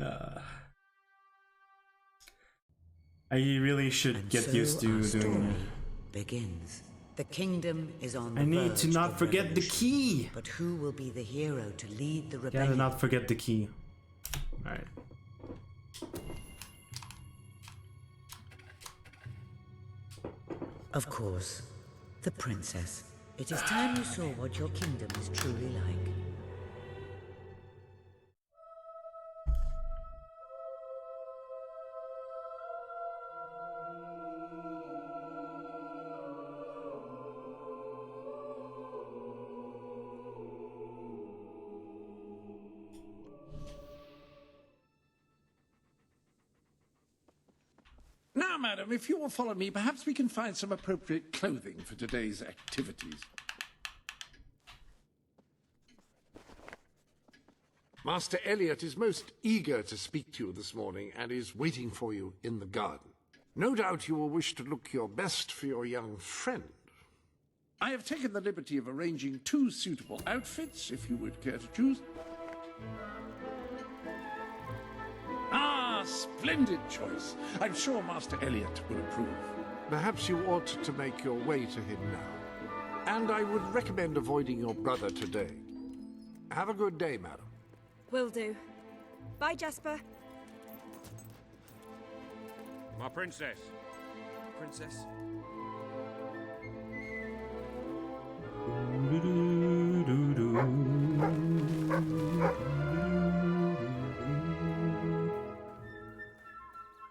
I really should get used to doing it. Begins. The kingdom is on the I need to verge not of forget the revolution. key. But who will be the hero to lead the Gotta rebellion? not forget the key. Alright. Of course, the princess. It is time you saw what your kingdom is truly like. Now, madam, if you will follow me, perhaps we can find some appropriate clothing for today's activities. Master Elliot is most eager to speak to you this morning and is waiting for you in the garden. No doubt you will wish to look your best for your young friend. I have taken the liberty of arranging 2 suitable outfits, if you would care to choose. Ah, splendid choice. I'm sure Master Elliot will approve. Perhaps you ought to make your way to him now. And I would recommend avoiding your brother today. Have a good day, madam. Will do. Bye, Jasper. My princess. Princess?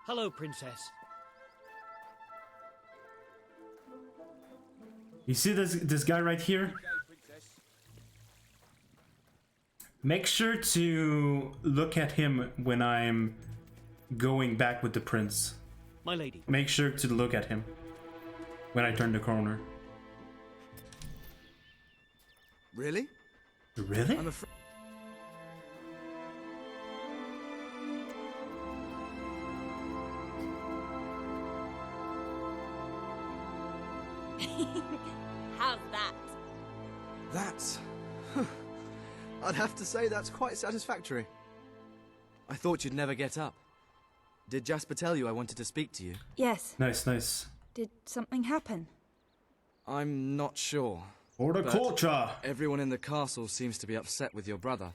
Hello, princess. You see this guy right here? Make sure to look at him when I'm going back with the prince. My lady. Make sure to look at him when I turn the corner. Really? Really? I'm afraid. How's that? That's... I'd have to say that's quite satisfactory. I thought you'd never get up. Did Jasper tell you I wanted to speak to you? Yes. Nice, nice. Did something happen? I'm not sure. Horticulture! Everyone in the castle seems to be upset with your brother.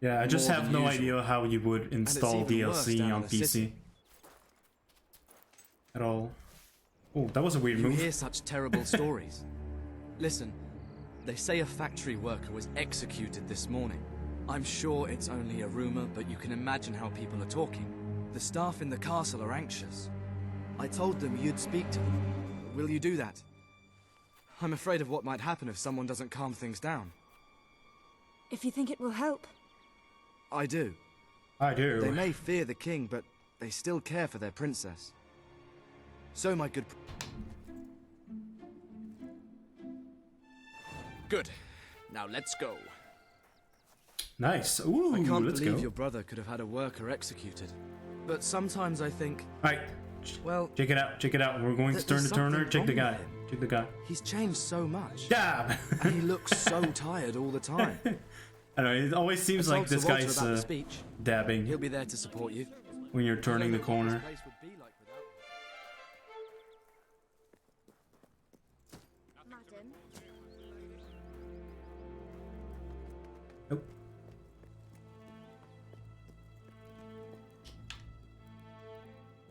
Yeah, I just More have than no usual. idea how you would install even worse DLC down on in the PC. city. At all. Oh, that was a weird You move. hear such terrible stories. Listen, they say a factory worker was executed this morning. I'm sure it's only a rumor, but you can imagine how people are talking. The staff in the castle are anxious. I told them you'd speak to them. Will you do that? I'm afraid of what might happen if someone doesn't calm things down. If you think it will help. I do. I do. They may fear the king, but they still care for their princess. So, my good... Good. Now let's go. Nice. Ooh, I can't let's believe go. your brother could have had a worker executed. But sometimes I think, Alright, well, check it out, check it out. We're going to turn There's the turner. something Check the wrong guy. with him. Check the guy. he's changed so much. Yeah! And he looks so tired all the time. I don't know, it always seems I like told this Sir Walter guy's about the speech. dabbing He'll be there to support you. when you're turning the corner. Place would be like without him. Madam. Nope.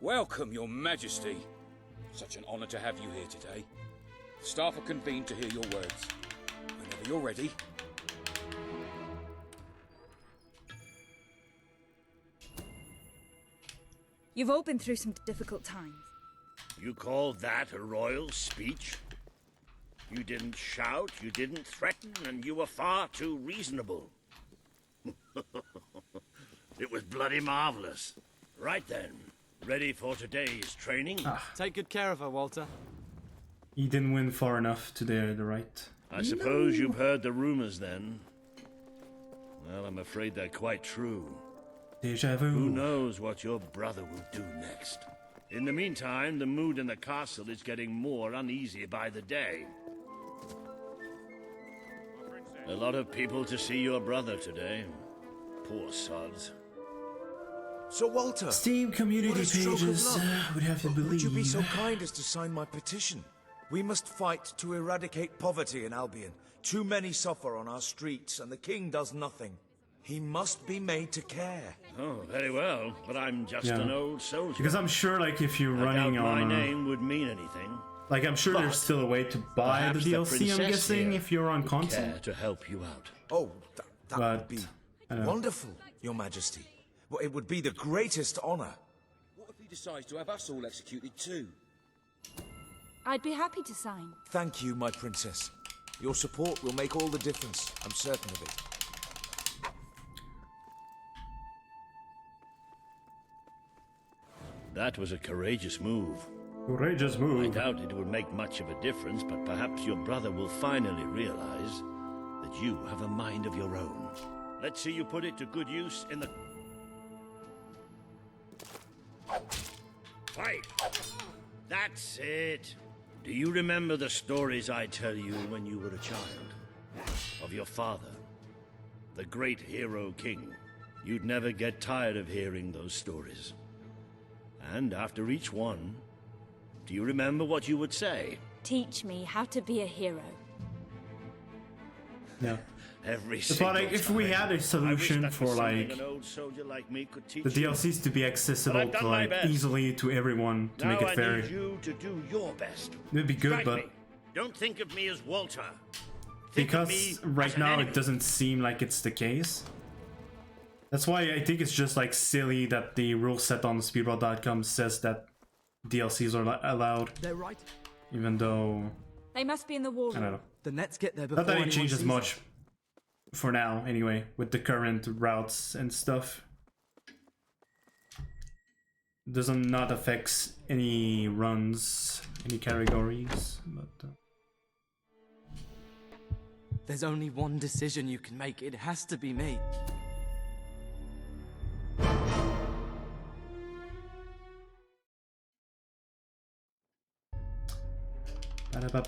Welcome, your majesty. Such an honor to have you here today. Staff are convened to hear your words. Whenever you're ready. You've all been through some difficult times. You call that a royal speech? You didn't shout, you didn't threaten, and you were far too reasonable. It was bloody marvelous. Right then, ready for today's training? Take good care of her, Walter. He didn't win far enough to the right. I suppose you've heard the rumors then. Well, I'm afraid they're quite true. Deja vu. Who knows what your brother will do next? In the meantime, the mood in the castle is getting more uneasy by the day. A lot of people to see your brother today. Poor sods. Sir Walter. Steam community What a stroke of pages luck. would have to believe. Would you be so kind as to sign my petition? We must fight to eradicate poverty in Albion. Too many suffer on our streets, and the king does nothing. He must be made to care. Oh, very well, but I'm just an old soldier. Because I'm sure, like, if you're running my on, name would mean anything. like, I'm sure there's still a way to buy the DLC. I'm guessing if you're on console. Care to help you out. Oh, that But, would be I don't know. wonderful, Your Majesty. Well, it would be the greatest honor. What if he decides to have us all executed too? I'd be happy to sign. Thank you, my princess. Your support will make all the difference. I'm certain of it. That was a courageous move. Courageous I move. doubt it would make much of a difference, but perhaps your brother will finally realize that you have a mind of your own. Let's see you put it to good use in the... Fight! That's it! Do you remember the stories I tell you when you were a child? Of your father, the great hero king. You'd never get tired of hearing those stories. And after each one, do you remember what you would say? Teach me how to be a hero. Yeah. Every But single like, if we time. had a I wish solution that for was something like an old soldier like me could teach the you. DLCs to be accessible I've done to my like best. easily to everyone to Now make it I fair. need you to do your best. It'd be good, Strike but me. Don't think of me as Walter. Think of me because right as an now enemy. it doesn't seem like it's the case. That's why I think it's just like silly that the rule set on speedrun.com says that DLCs are allowed, They're right. even though They must be in the war I don't room. know. The nets get there before Not that it anyone changes sees much them. for now, anyway, with the current routes and stuff. Doesn't not affects any runs, any categories, but. There's only one decision you can make. It has to be made.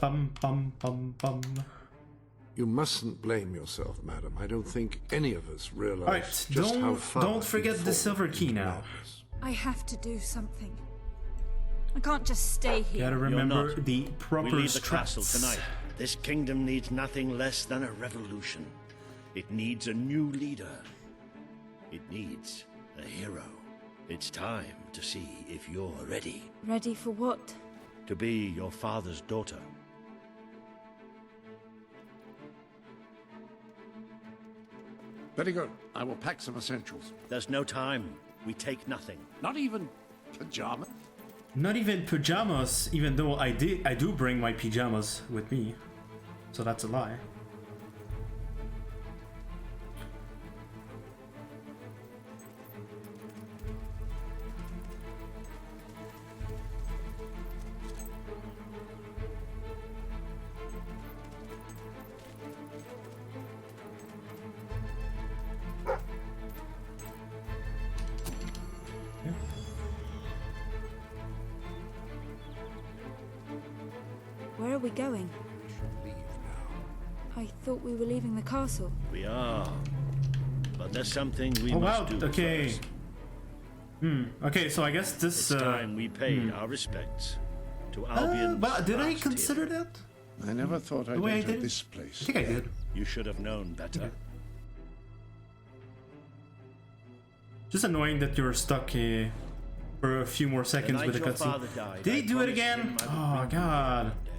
Ba-da-ba-bum-bum-bum-bum. You mustn't blame yourself, madam. I don't think any of us realize Alright, just how far don't forget you've the fallen silver key into now. madness. I have to do something. I can't just stay here. Gotta remember not. the We proper leave the castle strats. tonight. This kingdom needs nothing less than a revolution. It needs a new leader. It needs a hero. It's time to see if you're ready Ready for what? to be your father's daughter. Very good. I will pack some essentials. There's no time. We take nothing. Not even pajamas. Not even pajamas, even though I do bring my pajamas with me. So that's a lie. Where are we going? Leave now. I thought we were leaving the castle. We are. But there's something we Oh must wow, do okay. first. Okay, so I guess this It's time we paid our respects to Albion's well, did I last consider hero. that? I never thought I'd way I enter did? this I place. think I did. You should have known better. Just annoying that you're stuck for a few more The seconds night with a your father cutscene. died, Did I he do it promised again? him I would Oh bring you god. one day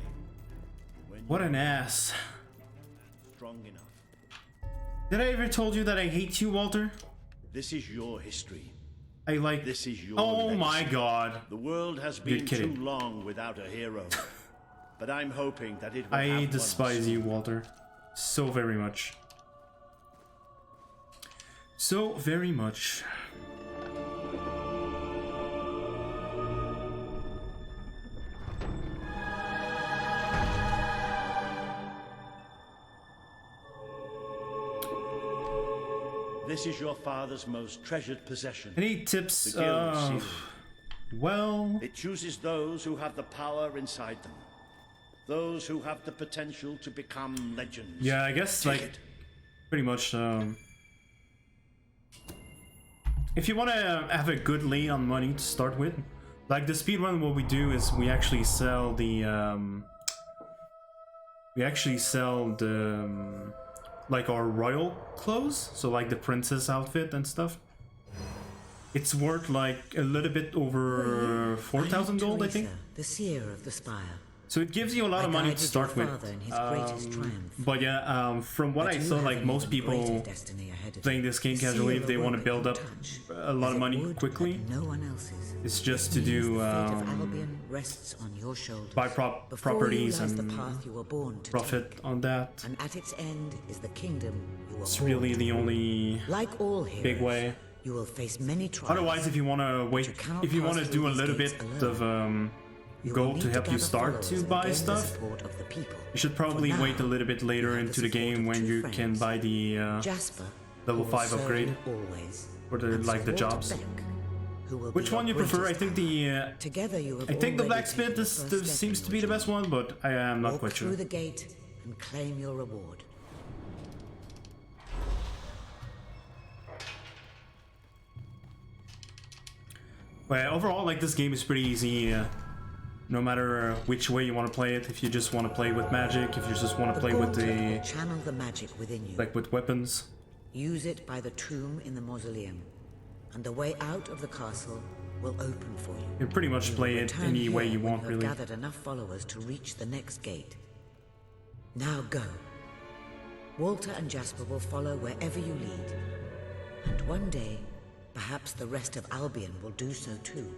when What you an ass. are strong enough. Did I ever told you that I hate you, Walter? This is your history. I like This is your Oh my legacy. god. The world has You're been kidding. too long without a hero. But I'm hoping that it will I have one despise soon. you, Walter. So very much. So very much. This is your father's most treasured possession. Any tips? The guild seal. Well, It chooses those who have the power inside them. Those who have the potential to become legends. yeah, I guess Take like it. pretty much if you want to have a good lead on money to start with, like the speedrun, what we do is we actually sell the like our royal clothes, so like the princess outfit and stuff. It's worth like a little bit over 4,000 gold, I think. The seer of the spire. So it gives you a lot of money to start with. But yeah, from what I saw, like most people playing this game casually, if they want to build up a lot of money quickly, it's just to do buy properties and profit on that. And at its end is the kingdom you will It's really the only big way. You will face many trials. Otherwise, if you want to wait, if you want to do a little bit of gold to help you start to buy stuff, you should probably wait a little bit later into the game when you can buy the level 5 upgrade for the jobs. Which one you prefer? I think the blacksmith seems to be the best one, but I am not quite sure. Through the gate and claim your reward. Well, overall, like, this game is pretty easy. No matter which way you want to play it, if you just want to play with magic, if you just want to play with the channel the magic within you. Like with weapons. Use it by the tomb in the mausoleum, and the way out of the castle will open for you. You can pretty much play it any way you want, really. Gathered enough followers to reach the next gate. Now go. Walter and Jasper will follow wherever you lead, and one day, perhaps the rest of Albion will do so too.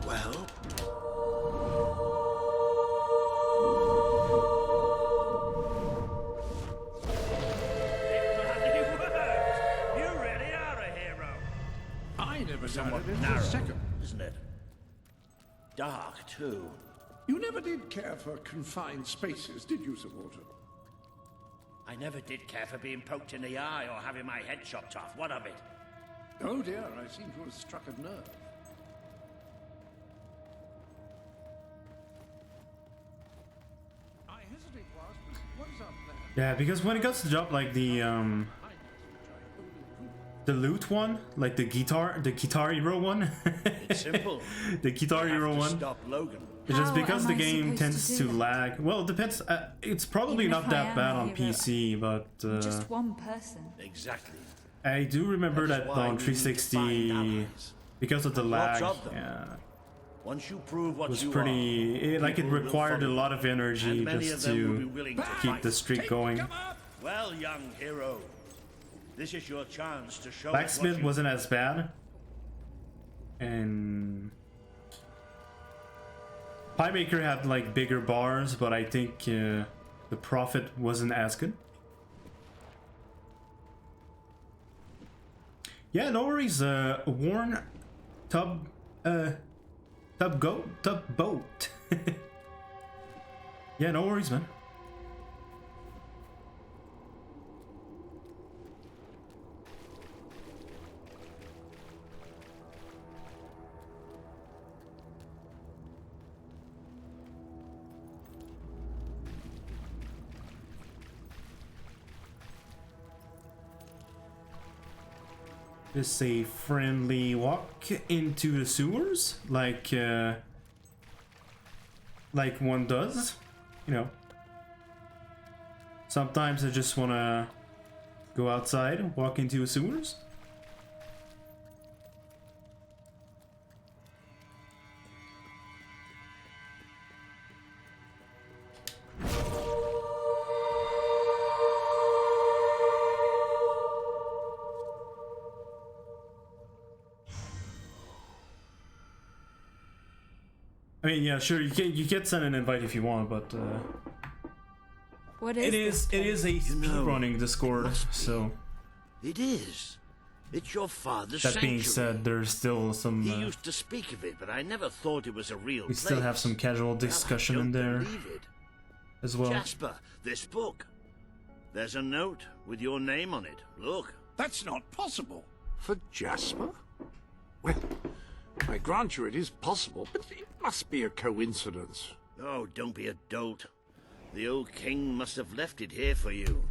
Well? You really are a hero. I never Somewhat doubted it for narrow, a second. isn't it? Dark, too. You never did care for confined spaces, did you, Sir Walter? I never did care for being poked in the eye or having my head chopped off. What of it? Oh dear, I seem to have struck a nerve. I hesitate to ask, but what is up there? Yeah, because when it comes to job like the loot one, like the Guitar Hero one. It's simple. The Guitar Hero one. Stop Logan. It's just because the game tends to lag. Well, it depends. It's probably not that bad on PC, but just one person. Exactly. I do remember that on 360, because of the lag, yeah, Once you prove what was you pretty. It required a lot of energy just to keep the streak going. Well, young hero, this is your chance to show. Blacksmith wasn't as bad, and Pie Maker had like bigger bars, but I think the profit wasn't as good. Yeah, no worries. Worn tub boat. Yeah, no worries, man. Just a friendly walk into the sewers, like one does, you know. Sometimes I just wanna go outside, walk into the sewers. I mean, yeah, sure, you can send an invite if you want, but What it is a speedrunning Discord, so It is. It's your father's that being sanctuary. said, there's still some He used to speak of it, but I never thought it was a real we place. still have some casual discussion in there Believe it. as well. Jasper, this book. There's a note with your name on it. Look. That's not possible. For Jasper? Well, I grant you it is possible, but it must be a coincidence. Oh, don't be a dolt. The old king must have left it here for you.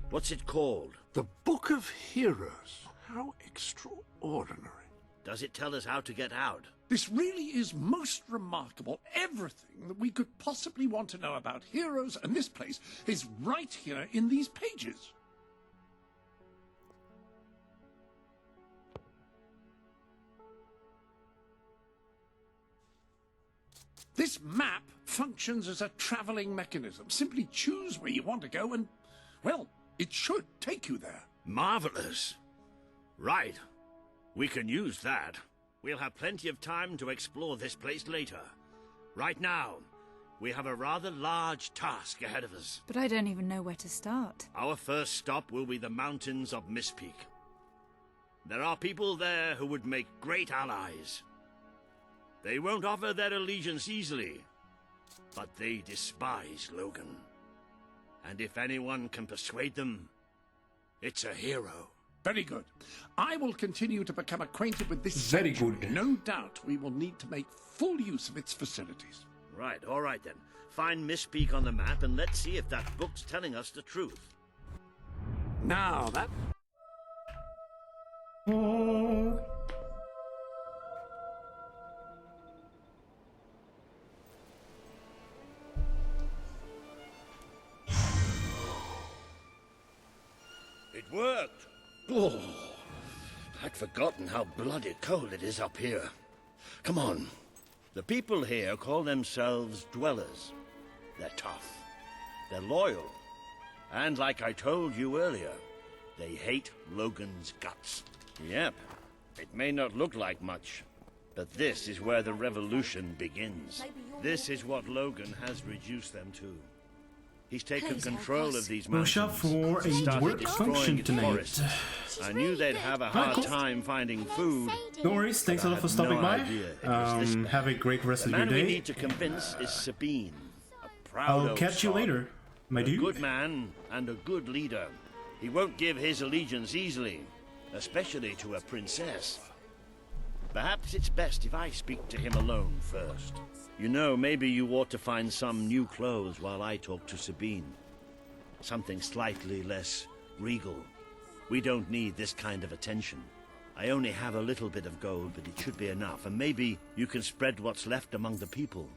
What's it called? The Book of Heroes. How extraordinary. Does it tell us how to get out? This really is most remarkable. Everything that we could possibly want to know about heroes and this place is right here in these pages. This map functions as a traveling mechanism. Simply choose where you want to go and, well, it should take you there. Marvelous. Right. We can use that. We'll have plenty of time to explore this place later. Right now, we have a rather large task ahead of us. But I don't even know where to start. Our first stop will be the mountains of Mistpeak. There are people there who would make great allies. They won't offer their allegiance easily, but they despise Logan. And if anyone can persuade them, it's a hero. Very good. I will continue to become acquainted with this Very sanctuary. good. No doubt we will need to make full use of its facilities. Right, all right then. Find Mistpeak on the map and let's see if that book's telling us the truth. Now that... It worked. Oh, I'd forgotten how bloody cold it is up here. Come on. The people here call themselves dwellers. They're tough. They're loyal. And like I told you earlier, they hate Logan's guts. Yep. It may not look like much, but this is where the revolution begins. This is what Logan has reduced them to. He's taken control of these mountains. Push up for a work function tonight. I knew they'd have a hard time finding food. No worries, thanks a lot for stopping by. Have a great rest of your The man we day. need to convince is Sabine. A proud I'll old catch you sod. later, my A dude. good man and a good leader. He won't give his allegiance easily, especially to a princess. Perhaps it's best if I speak to him alone first. You know, maybe you ought to find some new clothes while I talk to Sabine. Something slightly less regal. We don't need this kind of attention. I only have a little bit of gold, but it should be enough, and maybe you can spread what's left among the people.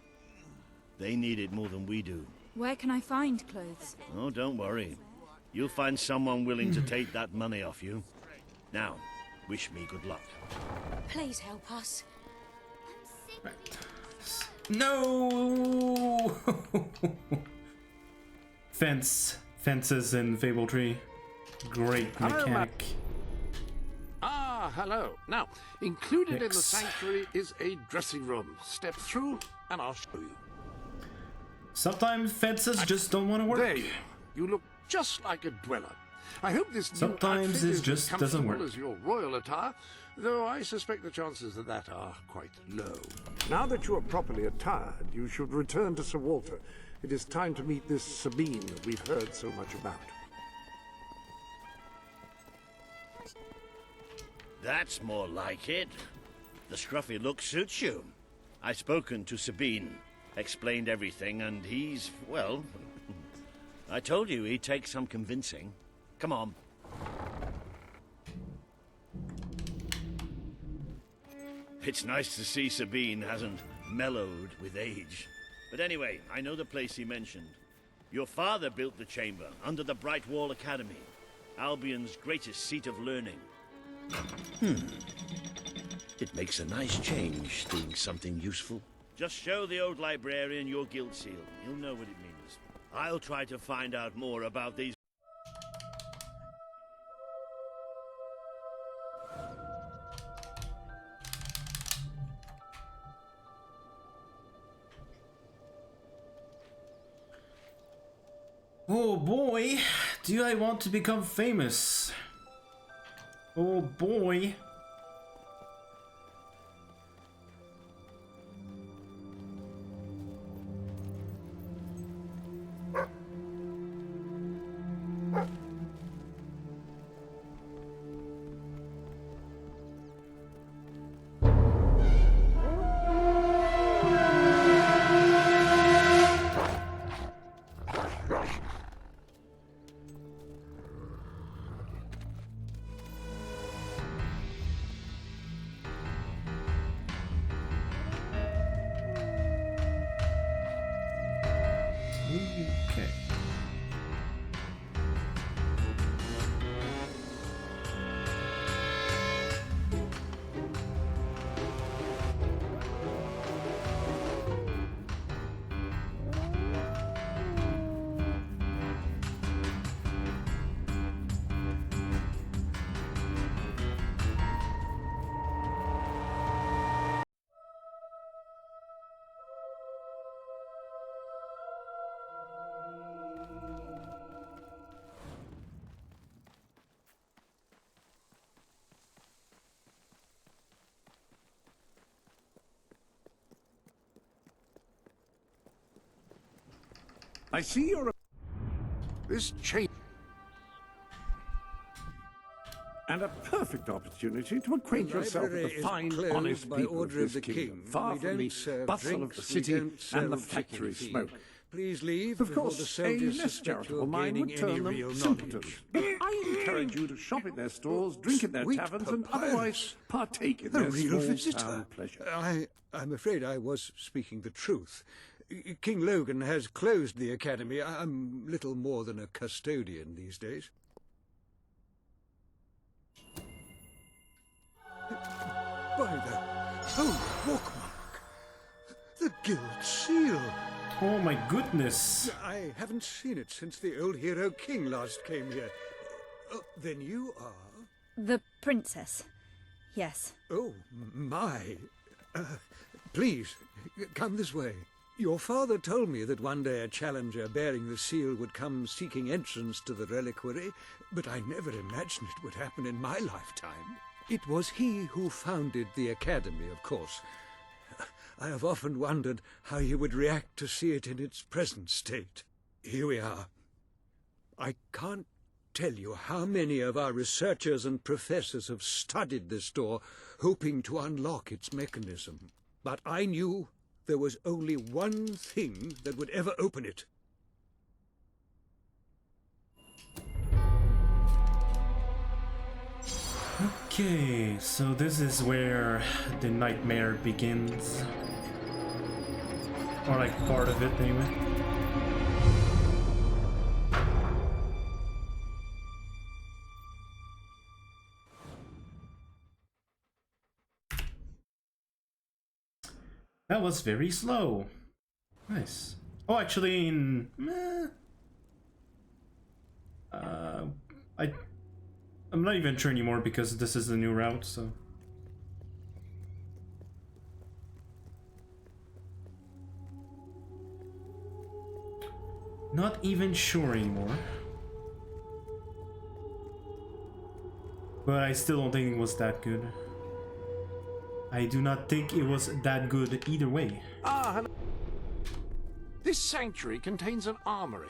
They need it more than we do. Where can I find clothes? Oh, don't worry. You'll find someone willing to take that money off you. Now, wish me good luck. Please help us. No! Fences in Fable 3. Great mechanic. Ah, hello. Now, included in the Yes. sanctuary is a dressing room. Step through and I'll show you. Sometimes fences just don't want to work. There you are. You look just like a dweller. I hope this new Sometimes outfit it is just as doesn't comfortable work. as your royal attire, though I suspect the chances of that are quite low. Now that you are properly attired, you should return to Sir Walter. It is time to meet this Sabine that we've heard so much about. That's more like it. The scruffy look suits you. I've spoken to Sabine, explained everything, and he's, well, I told you he'd take some convincing. Come on. It's nice to see Sabine hasn't mellowed with age. But anyway, I know the place he mentioned. Your father built the chamber under the Bright Wall Academy, Albion's greatest seat of learning. It makes a nice change, doing something useful. Just show the old librarian your guild seal. He'll know what it means. I'll try to find out more about these. Oh boy, do I want to become famous? Oh boy. I see you're this change. And a perfect opportunity to acquaint yourself with the fine, honest people of this kingdom, far from the bustle of the city and the factory smoke. Please leave. Of course, a less charitable mind would term them simpletons. I encourage you to shop in their stores, drink in their taverns, and otherwise partake in their small-town pleasure. I'm afraid I was speaking the truth. King Logan has closed the academy. I'm little more than a custodian these days. By the holy bookmark! The Guild Seal! Oh my goodness! I haven't seen it since the old hero king last came here. Then you are? The princess. Yes. Oh, my. Please, come this way. Your father told me that one day a challenger bearing the seal would come seeking entrance to the reliquary, but I never imagined it would happen in my lifetime. It was he who founded the academy, of course. I have often wondered how he would react to see it in its present state. Here we are. I can't tell you how many of our researchers and professors have studied this door, hoping to unlock its mechanism. But I knew there was only one thing that would ever open it. Okay, so this is where the nightmare begins. Or like part of it anyway. That was very slow. Nice. Oh, actually, I'm not even sure anymore because this is the new route, so. Not even sure anymore. But I still don't think it was that good. I do not think it was that good either way. Hello. This sanctuary contains an armory,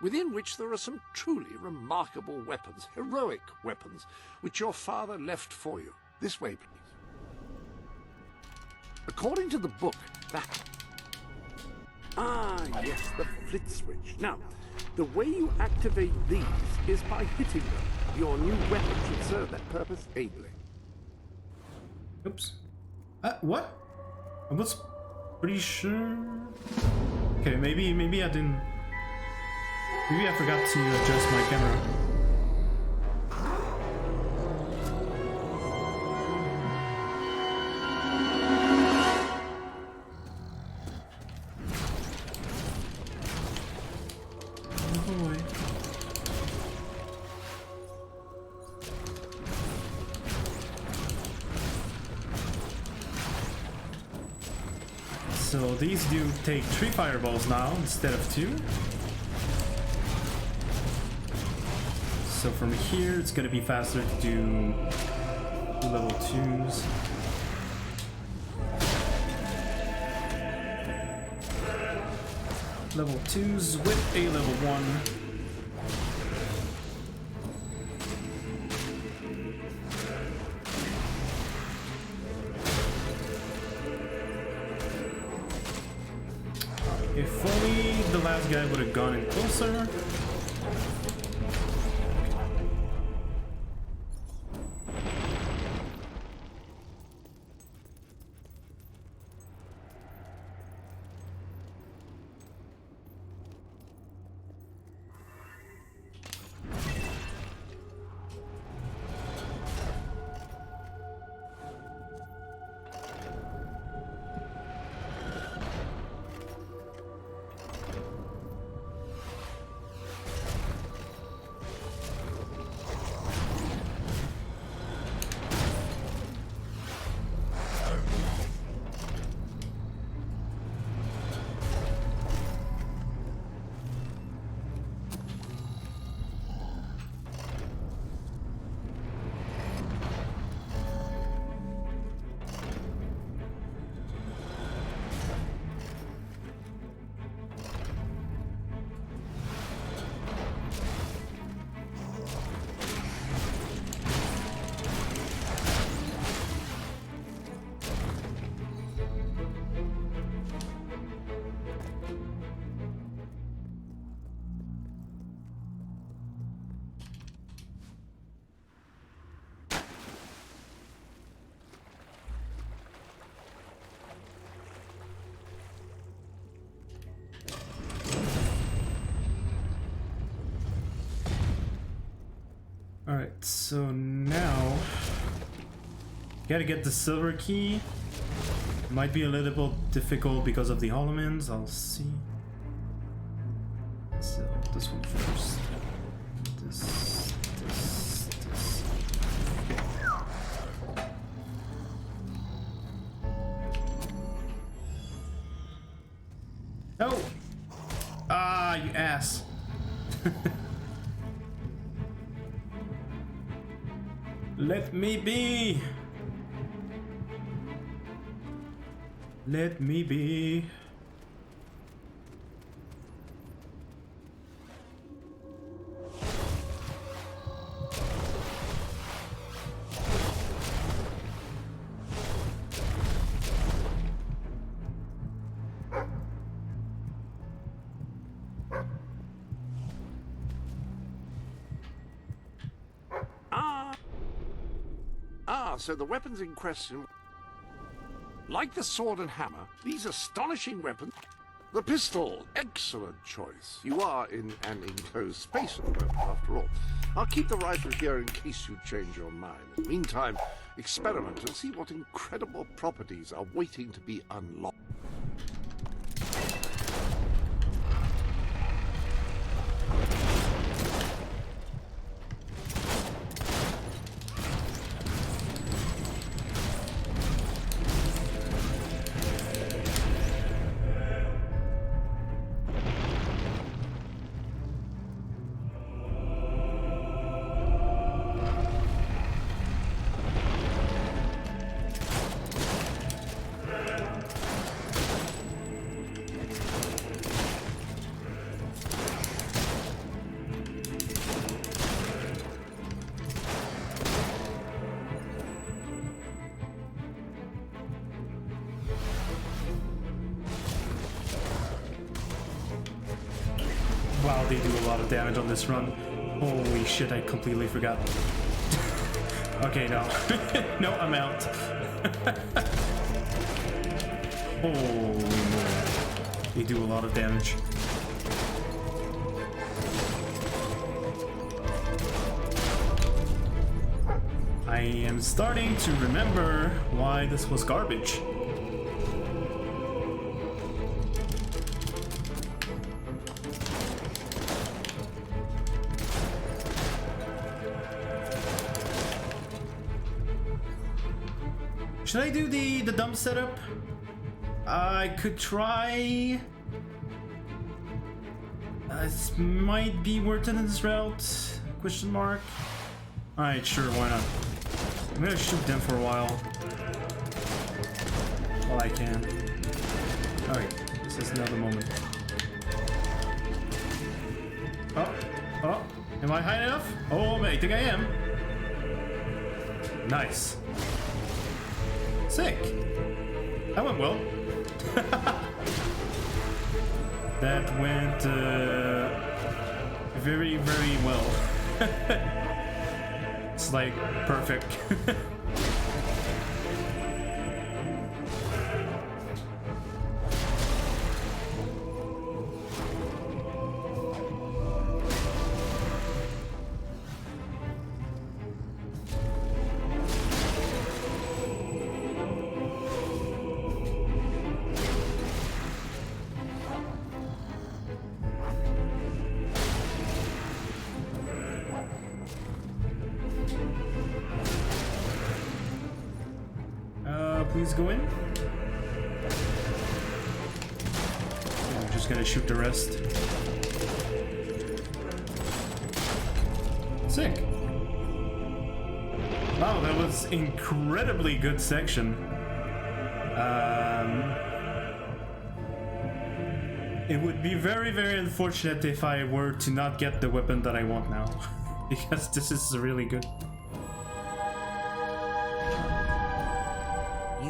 within which there are some truly remarkable weapons, heroic weapons, which your father left for you. This way, please. According to the book, that... yes, the flit switch. Now, the way you activate these is by hitting them. Your new weapon should serve that purpose ably. Oops. What? I was pretty sure... Okay, maybe I didn't... Maybe I forgot to adjust my camera. Oh boy. So these do take 3 fireballs now instead of 2. So from here, it's gonna be faster to do level 2s. Level 2s with a level 1. If only the last guy would have gone in closer. so now gotta get the silver key. Might be a little bit difficult because of the holomins, I'll see. So this one first. This. No! Ah, you ass. Let me be. Let me be. So the weapons in question, like the sword and hammer, these astonishing weapons. The pistol, excellent choice. You are in an enclosed space at the moment, after all. I'll keep the rifle here in case you change your mind. In the meantime, experiment and see what incredible properties are waiting to be unlocked. Wow, they do a lot of damage on this run. Holy shit, I completely forgot. Okay, no. No, I'm out. Holy moly. They do a lot of damage. I am starting to remember why this was garbage. Should I do the dump setup? I could try. This might be worth it in this route? Question mark. Alright, sure, why not? I'm gonna shoot them for a while. While I can. Alright, this is another moment. Oh, am I high enough? Oh, I think I am. Nice. Sick. That went well. That went very, very well. It's like perfect. Please go in. I'm just gonna shoot the rest. Sick. Wow, that was incredibly good section. It would be very, very unfortunate if I were to not get the weapon that I want now. Because this is really good.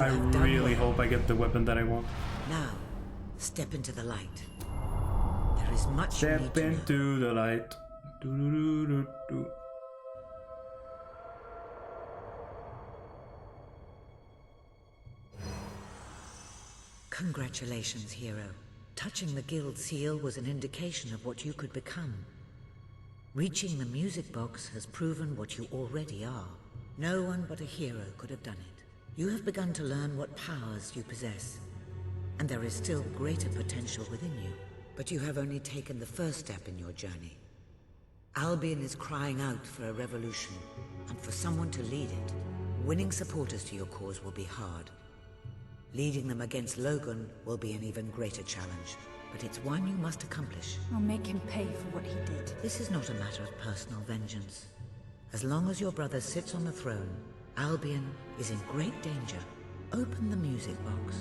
I really hope I get the weapon that I want. Now, step into the light. There is much Step into the light. Do-do-do-do-do. Congratulations, hero. Touching the guild seal was an indication of what you could become. Reaching the music box has proven what you already are. No one but a hero could have done it. You have begun to learn what powers you possess, and there is still greater potential within you. But you have only taken the first step in your journey. Albion is crying out for a revolution, and for someone to lead it. Winning supporters to your cause will be hard. Leading them against Logan will be an even greater challenge, but it's one you must accomplish. I'll make him pay for what he did. This is not a matter of personal vengeance. As long as your brother sits on the throne, Albion is in great danger. Open the music box.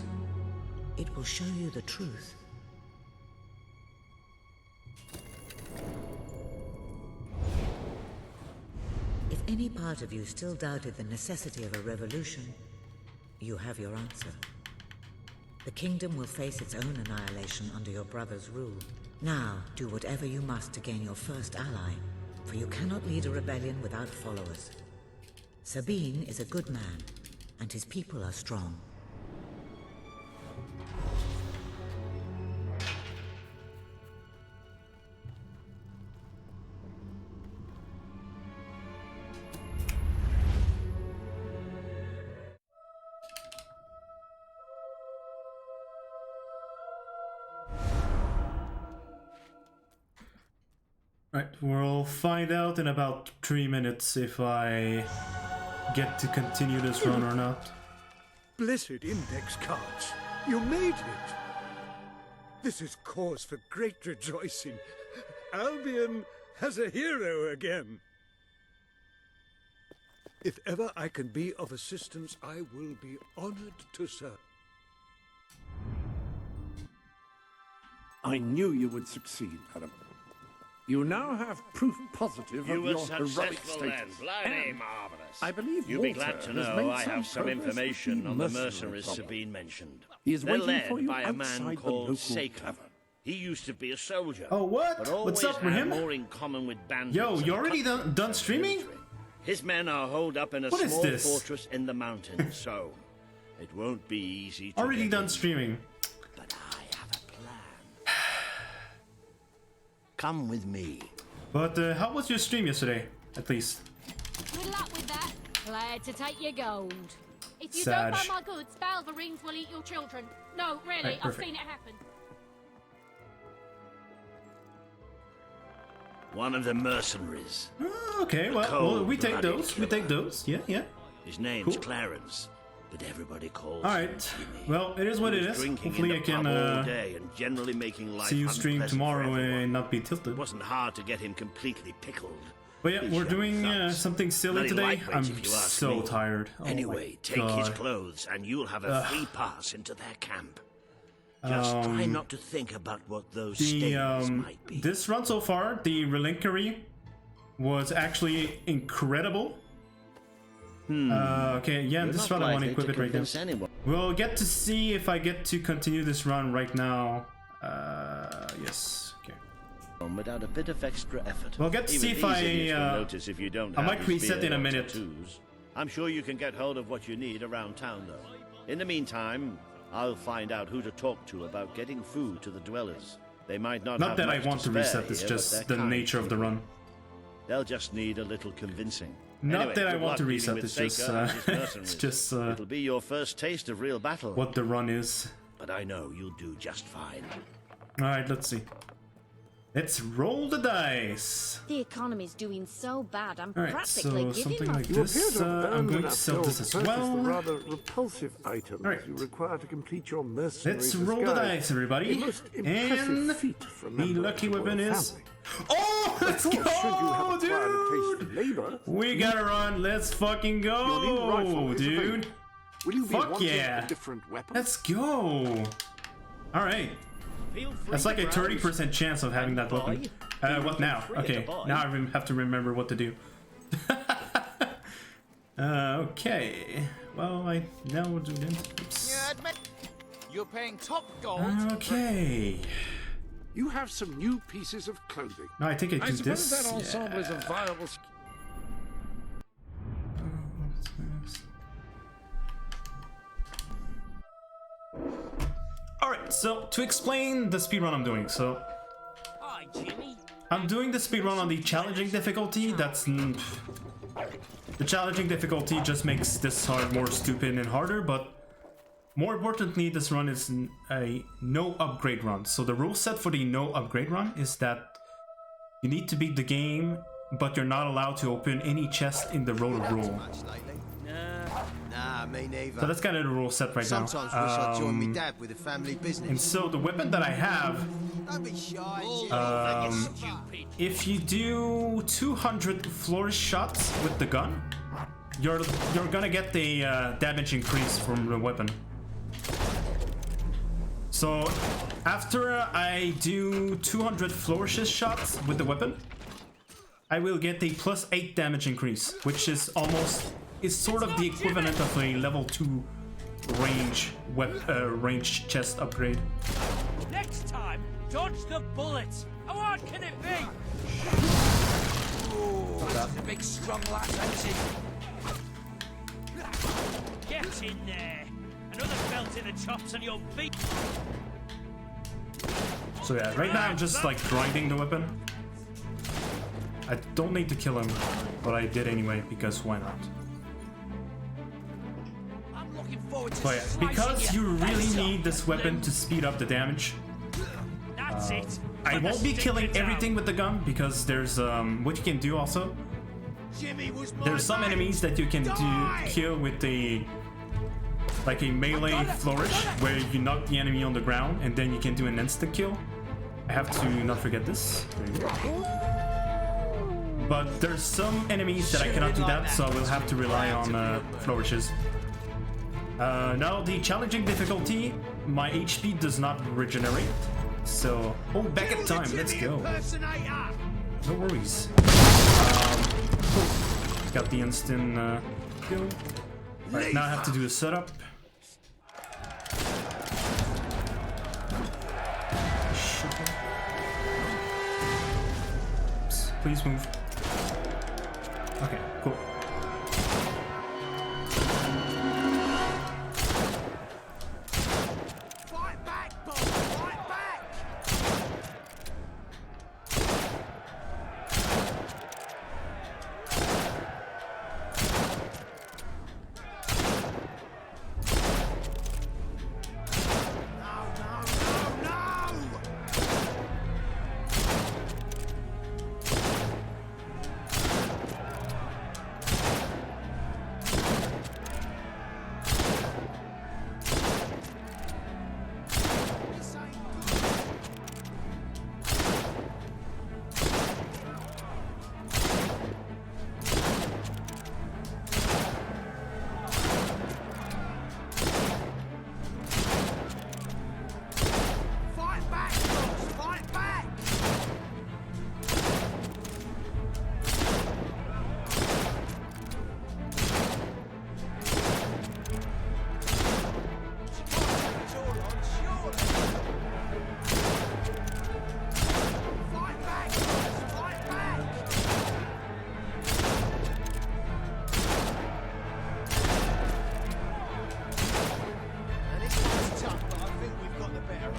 It will show you the truth. If any part of you still doubted the necessity of a revolution, you have your answer. The kingdom will face its own annihilation under your brother's rule. Now, do whatever you must to gain your first ally, for you cannot lead a rebellion without followers. Sabine is a good man, and his people are strong. Right, we'll find out in about 3 minutes if I get to continue this run or not. Blessed index cards. You made it. This is cause for great rejoicing. Albion has a hero again. If ever I can be of assistance, I will be honored to serve. I knew you would succeed, madam. You now have proof positive You of were your heroic successful then. status. Bloody And marvellous. I believe You'll be Walter glad to has know made I some have some progress with information the on the mercenary mercenaries problem. Sabine mentioned. He is They're waiting led for you by a man outside the called local Saker. tavern. He used to be a soldier. Oh, what? But What's always up with had him? more in common with bandits. Yo, you and already cutthroats done than streaming? military. His men are holed up in a What is small this? fortress in the mountains, so it won't be easy to Already get done in. streaming. But I have a plan. Come with me. But how was your stream yesterday, at least? Good luck with that. Glad to take your gold. If you Sag. don't buy my goods, Balverines will eat your children. No, really, Right, I've perfect. seen it happen. One of the mercenaries. Okay, well, we take those. We take those. Yeah, yeah. His name's Cool. Clarence, but everybody calls All him right. Jimmy. Well, it is what He it was is. drinking Hopefully, in I the can pub all day and generally making life see you stream unpleasant tomorrow for everyone. and not be tilted. It wasn't hard to get him completely pickled. But yeah, These we're young doing thugs. something silly Bloody today. lightweights, I'm if you ask so me. tired. Oh Anyway, my take his God. clothes and you'll have a free pass into their camp. Just try not to think about what those stains might be. This run so far, the reliquary was actually incredible. Okay, yeah, You're this not run I want to likely equip to it right now. convince anyone. We'll get to see if I get to continue this run right now. Yes, okay. Without a bit of extra effort. We'll get to Even see if these I, idiots will notice if you don't I have might his reset beard in a or minute. tattoos. I'm sure you can get hold of what you need around town, though. In the meantime, I'll find out who to talk to about getting food to the dwellers. They might not Not have that I much want to spare reset this, here, but just they're the kind nature of the people. run. They'll just need a little convincing. Not Anyway, that I good want luck to dealing reset with this, just Saker and his it's mercenaries. just It'll be your first taste of real battle. what the run is. But I know you'll do just fine. Alright, let's see. Let's roll the dice. The economy's doing so bad, I'm Alright, practically so giving something my... like You appear this. to have I'm earned going to enough sell gold this to as purchase well. the rather repulsive items Right. you require to complete your mercenary Let's roll the dice, everybody. A most impressive And feat for a the member lucky of the weapon royal is... family. Oh, let's Of course, should you go, have acquired a taste dude! for labor, We gotta run. Let's fucking your new rifle go, is dude. available. Will you be Fuck wanting yeah. a different weapon? Let's go. Alright. That's like a 30% chance of having that weapon. What now? Okay, now I have to remember what to do. Okay. Well, I now do this. Oops. You're paying top gold. Okay. You have some new pieces of clothing. No, I think I I do suppose this. that ensemble is a Yeah. viable... Alright, so to explain the speedrun I'm doing, so Hi, Jimmy. I'm doing the speedrun on the challenging difficulty. That's... the challenging difficulty just makes this hard more stupid and harder, but more importantly, this run is a no upgrade run. So the rule set for the no upgrade run is that you need to beat the game, but you're not allowed to open any chest in the Road of Rule. Nah, me neither. So that's kind of the rule set right now. Sometimes wish I'd join me dad with a family business. And so the weapon that I have, Don't be shy. if you do 200 flourish shots with the gun, you're gonna get the damage increase from the weapon. So after I do 200 flourishes shots with the weapon, I will get a +8 damage increase, which is sort of the equivalent of a level 2 range chest upgrade. Next time, dodge the bullets. How hard can it be? Ooh, that's a big strong lad, ain't he? Get in there. Another belt in the chops and you'll beat. So yeah, right now I'm just like grinding the weapon. I don't need to kill him, but I did anyway because why not? So yeah, because you really need this weapon to speed up the damage. I won't be killing everything with the gun because there's what you can do also. There's some enemies that you can kill with a melee flourish where you knock the enemy on the ground and then you can do an instant kill. I have to not forget this. There you go. But there's some enemies that I cannot do that, so I will have to rely on flourishes. Now the challenging difficulty, my HP does not regenerate. So, back at time, let's go. No worries. Got the instant kill. Alright, now I have to do a setup. Oops, please move. Okay, cool. Fight back, boss! Fight back!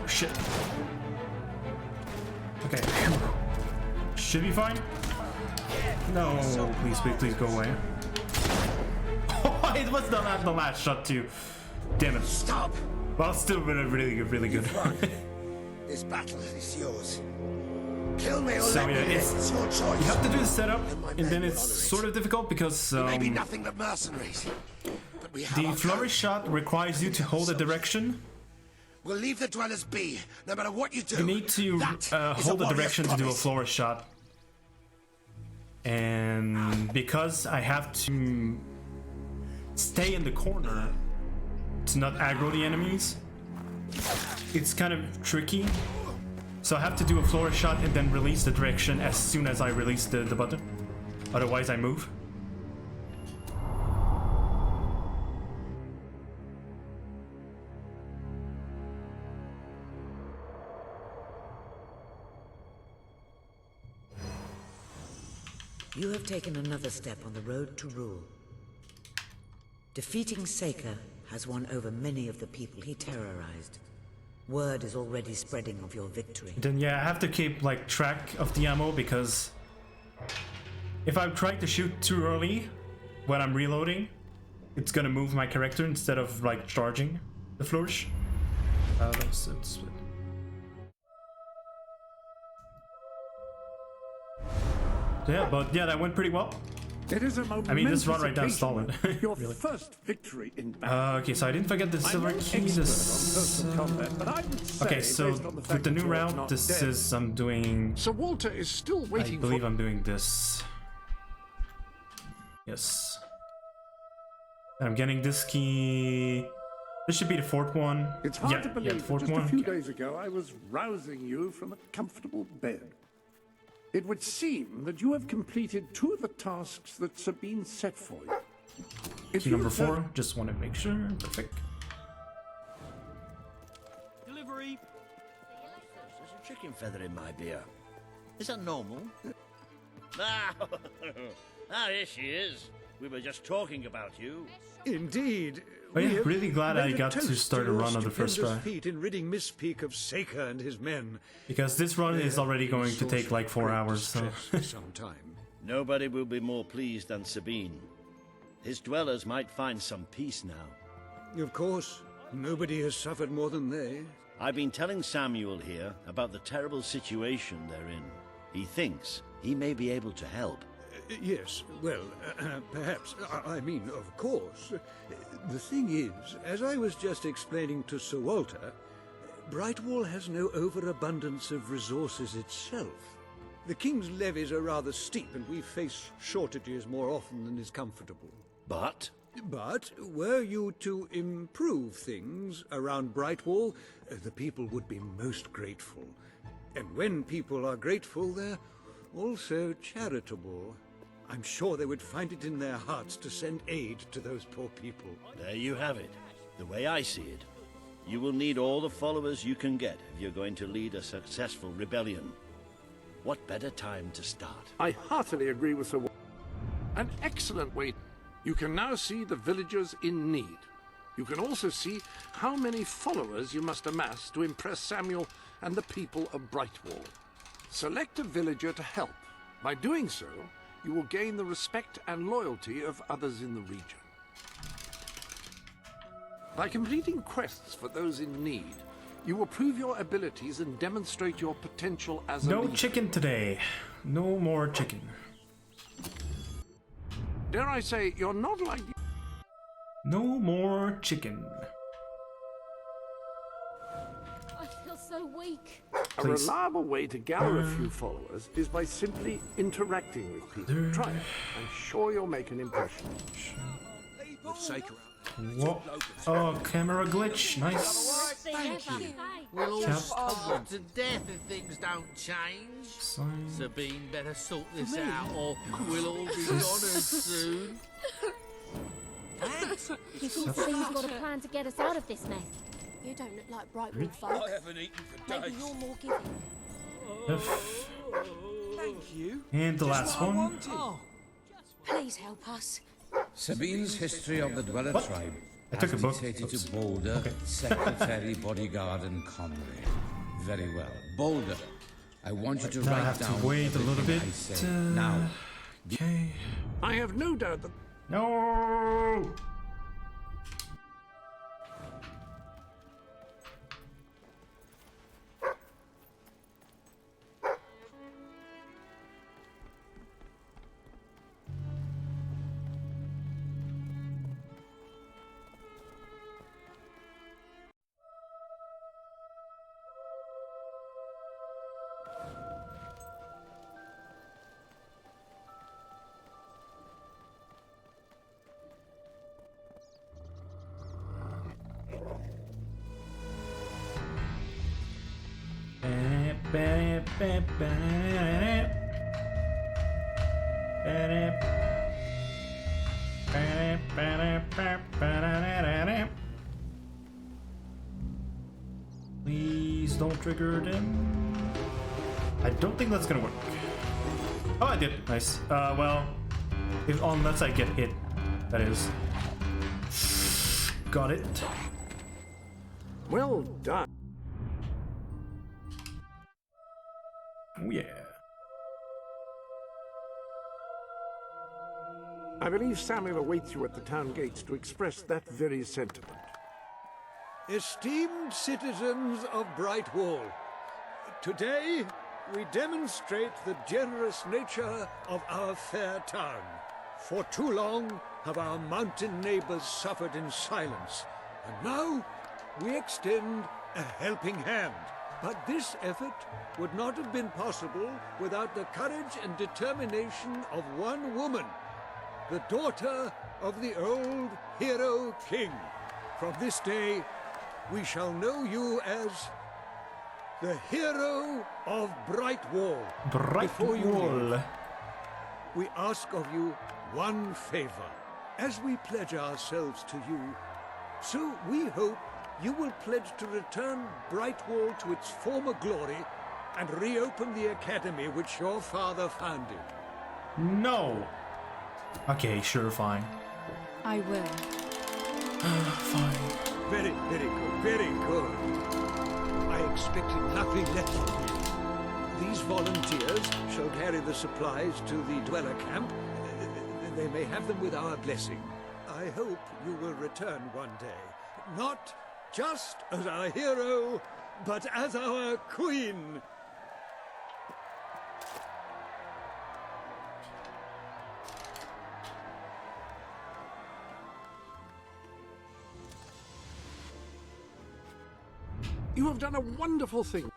Shit. Okay. Should be fine. No, please, please, please go away. Oh, it was the last shot too. Damn it. Stop. Well, still really good, really good. This battle is yours. Kill me or So let yeah, me live. It's your choice. you have to do the setup, and then it's sort of difficult because Maybe nothing but mercenaries. But we have the our flourish shot requires you to hold a direction. We'll leave the dwellers be, no matter what you do. You need to hold the direction to do a flourish shot. And because I have to stay in the corner to not aggro the enemies, it's kind of tricky. So I have to do a flourish shot and then release the direction as soon as I release the button. Otherwise I move. You have taken another step on the road to rule. Defeating Seika has won over many of the people he terrorized. Word is already spreading of your victory. Then yeah, I have to keep like track of the ammo, because if I'm trying to shoot too early when I'm reloading, it's gonna move my character instead of like charging the flourish. So yeah, but yeah, that went pretty well. It is a I mean, this run right now is solid. Your Really. first victory in battle. Okay, so I didn't forget the silver key. This. Okay, so with the new route, this is I'm doing. Sir Walter is still I waiting believe for. I'm doing this. Yes. I'm getting this key. This should be the fourth one. It's hard to the believe that fourth just one. a few days ago I was rousing you from a comfortable bed. It would seem that you have completed 2 of the tasks that Sabine set for you. If Key you number observe- 4. Just want to make sure. Perfect. Delivery. There's a chicken feather in my beer. Is that normal? Here she is. We were just talking about you. Indeed. Oh yeah, we have really glad I made a got to toast start a your run on the first stupendous try. feat in ridding Miss Peak of Saker and his men. Because this run is already going to take like 4 hours, so. Some time. Nobody will be more pleased than Sabine. His dwellers might find some peace now. Of course, nobody has suffered more than they. I've been telling Samuel here about the terrible situation they're in. He thinks he may be able to help. Yes, well, perhaps. I mean, of course. The thing is, as I was just explaining to Sir Walter, Brightwall has no overabundance of resources itself. The King's levies are rather steep, and we face shortages more often than is comfortable. But Were you to improve things around Brightwall, the people would be most grateful. And when people are grateful, they're also charitable. I'm sure they would find it in their hearts to send aid to those poor people. there you have it. The way I see it, you will need all the followers you can get if you're going to lead a successful rebellion. What better time to start? I heartily agree with Sir Walter. An excellent way. You can now see the villagers in need. You can also see how many followers you must amass to impress Samuel and the people of Brightwall. Select a villager to help. By doing so, you will gain the respect and loyalty of others in the region. By completing quests for those in need, you will prove your abilities and demonstrate your potential as a No leader. chicken today. No more chicken. Dare I say, you're not like the... No more chicken. I feel so weak. A reliable way to gather a few followers is by simply interacting with people. Try it. I'm sure you'll make an impression. Whoa. Oh, camera glitch. Nice. Thank you. We'll all Cap- starve to death if things don't change. Sign. Sabine better sort this out, or we'll all be honoured soon. You think Sabine's got a plan to get us out of this mess? You don't look like Brightwood folk. I haven't eaten for Maybe days. you're more giving. Thank you. And the last one. Please help us. Sabine's history of the Dweller What? tribe I has took a book. dictated Oops. to Boulder, secretary, bodyguard, and comrade. Very well. Boulder, I want you to Now I write have down to wait a little everything bit. I say. Now, Okay. I have no doubt that... No. Please don't trigger them. I don't think that's gonna work. Oh, I did. Nice. Well, if unless I get hit, that is. Got it. Well done. Oh yeah. I believe Samuel awaits you at the town gates to express that very sentiment. Esteemed citizens of Brightwall, today we demonstrate the generous nature of our fair town. For too long have our mountain neighbors suffered in silence, and now we extend a helping hand. But this effort would not have been possible without the courage and determination of one woman, the daughter of the old hero king. From this day, we shall know you as the hero of Brightwall. Before you leave, we ask of you one favor. As we pledge ourselves to you, so we hope you will pledge to return Brightwall to its former glory and reopen the academy which your father founded. No. Okay, sure, fine. I will. Fine. Very, very good, very good. I expected nothing less from you. These volunteers shall carry the supplies to the dweller camp. They may have them with our blessing. I hope you will return one day, not just as our hero, but as our queen. You have done a wonderful thing.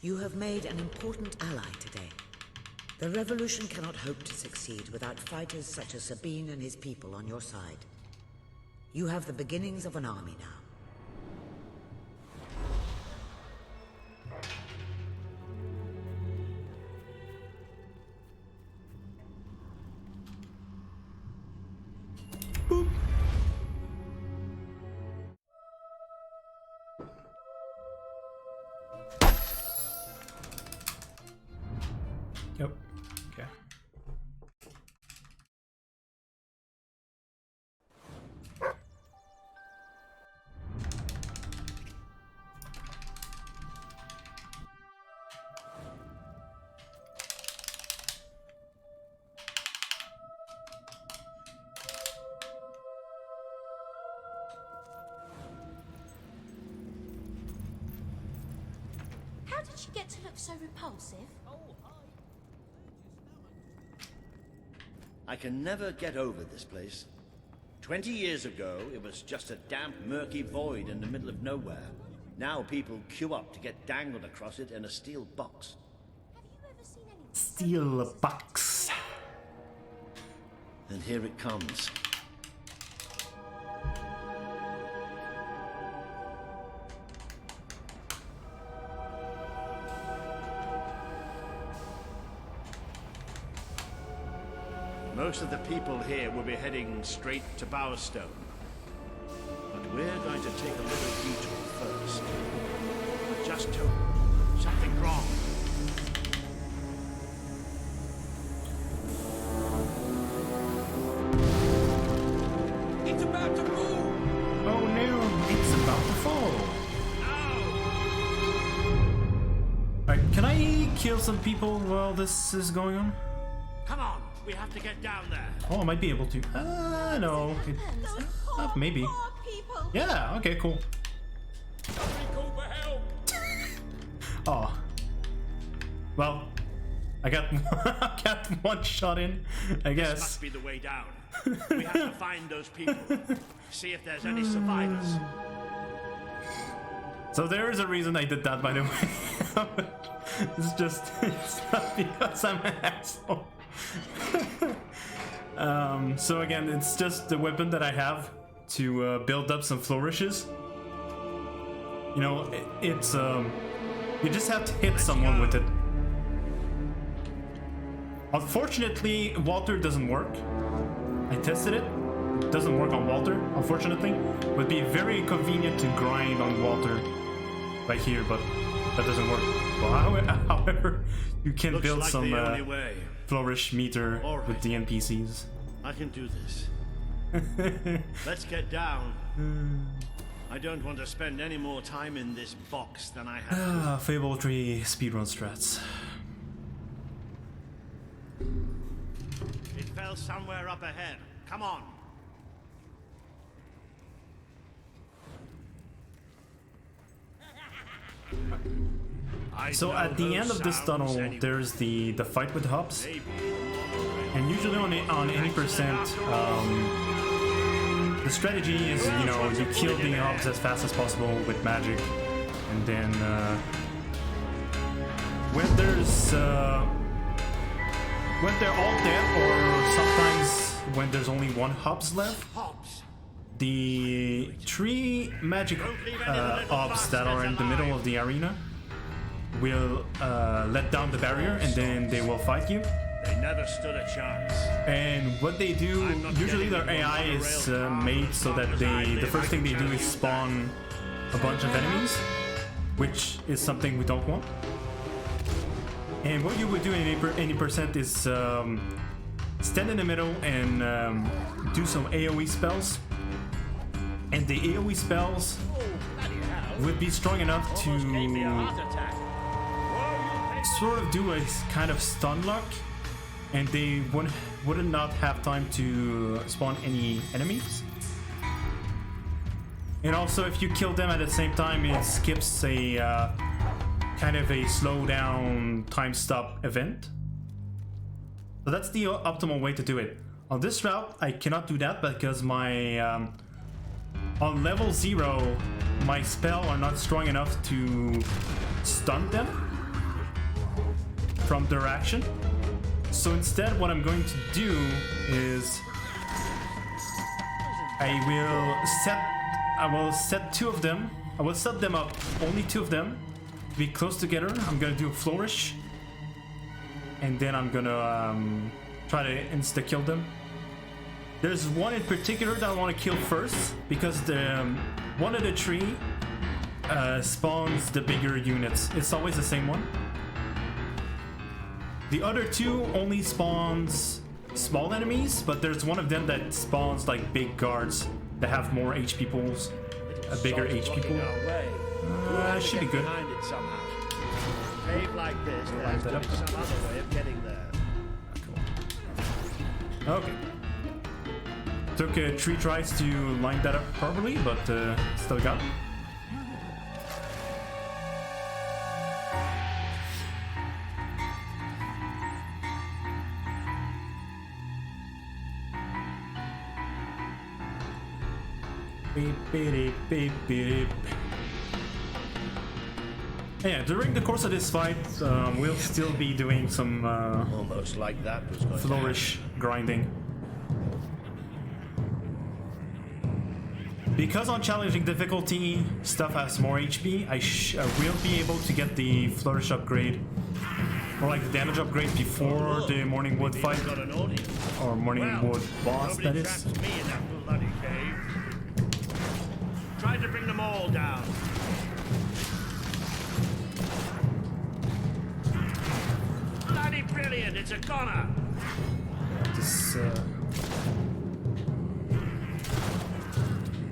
You have made an important ally today. The revolution cannot hope to succeed without fighters such as Sabine and his people on your side. You have the beginnings of an army now. Yep. Okay. How did she get to look so repulsive? I can never get over this place. 20 years ago, it was just a damp, murky void in the middle of nowhere. Now people queue up to get dangled across it in a steel box. Steel box. And here it comes. Most of the people here will be heading straight to Bowerstone. But we're going to take a little detour first. Just to... something wrong. It's about to fall! Oh no, it's about to fall. Alright, can I kill some people while this is going on? Come on, we have to get down there. Oh, I might be able to. No. Maybe. Yeah, okay, cool. Oh. Well, I got got one shot in, I guess. This must be the way down. We have to find those people. See if there's any survivors. So there is a reason I did that, by the way. It's not because I'm an asshole. So again, it's just the weapon that I have to build up some flourishes. You know, it's you just have to hit someone with it. Unfortunately, Walter doesn't work. I tested it. It doesn't work on Walter, unfortunately. It would be very convenient to grind on Walter right here, but that doesn't work. Well, however, you can build like some the only way. flourish meter Right. with the NPCs. I can do this. Let's get down. I don't want to spend any more time in this box than I have. Fable 3 speedrun strats. It fell somewhere up ahead. Come on. So at the end of this tunnel, there's the fight with hubs, and usually on any percent, the strategy is, you know, you kill the hubs as fast as possible with magic, and then when they're all dead, or sometimes when there's only one hubs left, the 3 magic hubs that are in the middle of the arena will let down the barrier, and then they will fight you. They never stood a chance. And what they do, usually their AI is made so that the first thing they do is spawn a bunch of enemies, which is something we don't want. And what you would do in any percent is stand in the middle and do some AoE spells. And the AoE spells would be strong enough to sort of do a kind of stun lock, and they would not have time to spawn any enemies. And also, if you kill them at the same time, it skips a kind of a slow down time stop event. So that's the optimal way to do it. On this route, I cannot do that because my on level 0, my spell are not strong enough to stun them from their action. So instead, what I'm going to do is I will set 2 of them. I will set them up, only 2 of them, to be close together. I'm gonna do a flourish, and then I'm gonna try to insta kill them. There's one in particular that I want to kill first, because the one of the 3 spawns the bigger units. It's always the same one. The other 2 only spawns small enemies, but there's one of them that spawns like big guards that have more HP pools, a bigger HP pool. Should be good. Like this, there's some other way of getting there. Cool. Okay. Took 3 tries to line that up properly, but still got it. Beep, beep, beep, beep. Yeah, during the course of this fight, we'll still be doing some almost like that was going flourish grinding. Because on challenging difficulty, stuff has more HP, I will be able to get the flourish upgrade, or like the damage upgrade, before the Morning Wood fight, or Morning Wood boss, that is. Me in that bloody cave. Try to bring them all down. Bloody brilliant! It's a goner. This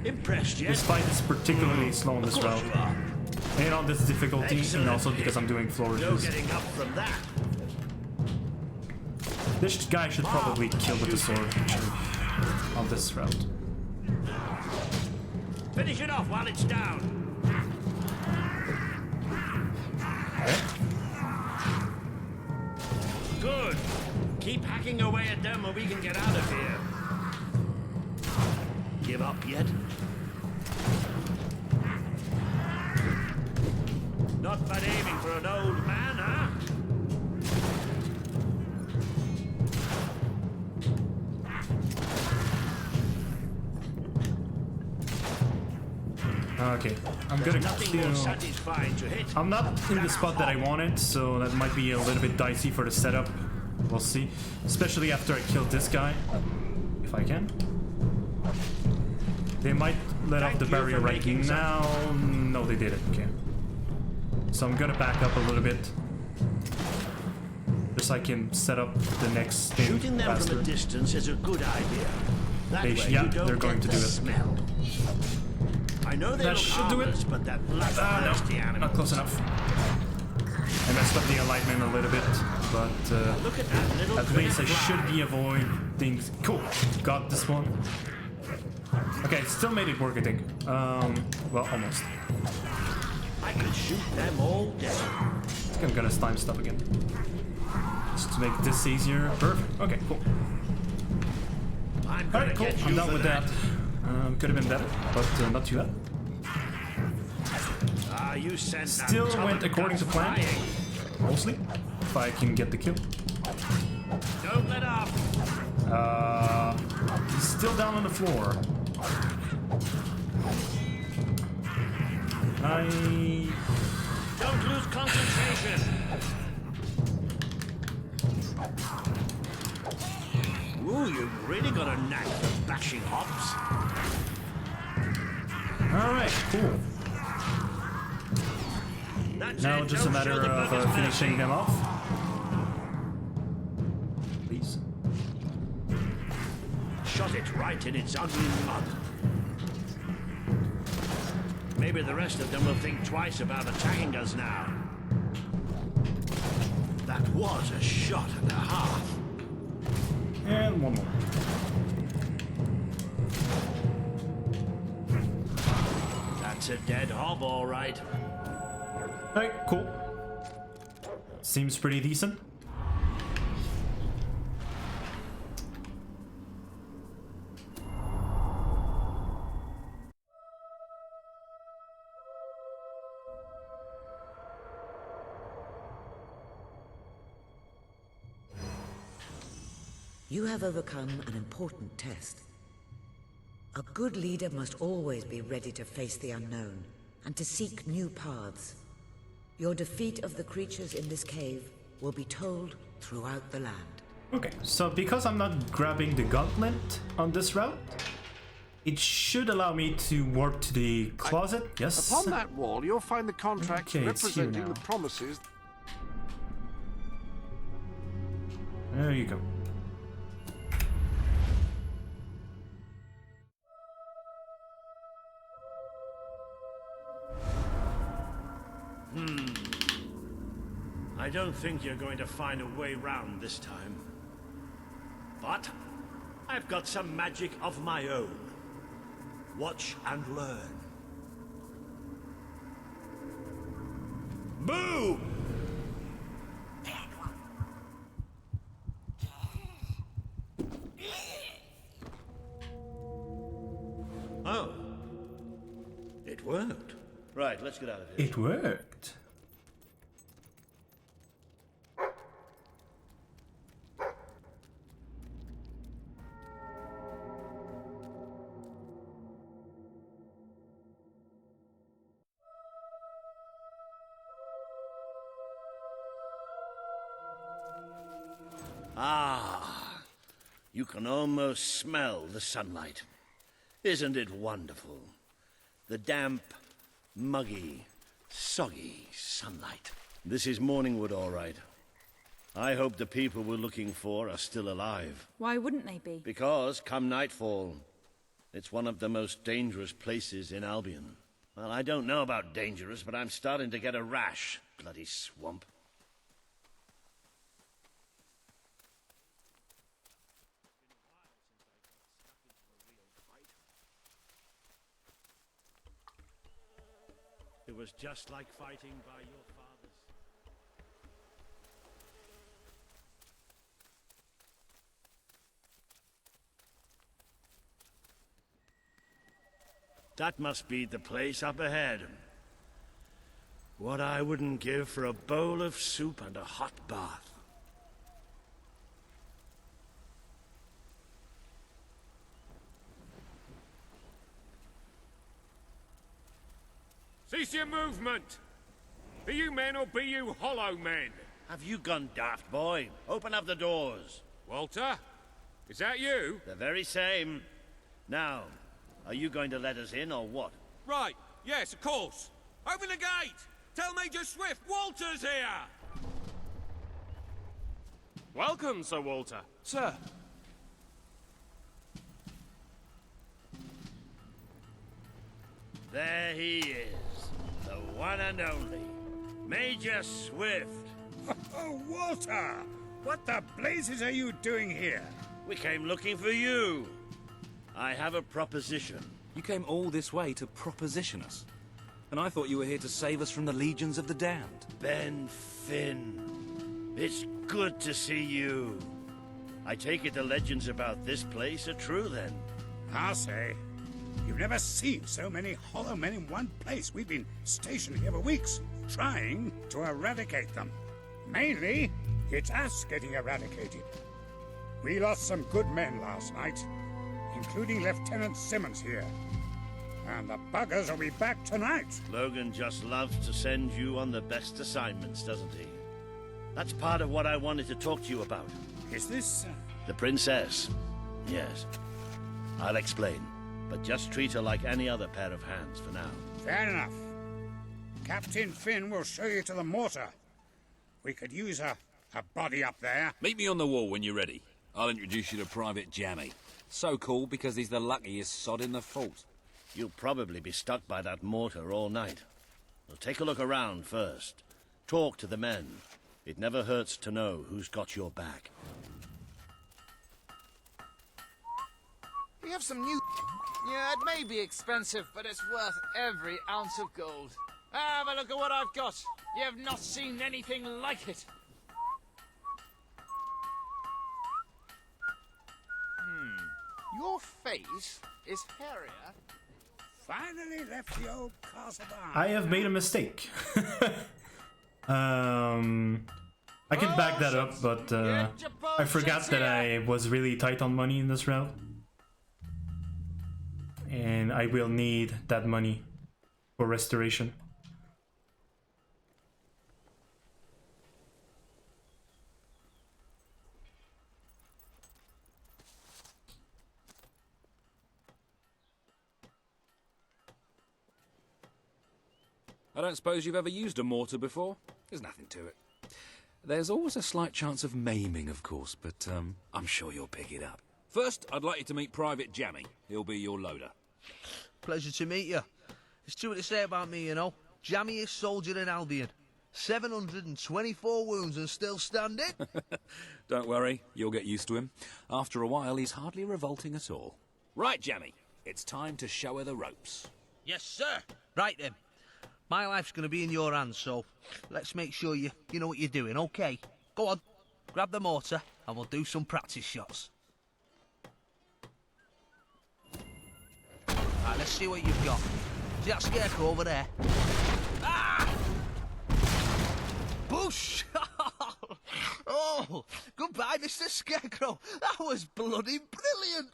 impressed yet? This fight is particularly slow on this route, and on this difficulty, and also because I'm doing flourishes. No getting up from that. This guy should probably kill with the sword, actually, on this route. Finish it off while it's down. Okay. Good. Keep hacking away at them or we can get out of here. Give up yet? Not bad aiming for an old man, huh? Okay, I'm gonna kill. I'm not in the spot that I wanted, so that might be a little bit dicey for the setup. We'll see. Especially after I kill this guy. If I can. They might let off the barrier right now. No, they didn't. Okay. So I'm gonna back up a little bit. Just so I can set up the next thing Shooting them faster. from a distance is a good idea. That way Yeah, you don't they're going get to the do it. smell. I know they That look should do it. harmless, but that bloodthirsty No, animal. not close enough. I messed up the alignment a little bit, but Look at that little at least I should be avoiding. Cool, got this one. Okay, still made it work, I think. Well, almost. I could shoot them all day. I think I'm gonna slime stuff again. Just to make this easier. Perfect. Okay, cool. Alright, cool. I'm done with that. Could have been better, but not too bad. You sent Still that went according to plan. flying. Mostly. If I can get the kill. Don't let up. He's still down on the floor. Don't lose concentration. Ooh, you've really got a knack for bashing hops. Alright, cool. That's Now it. just a Don't matter show the of buggers finishing mercy. them off. Please. Shot it right in its ugly mud. Maybe the rest of them will think twice about attacking us now. That was a shot and a half. And one more. That's a dead hob, all right. Alright, cool. Seems pretty decent. You have overcome an important test. A good leader must always be ready to face the unknown and to seek new paths. Your defeat of the creatures in this cave will be told throughout the land. Okay, so because I'm not grabbing the gauntlet on this route, it should allow me to warp to the closet. Yes. Upon that wall, you'll find the contracts Okay, it's here representing now. the promises. There you go. I don't think you're going to find a way round this time. But I've got some magic of my own. Watch and learn. Boom! Oh. It worked. Right, let's get out of here. It worked. Ah, you can almost smell the sunlight. Isn't it wonderful? The damp, muggy, soggy sunlight. This is Morningwood, all right. I hope the people we're looking for are still alive. Why wouldn't they be? Because, come nightfall, it's one of the most dangerous places in Albion. Well, I don't know about dangerous, but I'm starting to get a rash. Bloody swamp. It was just like fighting by your fathers. That must be the place up ahead. What I wouldn't give for a bowl of soup and a hot bath. Cease your movement! Be you men or be you hollow men? Have you gone daft, boy? Open up the doors. Walter? Is that you? The very same. Now, are you going to let us in or what? Right, yes, of course. Open the gate! Tell Major Swift Walter's here! Welcome, Sir Walter. Sir. There he is. The one and only. Major Swift. Oh, Walter! What the blazes are you doing here? We came looking for you. I have a proposition. You came all this way to proposition us. And I thought you were here to save us from the legions of the damned. Ben Finn. It's good to see you. I take it the legends about this place are true, then? I'll say. You've never seen so many hollow men in one place. We've been stationed here for weeks, trying to eradicate them. Mainly, it's us getting eradicated. We lost some good men last night, including Lieutenant Simmons here. And the buggers will be back tonight. Logan just loves to send you on the best assignments, doesn't he? That's part of what I wanted to talk to you about. Is this... The princess. Yes. I'll explain. But just treat her like any other pair of hands for now. Fair enough. Captain Finn will show you to the mortar. We could use a body up there. Meet me on the wall when you're ready. I'll introduce you to Private Jammy. So cool because he's the luckiest sod in the fort. You'll probably be stuck by that mortar all night. Well, take a look around first. Talk to the men. It never hurts to know who's got your back. We have some new... Yeah, it may be expensive, but it's worth every ounce of gold. Have a look at what I've got. You have not seen anything like it. Your face is hairier. Finally left the old castle behind. I have made a mistake. I can back that up, but I forgot that I was really tight on money in this route. And I will need that money for restoration. I don't suppose you've ever used a mortar before? There's nothing to it. There's always a slight chance of maiming, of course, but I'm sure you'll pick it up. First, I'd like you to meet Private Jammy. He'll be your loader. Pleasure to meet you. There's too much to say about me, you know. Jammiest soldier in Albion. 724 wounds and still standing. Don't worry, you'll get used to him. After a while, he's hardly revolting at all. Right, Jammy, it's time to show her the ropes. Yes, sir. Right then. My life's going to be in your hands, so let's make sure you know what you're doing, okay? Go on, grab the mortar and we'll do some practice shots. Right, let's see what you've got. See that scarecrow over there? Ah! Bush! Oh, goodbye, Mr. Scarecrow. That was bloody brilliant.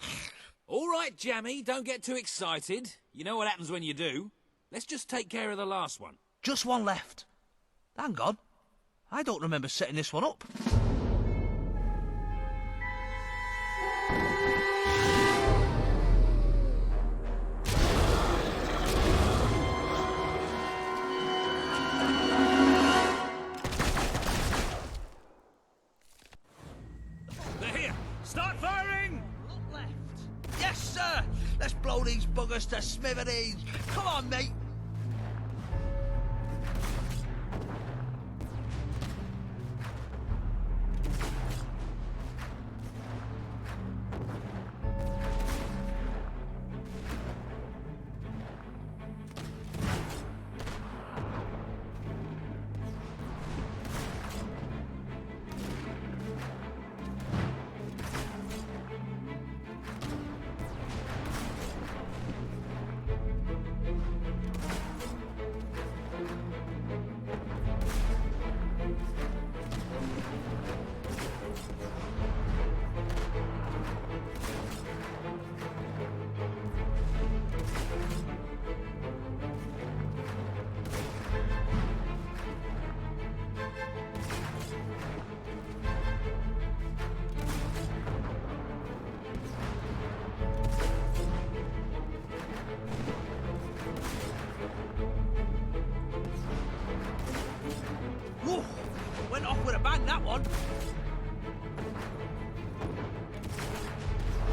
All right, Jammy, don't get too excited. You know what happens when you do. Let's just take care of the last one. Just one left. Hang on. I don't remember setting this one up. They're here. Start firing! Look left. Yes, sir. Let's blow these buggers to smithereens. Come on, mate.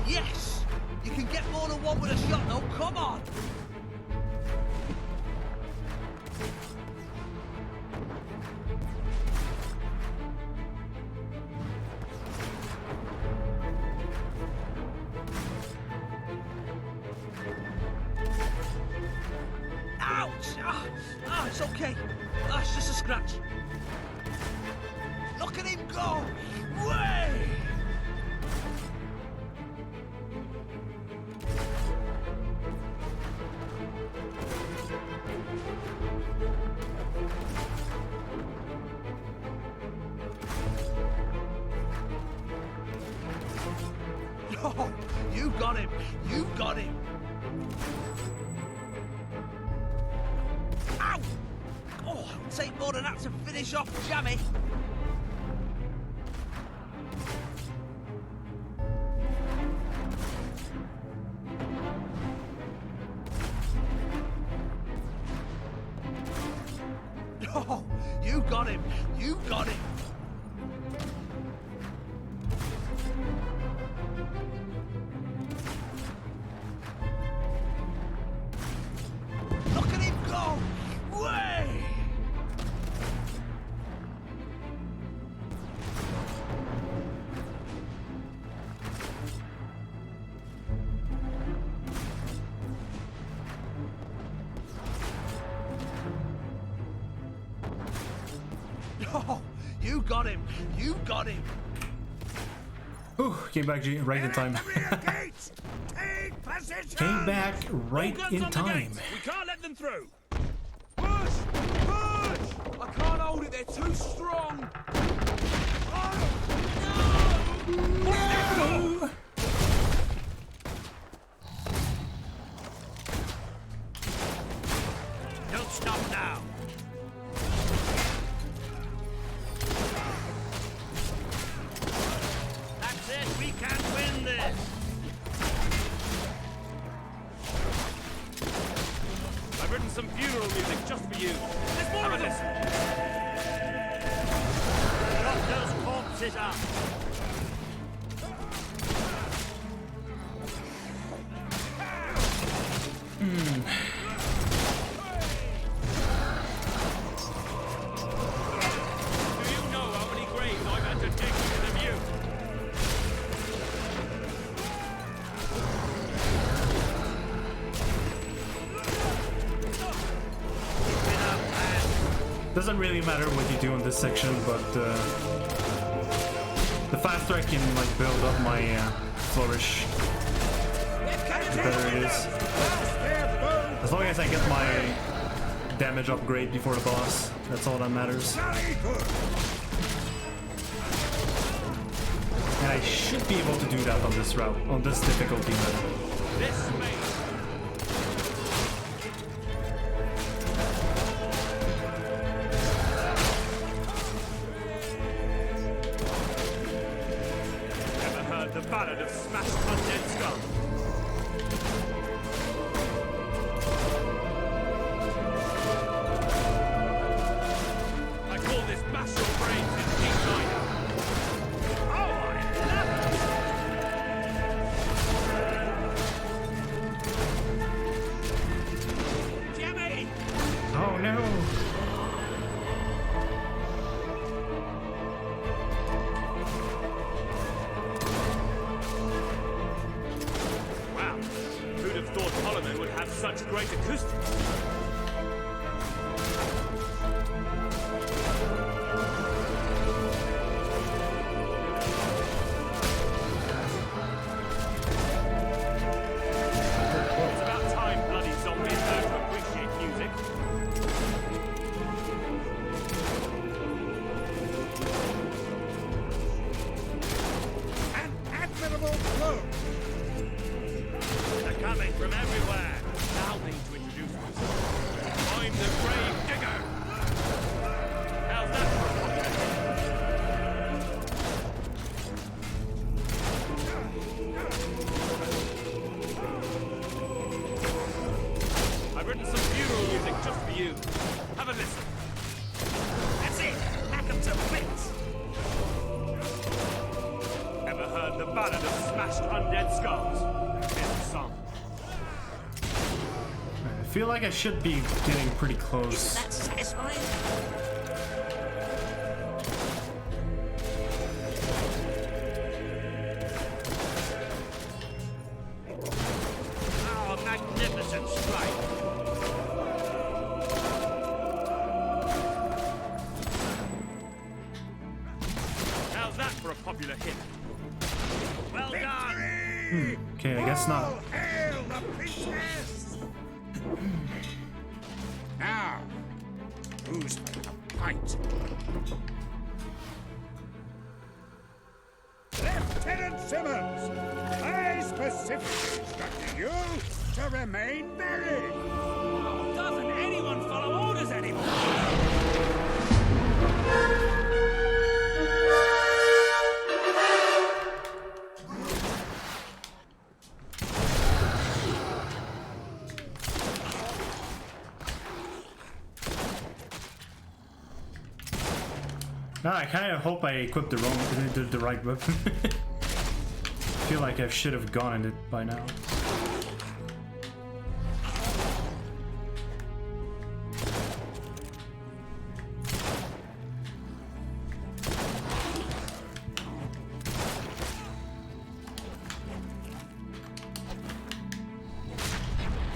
Yes! You can get more than one with a shot, though. Come on! Ouch! It's okay. It's just a scratch. Look at him go! Way! Oh, you got him! You got him! Ow! Oh, it'll take more than that to finish off Jammy. Oh, you got him! You got him! Look at him go! Way! Oh, you got him! You got him! Whew, came back right in time. Came back right in time. We can't let them through. Push! Push! I can't hold it, they're too strong! No! Don't stop now. That's it. We can win this. I've written some funeral music just for you. There's more of this. Lock those corpses up. Do you know how many graves I've had to dig because of you? Doesn't really matter what you do in this section, but the faster I can like build up my flourish, the better it is. As long as I get my damage upgrade before the boss, that's all that matters. And I should be able to do that on this route, on this difficulty level. This may the ballad of smashed undead skull. I call this mash your brains in deep niner. Oh, I love it! Jimmy! Oh no! Such great acoustics. It's about time bloody zombies learn to appreciate music. An admirable flow. They're coming from everywhere. Allow me to introduce myself. I'm the Grave Digger. How's that for a I've written some funeral music just for you. Have a listen. That's it. Hack them to bits. ballad of smashed undead skulls. Here's the song. I feel like I should be getting pretty close. Isn't that satisfying? Oh, magnificent strike! How's that for a popular hit? Well done! Okay, I guess not. Hail the princess! Now, who's having a pint? Lieutenant Simmons, I specifically instructed you to remain merry. Oh, doesn't anyone follow orders anymore? No, I kind of hope I equipped the right weapon. I feel like I should have gotten it by now.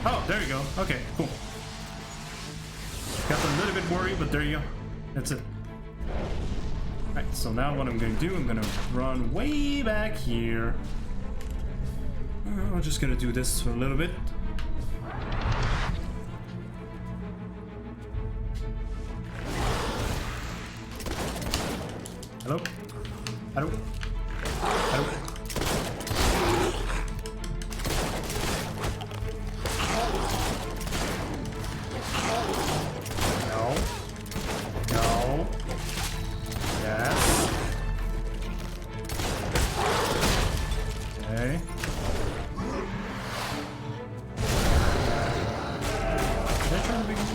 Oh, there you go. Okay, cool. Got a little bit worried, but there you go. That's it. Alright, so now what I'm gonna do, I'm gonna run way back here. I'm just gonna do this for a little bit. Hello? Hello? Hello? No. No. Yes. Okay. Did I try the big one?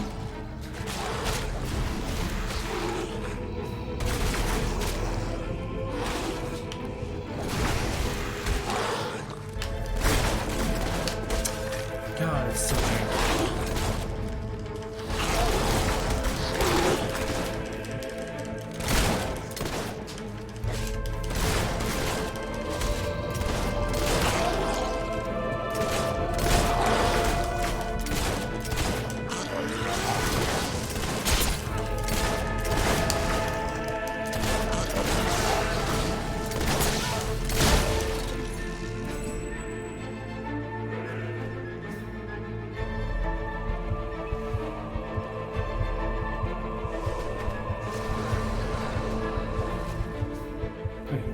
God, it's so big.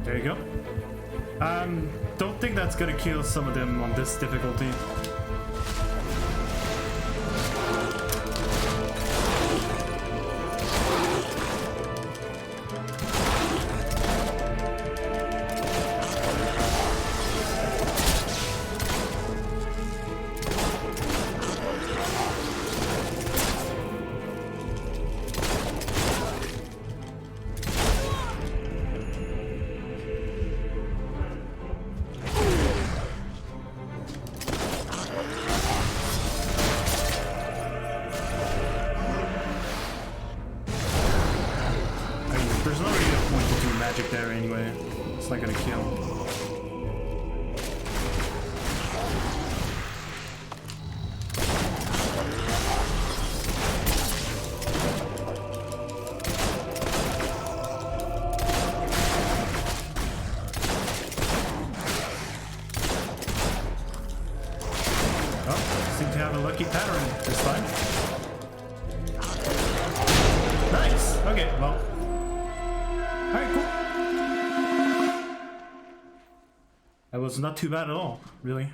There you go. Don't think that's gonna kill some of them on this difficulty. There's not really a point to do magic there anyway. It's not gonna kill. Oh, seem to have a lucky pattern this time. Nice! Okay, well. Alright, cool. That was not too bad at all, really.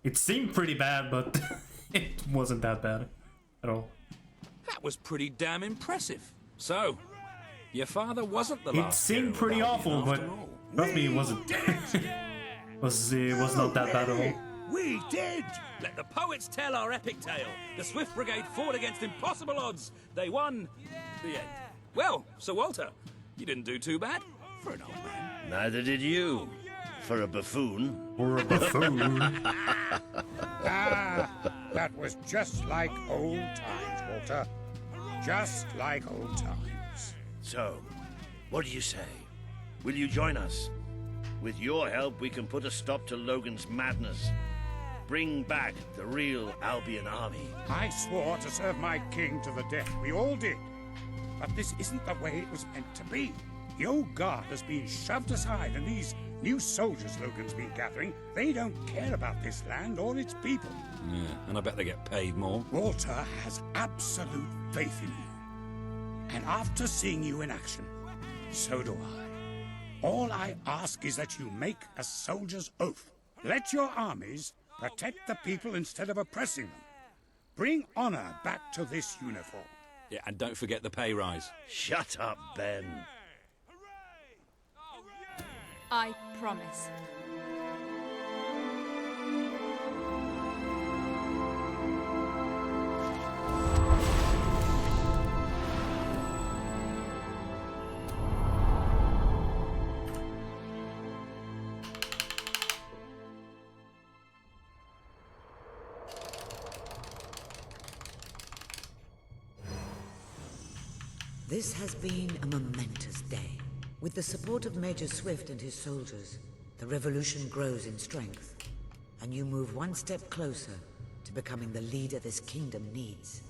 It seemed pretty bad, but it wasn't that bad at all. That was pretty damn impressive. So, your father wasn't the It last. seemed pretty awful, but trust me, it wasn't. It was not that bad at all. We did! Let the poets tell our epic tale. The Swift Brigade fought against impossible odds. They won. The end. Well, Sir Walter, you didn't do too bad for an old man. Neither did you. For a buffoon. For a buffoon. Ah, that was just like old times, Walter. Just like old times. So, what do you say? Will you join us? With your help, we can put a stop to Logan's madness. Bring back the real Albion army. I swore to serve my king to the death. We all did. But this isn't the way it was meant to be. The old guard has been shoved aside, and these new soldiers Logan's been gathering, they don't care about this land or its people. Yeah, and I bet they get paid more. Walter has absolute faith in you. And after seeing you in action, so do I. All I ask is that you make a soldier's oath. Let your armies protect the people instead of oppressing them. Bring honor back to this uniform. Yeah, and don't forget the pay rise. Shut up, Ben. I promise. This has been a momentous day. With the support of Major Swift and his soldiers, the revolution grows in strength, and you move one step closer to becoming the leader this kingdom needs.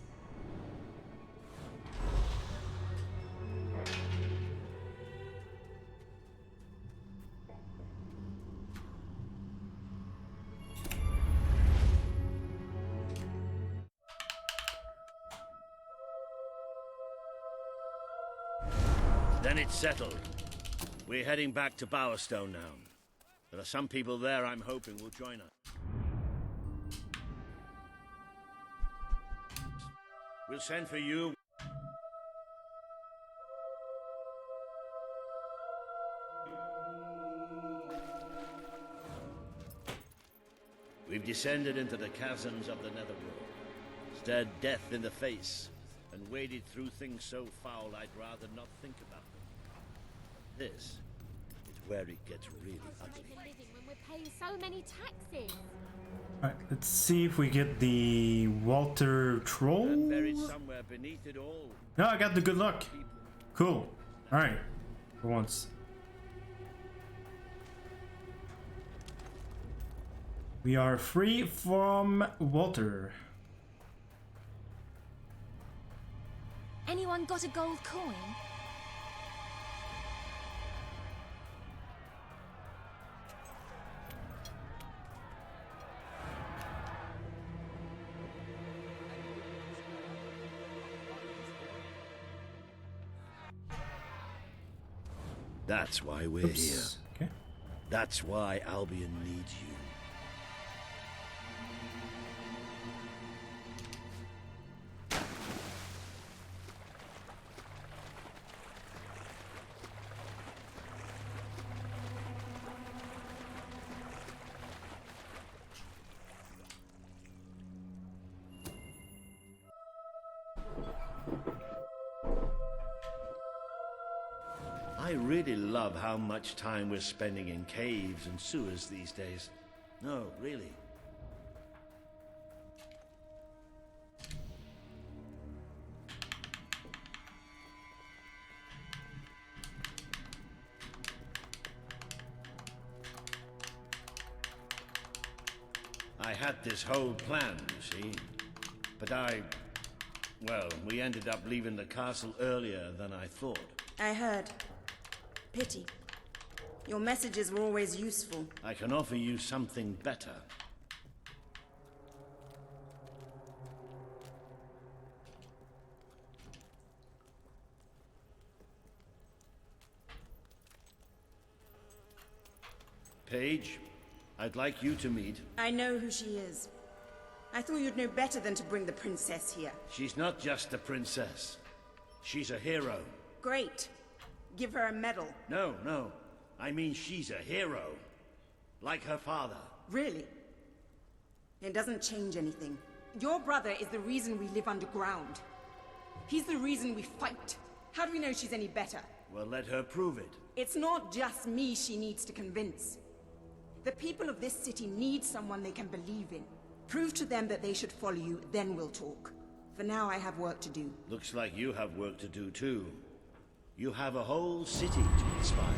Then it's settled. We're heading back to Bowerstone now. There are some people there I'm hoping will join us. We'll send for you. We've descended into the chasms of the Netherworld, stared death in the face, and waded through things so foul I'd rather not think about them. This is where it gets really ugly. When we're paying so many taxes. Alright, let's see if we get the Walter Troll. Buried somewhere beneath it all. No, I got the good luck. Cool. Alright, for once. We are free from Walter. Anyone got a gold coin? That's why we're here. Okay. That's why Albion needs you. I really love how much time we're spending in caves and sewers these days. No, really. I had this whole plan, you see. But well, we ended up leaving the castle earlier than I thought. I heard. Pity. Your messages were always useful. I can offer you something better. Paige, I'd like you to meet... I know who she is. I thought you'd know better than to bring the princess here. She's not just a princess. She's a hero. Great. Give her a medal. No. I mean she's a hero. Like her father. Really? It doesn't change anything. Your brother is the reason we live underground. He's the reason we fight. How do we know she's any better? Well, let her prove it. It's not just me she needs to convince. The people of this city need someone they can believe in. Prove to them that they should follow you, then we'll talk. For now, I have work to do. Looks like you have work to do too. You have a whole city to inspire.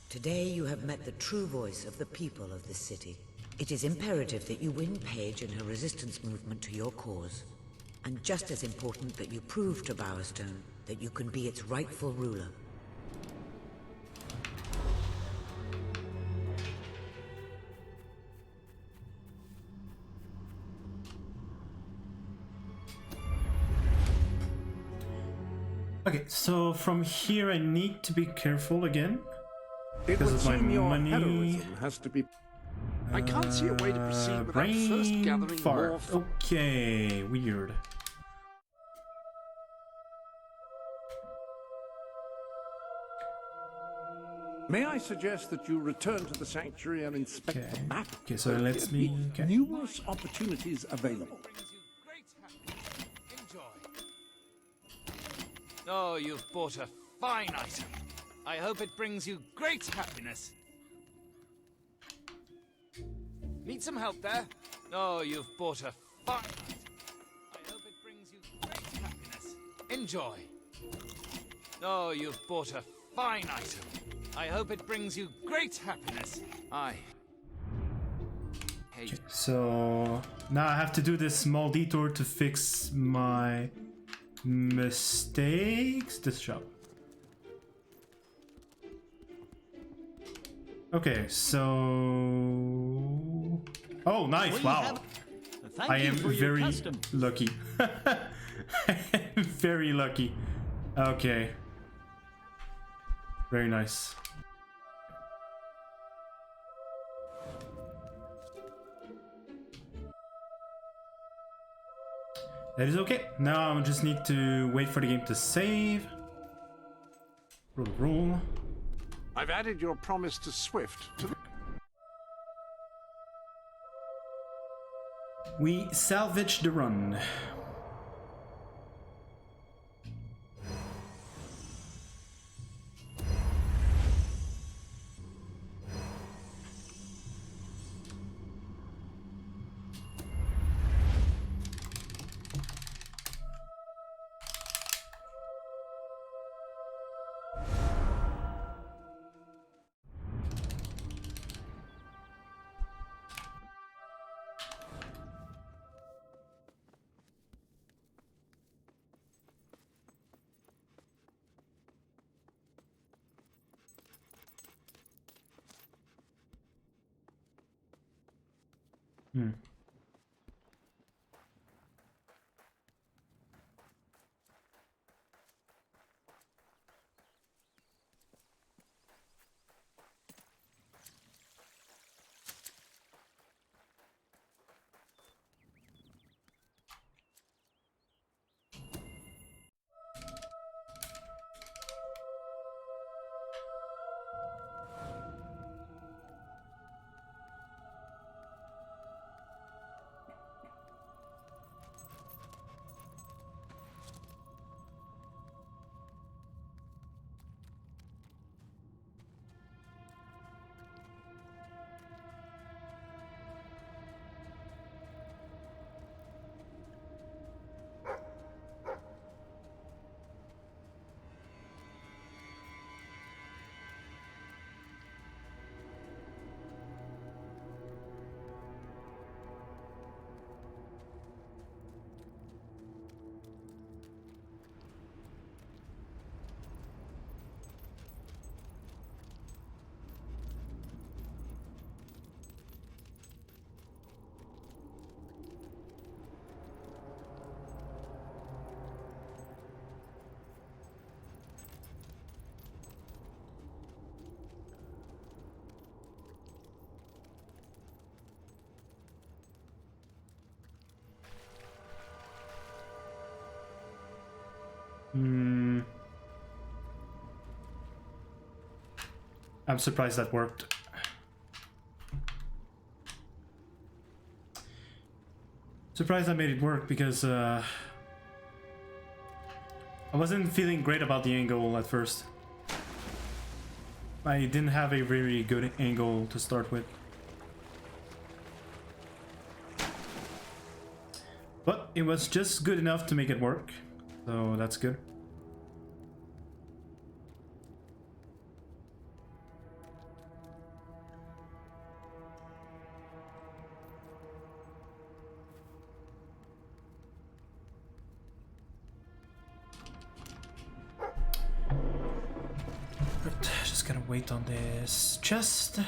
Today you have met the true voice of the people of this city. It is imperative that you win Paige and her resistance movement to your cause. And just as important that you prove to Bowerstone that you can be its rightful ruler. Okay, so from here I need to be careful again. It Because would of my seem your money. heroism has to be... I can't see a way to proceed without first brain gathering more... fart. Okay, weird. May I suggest that you return to the sanctuary and inspect the map? Okay, so it lets me... Okay. Numerous opportunities available. Oh, you've bought a fine item. I hope it brings you great happiness. Need some help there? Oh, you've bought a fine item. I hope it brings you great happiness. Enjoy. Oh, you've bought a fine item. I hope it brings you great happiness. Okay, so now I have to do this small detour to fix my mistakes. This shop. Okay, so... Oh, nice, wow. I am very lucky. I am very lucky. Okay. Very nice. That is okay. Now I just need to wait for the game to save. Roll. I've added your promise to Swift to the... We salvage the run. I'm surprised that worked. Surprised I made it work because I wasn't feeling great about the angle at first. I didn't have a very good angle to start with. But it was just good enough to make it work, so that's good. Just gotta wait on this chest.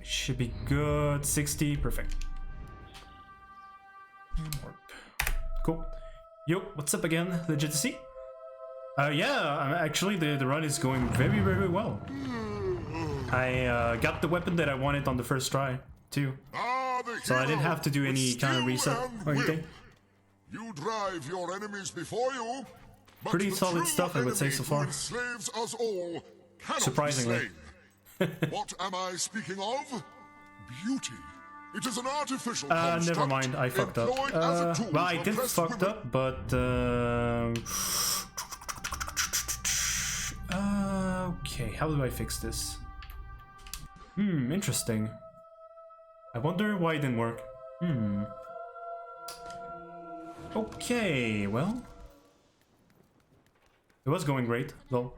Should be good. 60, perfect. Cool. Yo, what's up again, Legitimacy? Yeah, actually the run is going very, very well. I got the weapon that I wanted on the first try, too. So I didn't have to do any kind of reset or anything. You drive your enemies before you. But pretty solid stuff, I would say, so far. Enslaves us all surprisingly. What am I speaking of? Beauty. It is an artificial never mind, I fucked up. Well, I did fucked up, but okay, how do I fix this? Interesting. I wonder why it didn't work. Okay, well, it was going great, though.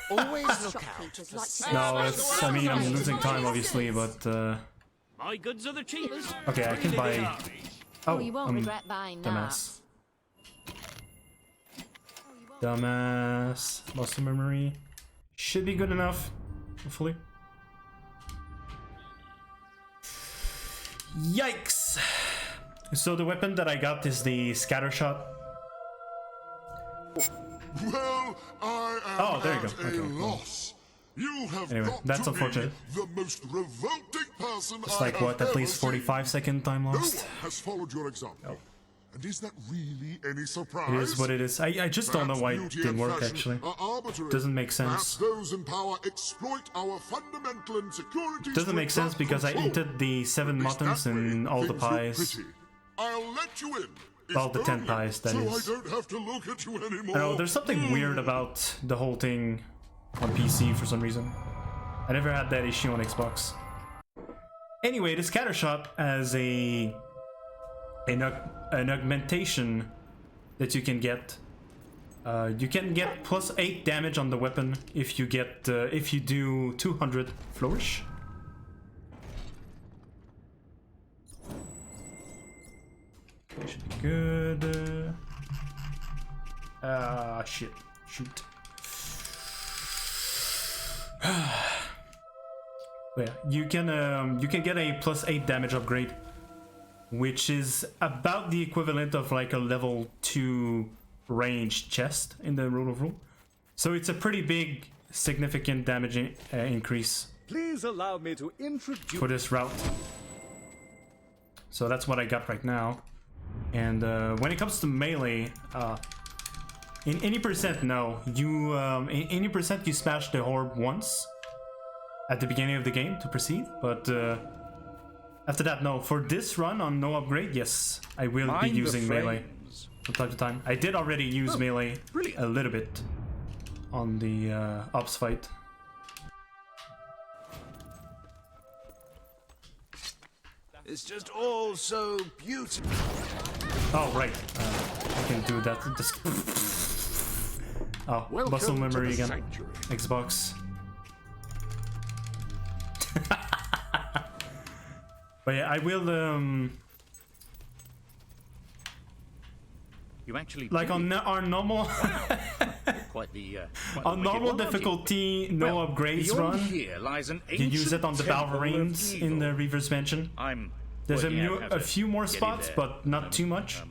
Always look out. No, it's, I mean, I'm losing time, obviously, but My goods are the cheapest. okay, I can buy. Oh, you won't regret buying dumbass. Dumbass. Muscle memory should be good enough, hopefully. Yikes! So the weapon that I got is the scatter shot. Well, I am there you at go. Okay, a cool. loss. You have Anyway, got that's to unfortunate. be the most revolting person It's I like have what, at ever least seen. 45-second time No lost. one has followed your example. And is that really any surprise? It is what it is. I just don't know why it Perhaps didn't beauty work and actually. fashion are arbitrary. Doesn't make Perhaps sense. those in power exploit our fundamental insecurities. Doesn't to make sense exert because I control. entered the 7 At least muttons that way, and all the things look pies. pretty. I'll let you in. if Well, the 10 only pies, that so is. I don't have to look at you anymore. I don't know, there's something weird about the whole thing on PC for some reason. I never had that issue on Xbox. Anyway, the scatter shot as an augmentation that you can get. You can get plus 8 damage on the weapon if you get if you do 200 flourish. Okay, should be good. Shit. Shoot. Well, you can get a plus 8 damage upgrade, which is about the equivalent of like a level 2 ranged chest in the Rule of Rule. So it's a pretty big, significant damage increase Please allow me to introduce for this route. So that's what I got right now. And when it comes to melee, in any percent, no. You in any percent you smash the orb once at the beginning of the game to proceed, but after that, no. For this run on no upgrade, yes, I will be using melee from time to time. I did already use melee a little bit on the ops fight. It's just all so beautiful. Oh, right. I can do that. Oh, Welcome muscle to memory the again. sanctuary. Xbox. But yeah, I will You actually like on our normal quite the on normal difficulty, no upgrades run. Here lies an You use it on the ancient Balverines temple of in the Reaver's Mansion. There's a few more spots, but not too much.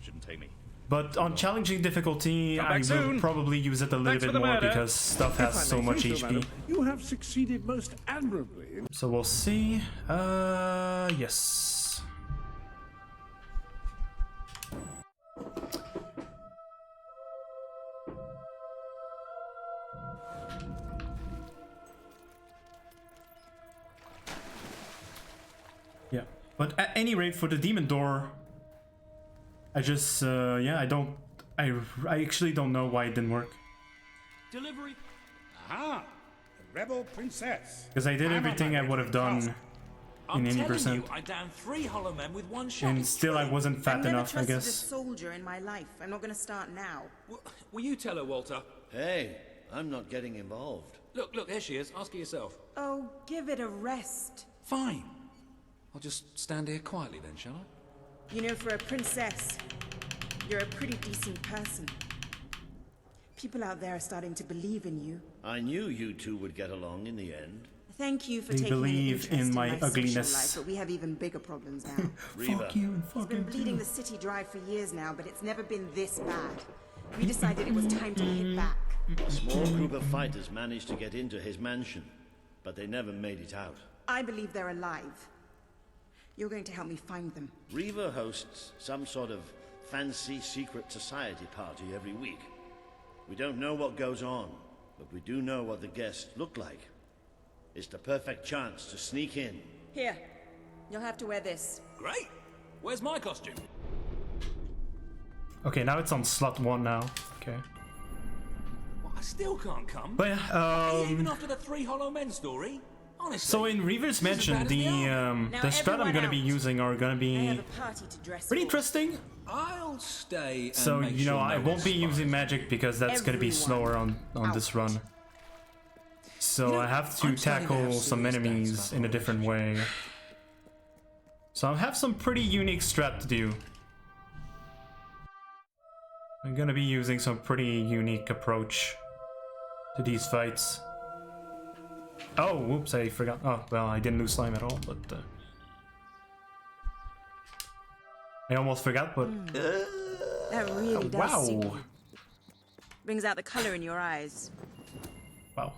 Shouldn't take me. But on challenging difficulty, Come I back will soon. probably use it a little Thanks for bit the more murder. because stuff has so much HP. You have succeeded most admirably. So we'll see. Yes. Yeah. But at any rate, for the demon door, I just yeah, I actually don't know why it didn't work. Delivery. Aha! The rebel princess. Because I did everything I would have done in 80%. I downed 3 hollow men with 1 shot. And still I wasn't fat enough, I guess. I've never trusted a soldier in my life. I'm not going to start now. Will you tell her, Walter? Hey, I'm not getting involved. Look, there she is. Ask her yourself. Oh, give it a rest. Fine. I'll just stand here quietly then, shall I? You know, for a princess, you're a pretty decent person. People out there are starting to believe in you. I knew you two would get along in the end. Thank you for They taking an believe interest in my social ugliness. life, but we have even bigger problems now. Fuck you and It's fuck been you bleeding too. the city dry for years now, but it's never been this bad. We decided it was time to hit back. A small group of fighters managed to get into his mansion, but they never made it out. I believe they're alive. You're going to help me find them. Reaver hosts some sort of fancy secret society party every week. We don't know what goes on, but we do know what the guests look like. It's the perfect chance to sneak in. Here, you'll have to wear this. Great. Where's my costume? Okay, now it's on slot 1 now. Okay. Well, I still can't come. But even after the 3 hollow men story? Honestly. so in Reaver's Mansion, the strat I'm gonna be using are gonna be pretty interesting. I'll stay and So make you know, sure I no won't one be spies. using magic because that's gonna be slower on this run. So I have to tackle some enemies in a different way. So I have some pretty unique strat to do. I'm gonna be using some pretty unique approach to these fights. Oh, whoops, I forgot. Oh, well, I didn't lose slime at all, but I almost forgot, but That really does wow. suit you. Brings out the color in your eyes. Wow.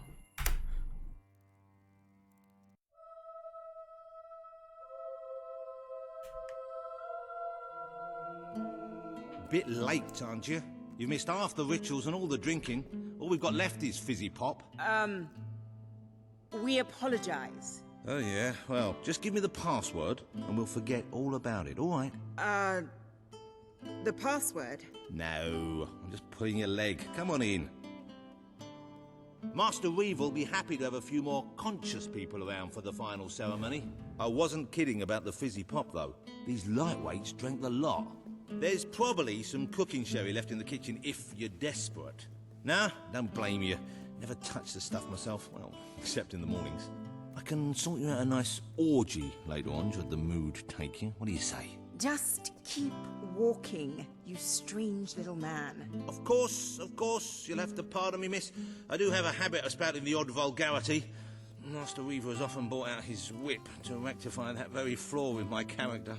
Bit late, aren't you? You've missed half the rituals and all the drinking. All we've got left is fizzy pop. We apologize. Oh, yeah? Well, just give me the password and we'll forget all about it, all right? The password? No, I'm just pulling your leg. Come on in. Master Reeve will be happy to have a few more conscious people around for the final ceremony. I wasn't kidding about the fizzy pop, though. These lightweights drank the lot. There's probably some cooking sherry left in the kitchen if you're desperate. Nah, don't blame you. Never touched the stuff myself, well, except in the mornings. I can sort you out a nice orgy later on, should the mood take you. What do you say? Just keep walking, you strange little man. Of course, you'll have to pardon me, miss. I do have a habit of spouting the odd vulgarity. Master Reaver has often brought out his whip to rectify that very flaw in my character.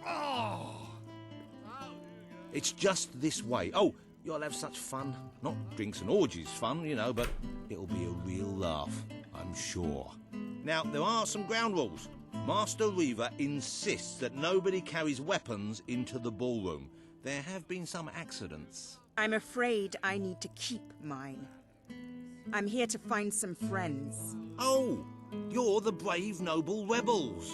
Oh. It's just this way. Oh, you'll have such fun. Not drinks and orgies fun, you know, but it'll be a real laugh, I'm sure. Now, there are some ground rules. Master Reaver insists that nobody carries weapons into the ballroom. There have been some accidents. I'm afraid I need to keep mine. I'm here to find some friends. Oh, you're the brave noble rebels.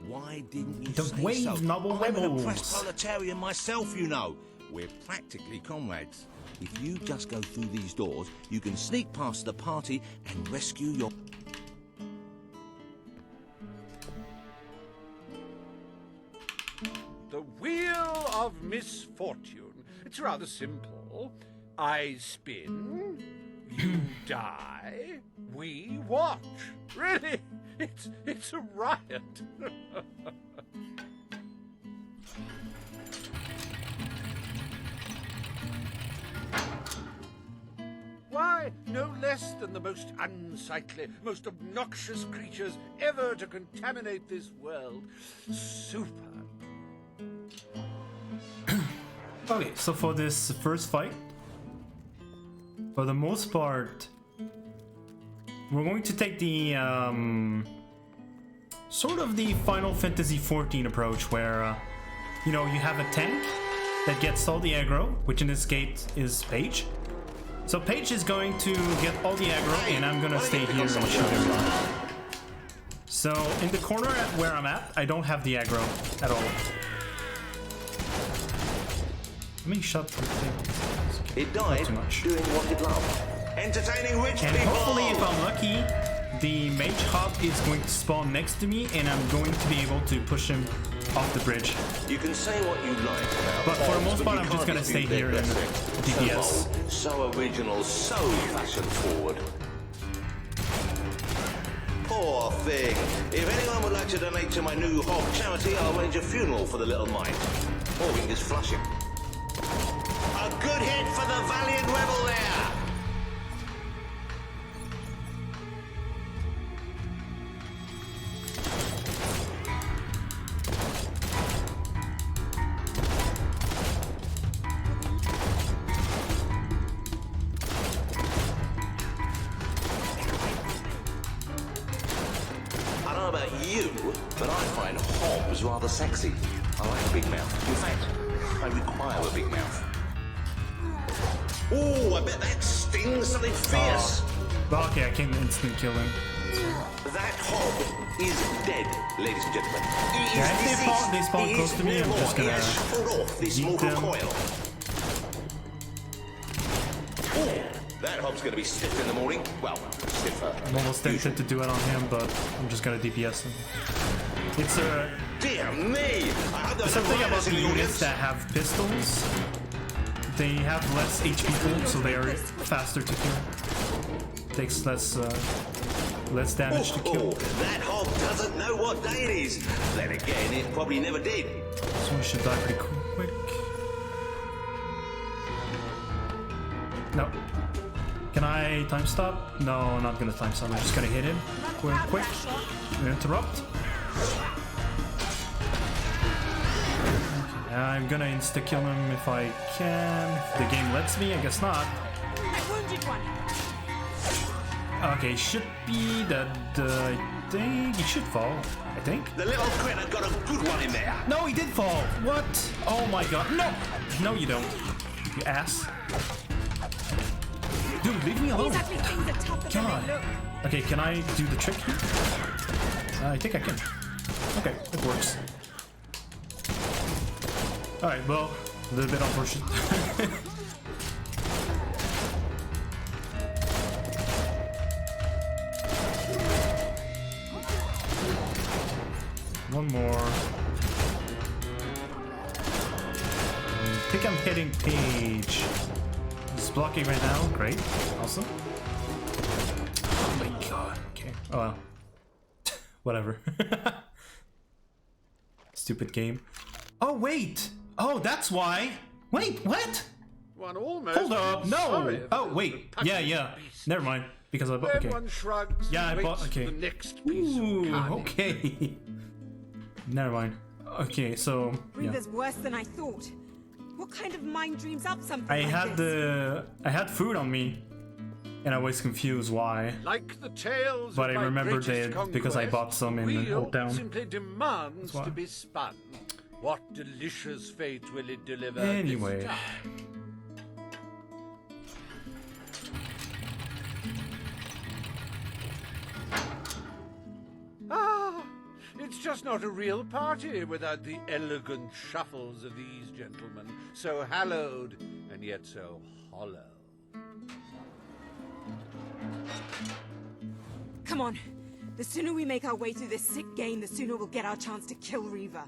Why didn't you The say brave so? noble I'm an rebels. oppressed proletarian myself, you know. We're practically comrades. If you just go through these doors, you can sneak past the party and rescue your... The Wheel of Misfortune. It's rather simple. I spin, you die, we watch. Really, it's a riot. Why, no less than the most unsightly, most obnoxious creatures ever to contaminate this world. Super. Okay, so for this first fight, for the most part, we're going to take the sort of the Final Fantasy XIV approach, where you know, you have a tank that gets all the aggro, which in this case is Paige. So Paige is going to get all the aggro, and I'm gonna stay here and shoot everyone. So, in the corner where I'm at, I don't have the aggro at all. Let me shut the thing. It died doing what it loved. Entertaining rich and people! Hopefully, if I'm lucky, the mage hop is going to spawn next to me and I'm going to be able to push him off the bridge. You can say what you like about but for the most part, but I'm just gonna stay here in DPS. So bold, so original, so fashion forward. Poor thing. If anyone would like to donate to my new hog charity, I'll arrange a funeral for the little mite. Or we can just flush him. A good hit for the valiant rebel there! Rather sexy. I like a big mouth. In fact, I require a big mouth. Oh, I bet that stings something fierce. Well, okay, I can instant kill him. That hog is dead, ladies and gentlemen. He yeah, is if they spawn close to me, I'm just gonna off this mortal coil. Oh, that hog's gonna be stiff in the morning. Well, stiffer. I'm almost tempted to do it on him, but I'm just gonna DPS him. It's a... Dear me! Something about the units that have pistols. They have less HP pool, so they are faster to kill. Takes less damage to kill. That hog doesn't know what day it is. Then again, it probably never did. This one should die pretty quick. No. Can I time stop? No, I'm not gonna time stop. I'm just gonna hit him. Quick. Interrupt. I'm gonna insta-kill him if I can. If the game lets me, I guess not. I wounded one. Okay, should be that. I think he should fall. I think. The little critter got a good one in there. No, he did fall. What? Oh my god. No! No, you don't. You ass. Dude, leave me alone. Come on. Okay, can I do the trick here? I think I can. Okay, it works. Alright, well, a little bit unfortunate. One more. I think I'm hitting Paige. He's blocking right now. Great. Awesome. Oh my god. Okay. Oh well. Whatever. Stupid game. Oh, wait! Oh, that's why! Wait, what? One almost. Hold up! No! Oh, wait. Yeah. Never mind. Because I bought. Okay. Everyone shrugs. Yeah, I bought. Okay. The next piece Ooh, okay. Never mind. Okay, so. Reaver's worse than I thought. What kind of mind dreams up something I like had this? I had food on me, and I was confused why. Like the tales but of I remembered it because I bought some in Old Town. Simply demands to be spun. What delicious fate will it deliver? Anyway. This time? It's just not a real party without the elegant shuffles of these gentlemen, so hallowed and yet so hollow. Come on. The sooner we make our way through this sick game, the sooner we'll get our chance to kill Reaver.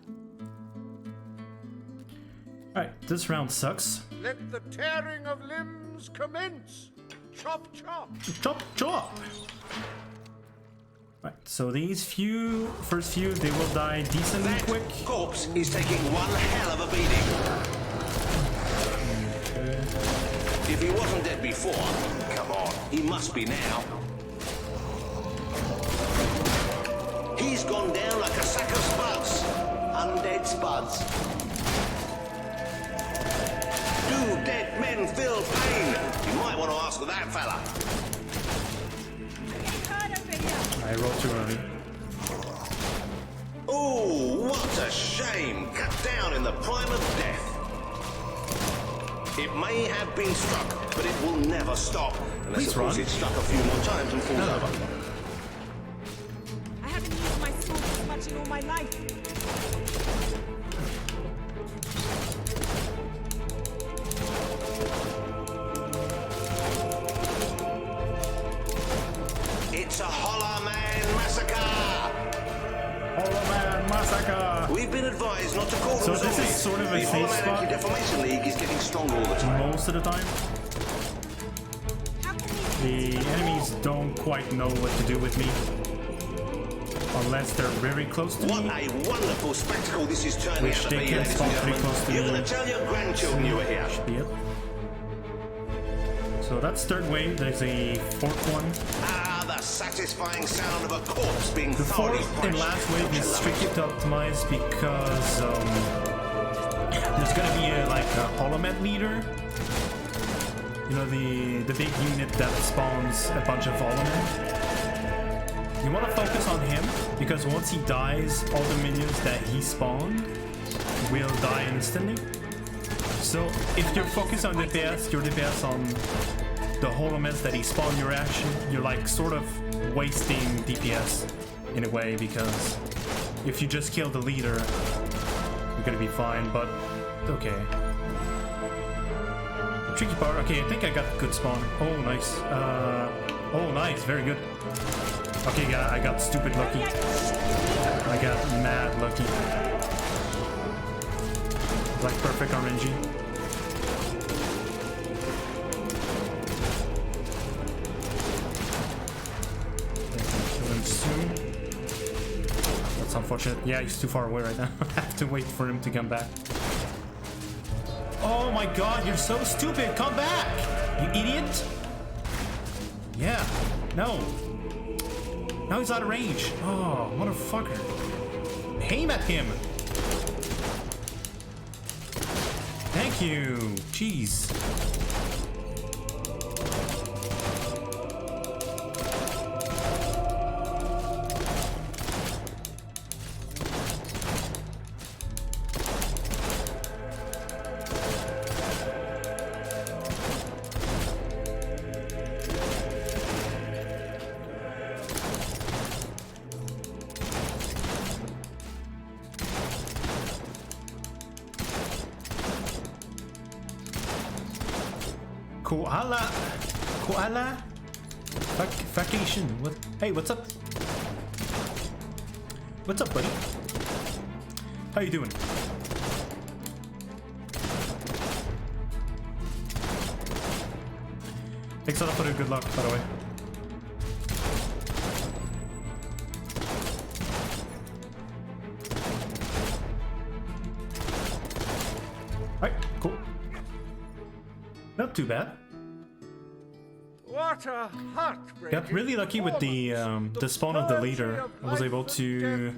Alright, this round sucks. Let the tearing of limbs commence. Chop, chop. Chop, chop. Right, so these first few, they will die decently quick. Corpse is taking one hell of a beating. If he wasn't dead before, come on, he must be now. He's gone down like a sack of spuds. Undead spuds. Do dead men feel pain? You might want to ask that fella. I rolled too early. Oh, what a shame! Cut down in the prime of death. It may have been struck, but it will never stop. Unless, of course, it's struck a few more times and falls over. I haven't used my my life. It's a Hollow Man massacre! Hollow Man massacre! We've been advised not to call them So this zombies. is sort of a The safe Hollow Man spot. Anti-Defamation League is getting stronger all the time. Most of the time. The enemies don't quite know what to do with me. Unless they're very close to What me. a wonderful spectacle this is turning Which out to they be, can ladies spot and pretty gentlemen. close to You're me. going to tell your grandchildren you were here. Yep. So that's third wave. There's a fourth one. Ah, the satisfying sound of a corpse being The thoroughly fourth and thrashed. last wave is tricky to optimize because there's gonna be a holomet leader. You know, the big unit that spawns a bunch of holomen. You want to focus on him because once he dies, all the minions that he spawned will die instantly. So if you're focused on DPS, your DPS on the holomets that he spawned, you're like sort of wasting DPS in a way, because if you just kill the leader, you're gonna be fine, but okay. The tricky part, okay, I think I got a good spawn. Oh, nice. Oh, nice, very good. Okay, I got stupid lucky. I got mad lucky. Like perfect RNG. Kill him soon. That's unfortunate. Yeah, he's too far away right now. I have to wait for him to come back. Oh my god, you're so stupid! Come back! You idiot! Yeah. No. Now he's out of range. Oh, motherfucker. Aim at him! Thank you! Jeez. Koala? Koala? Vacation. What? Hey, what's up? What's up, buddy? How you doing? Thanks a lot for the good luck, by the way. Alright, cool. Not too bad. What a heartbreaking. Got really lucky with the spawn of the leader. I was able to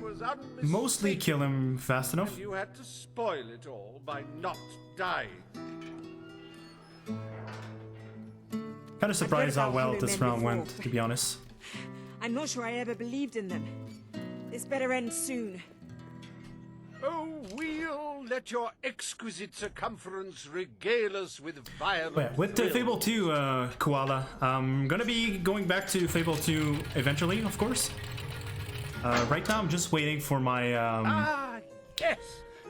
mostly kill him fast enough. You had to spoil it all by not dying. Kind of surprised how well this round went, to be honest. I'm not sure I ever believed in them. This better end soon. Oh, we'll let your exquisite circumference regale us with violent Yeah, with the Fable 2, Koala, I'm gonna be going back to Fable 2 eventually, of course. Right now I'm just waiting for my... yes!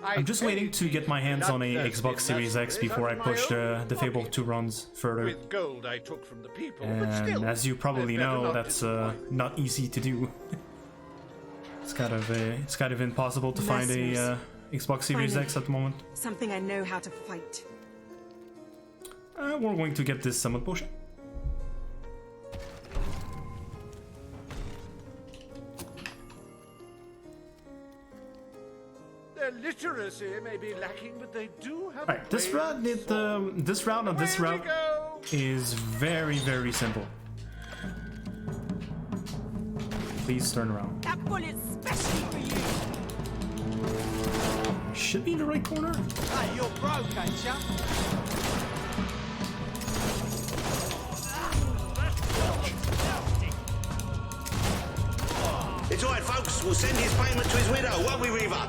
I'm just waiting to get my hands on a Xbox Series X before I push the Fable 2 runs further. With gold I took from the people, but And still, as you probably they're better know, not that's not easy to do. It's kind of impossible to find a Xbox Series Finally. X at the moment. Something I know how to fight. We're going to get this summon potion. Their literacy may be lacking, but they do have. Alright, this round, this round on this route is very, very simple. Please turn around. That bullet's specially for you. Should be in the right corner. Hey, you're broke, ain't ya? It's all right, folks. We'll send his payment to his widow, won't we, Reaver?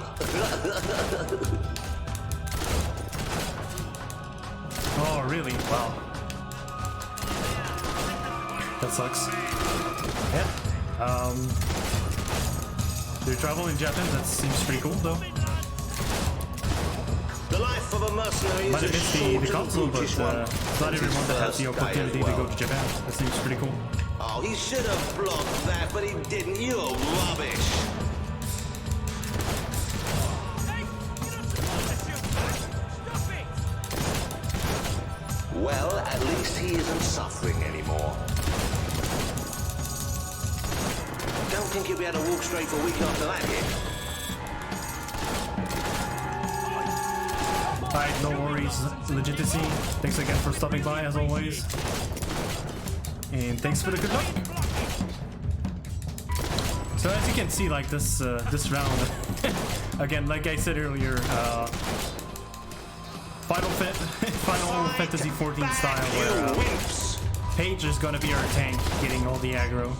Oh, really? Wow. That sucks. Yeah. They travel in Japan, that seems pretty cool though. The life of a mercenary Might have is a missed short the console, and but brutish one. not everyone that has the First day opportunity as well. to go to Japan. That seems pretty cool. Oh, he should have blocked that, but he didn't. You're rubbish. Well, at least he isn't suffering anymore. Don't think he'll be able to walk straight for a week after that hit. Alright, no worries, Legitimacy. Thanks again for stopping by, as always. And thanks for the good luck. So as you can see, like this round, again, like I said earlier, Final Fantasy XIV style, where Paige is gonna be our tank, getting all the aggro,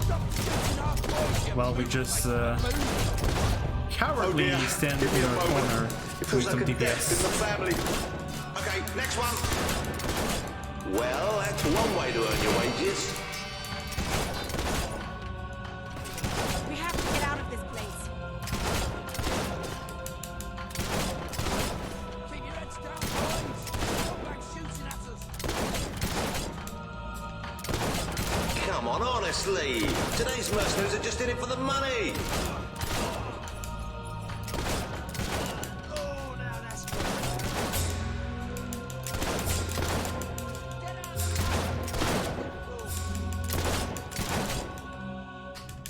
while we just cowardly stand in our corner doing some DPS. Okay, next one. Well, that's one way to earn your wages. We have to get out of this place. Keep your heads down, boys. Come back shooting at us. Come on, honestly. Today's mercenaries are just in it for the money.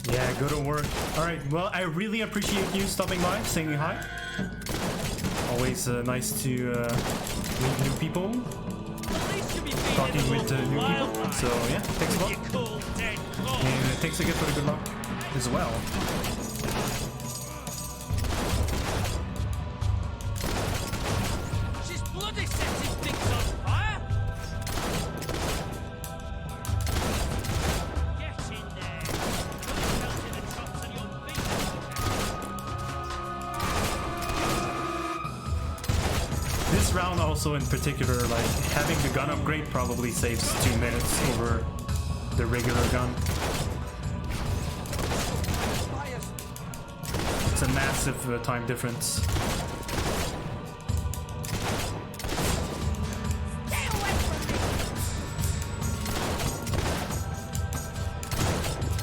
Yeah, go to work. Alright, well, I really appreciate you stopping by, saying hi. Always nice to meet new people, talking with new people. So yeah, thanks a lot. And thanks again for the good luck as well. She's bloody setting things on fire. Get in there. Melting the tops of your feet. This round also in particular, like having the gun upgrade probably saves 2 minutes over the regular gun. It's a massive time difference.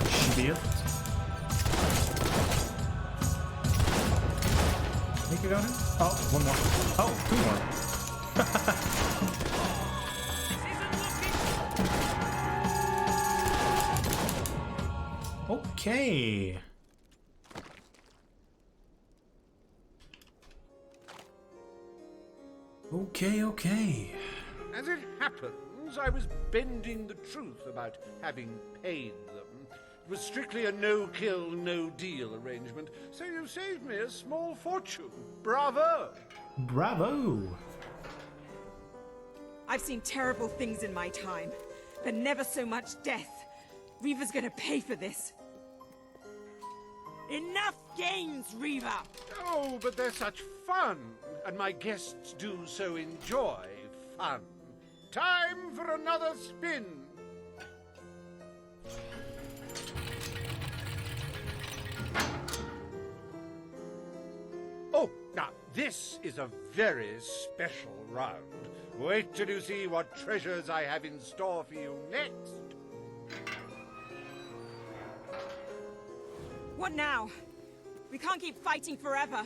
Should be it. Think you got it? Oh, one more. Oh, two more. Okay. Okay. As it happens, I was bending the truth about having paid them. It was strictly a no-kill, no-deal arrangement, so you saved me a small fortune. Bravo! Bravo! I've seen terrible things in my time, but never so much death. Reaver's gonna pay for this. Enough games, Reaver! Oh, but they're such fun, and my guests do so enjoy fun. Time for another spin. Oh, now this is a very special round. Wait till you see what treasures I have in store for you next. What now? We can't keep fighting forever.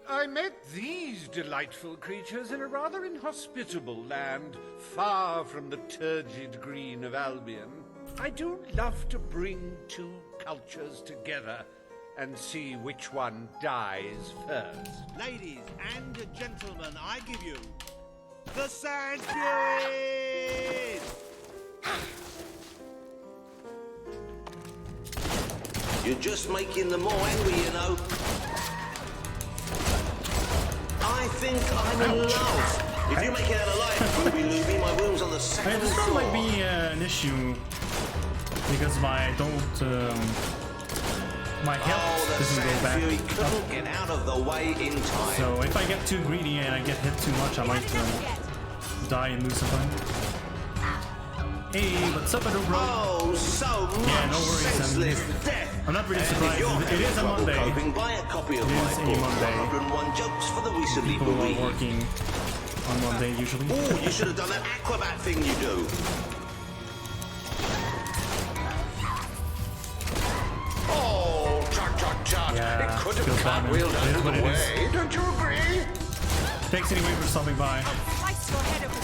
I met these delightful creatures in a rather inhospitable land, far from the turgid green of Albion. I do love to bring two cultures together and see which one dies first. Ladies and gentlemen, I give you the Sand Furies! You're just making them more angry, you know. I think I'm in love. If you make it out alive, Ruby Looby, my room's on the second This floor. might be an issue because my health doesn't go back couldn't get out of the way in time. So if I get too greedy and I get hit too much, I might die and lose some time. Hey, what's up, bro? Oh, so much yeah, no worries. senseless death. I'm not really surprised. It is a Monday. Buy a copy of it my is a book, Monday. 101 jokes for the recently People are bereaved. working on Monday usually. Oh, you should have done that acrobat thing you do. Oh, tut. Yeah, it could have feels bad, man. cartwheeled It is out of what the it is. way. Don't you agree? Thanks anyway for stopping by. Slice your head open.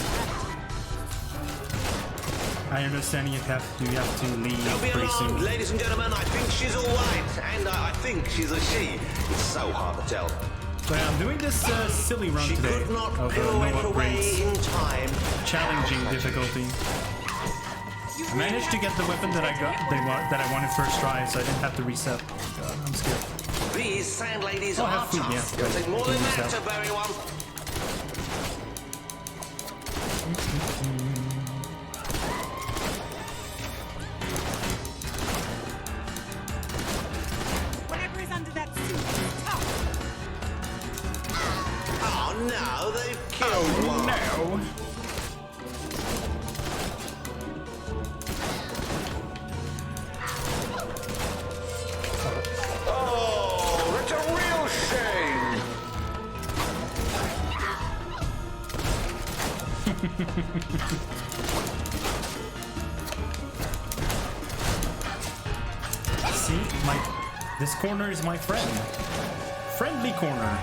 I understand you have to leave Don't be pretty alarmed, soon. ladies and gentlemen. I think she's all right, and I think she's a she. It's so hard to tell. But I'm doing this silly run She today could not of no pirouette away upgrades, in time. challenging difficulty. I managed to get the weapon that I wanted first try, so I didn't have to reset. God, I'm scared. These sand ladies Oh, I are have food, tough. yeah. It'll take more than Food that stuff. to bury one. Whatever is under that suit is tough. Oh no, they've killed one. No. Oh, that's a real shame. See, this corner is my friend. Friendly corner.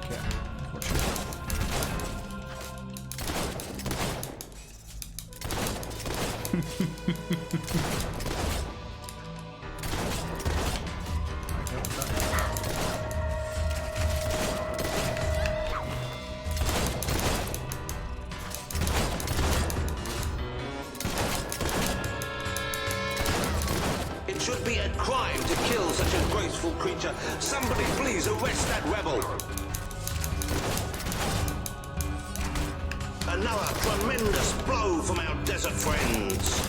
Okay, unfortunately. It should be a crime to kill such a graceful creature. Somebody please arrest that rebel. Another tremendous blow from our desert friends.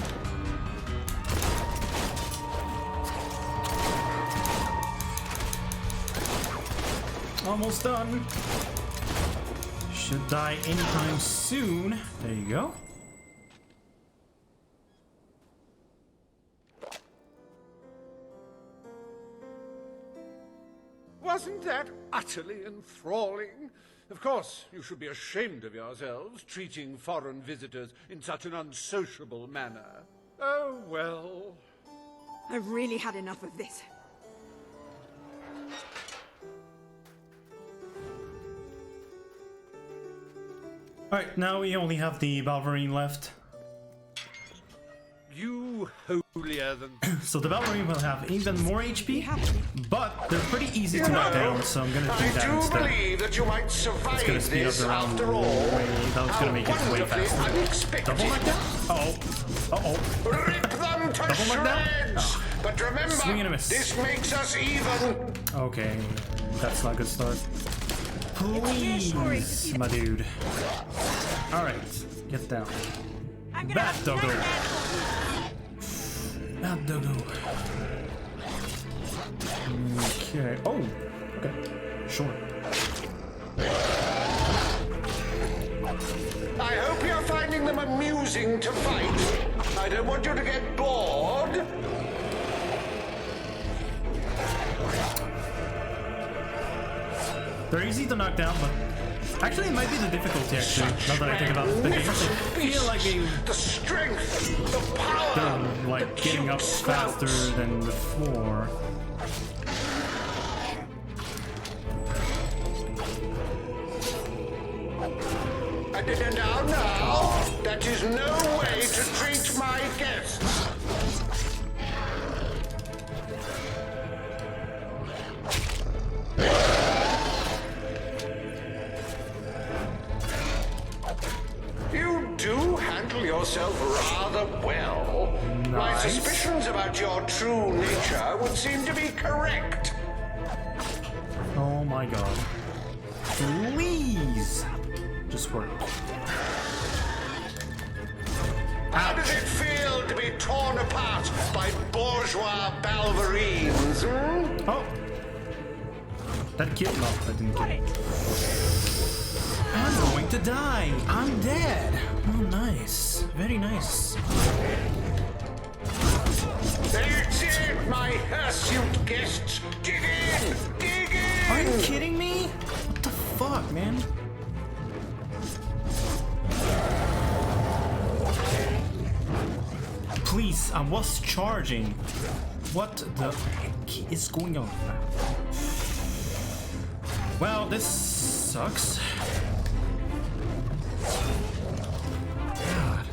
Almost done. Should die anytime soon. There you go. Wasn't that utterly enthralling? Of course, you should be ashamed of yourselves, treating foreign visitors in such an unsociable manner. Oh, well. I've really had enough of this. Alright, now we only have the Balverine left. You holier than... So the Balverine will have even more HP, but they're pretty easy to knock down, so I'm gonna do that I instead. believe that you might survive It's gonna speed up the round after all. way. That was gonna make it way Wonderfully faster. unexpected. Double knockdown? Uh-oh. Uh-oh. Rip them to Double knockdown? shreds! Oh. But remember, Swing and a miss. this makes us even. Okay, that's not a good start. Please, my dude. Alright, get down. Bad doggo. Bad doggo. Okay. Oh, okay. Sure. I hope you're finding them amusing to fight. I don't want you to get bored. They're easy to knock down, but actually it might be the difficulty. Actually, now that I think about it, the games feel like the strength, the power. they're like getting up faster than before. And now, that is no way to treat my guests. You do handle yourself rather well. My Nice. suspicions about your true nature would seem to be correct. Oh my god. Please! my bourgeois balverines, hmm? Oh! That killed me. I didn't kill it. I'm going to die! I'm dead! Oh, nice. Very nice. That's it, my hirsute guests! Dig in! Dig in! Are you kidding me? What the fuck, man? Please, I was charging. What the heck is going on? Well, this sucks. God.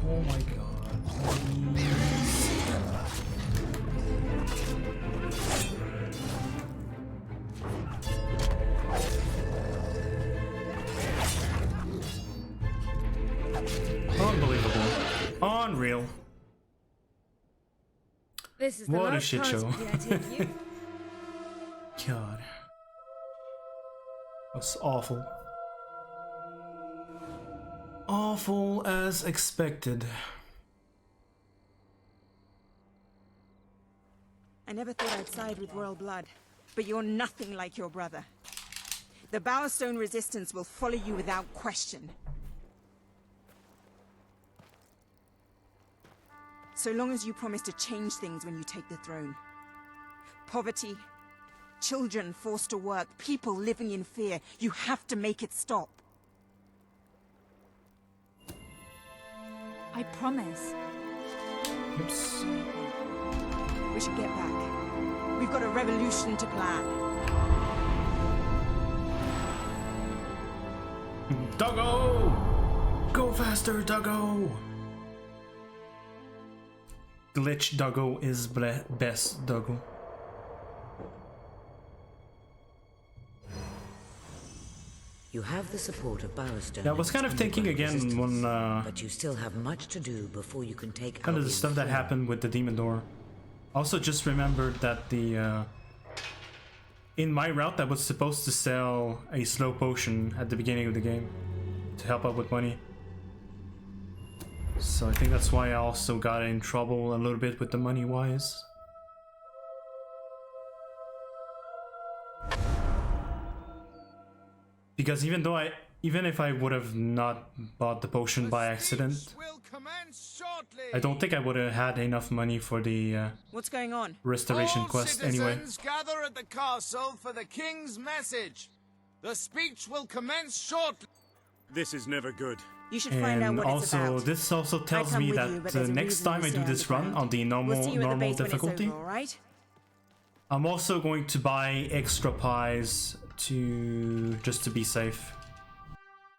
Oh my god. Please. Unbelievable. Unreal. This is the What a last shit party, show. I take you. God. That's awful. Awful as expected. I never thought I'd side with royal blood, but you're nothing like your brother. The Bowerstone resistance will follow you without question. So long as you promise to change things when you take the throne. Poverty, children forced to work, people living in fear. You have to make it stop. I promise. Oops. We should get back. We've got a revolution to plan. Doggo! Go faster, Doggo! Glitch Doggo is best Doggo. You have the support of Bowerstone. Yeah, I was kind of thinking again when but you still have much to do before you can take kind of the stuff that happened with the demon door. Also, just remembered that the in my route I was supposed to sell a slow potion at the beginning of the game to help out with money. So I think that's why I also got in trouble a little bit with the money wise. Because even if I would have not bought the potion by accident, I don't think I would have had enough money for the What's going on? restoration quest anyway. Gather at the castle for the king's message. The speech will commence shortly. This is never good. You should find out And what it's also, about. this also tells me that next time I do this run on the normal difficulty, Over, right? I'm also going to buy extra pies just to be safe.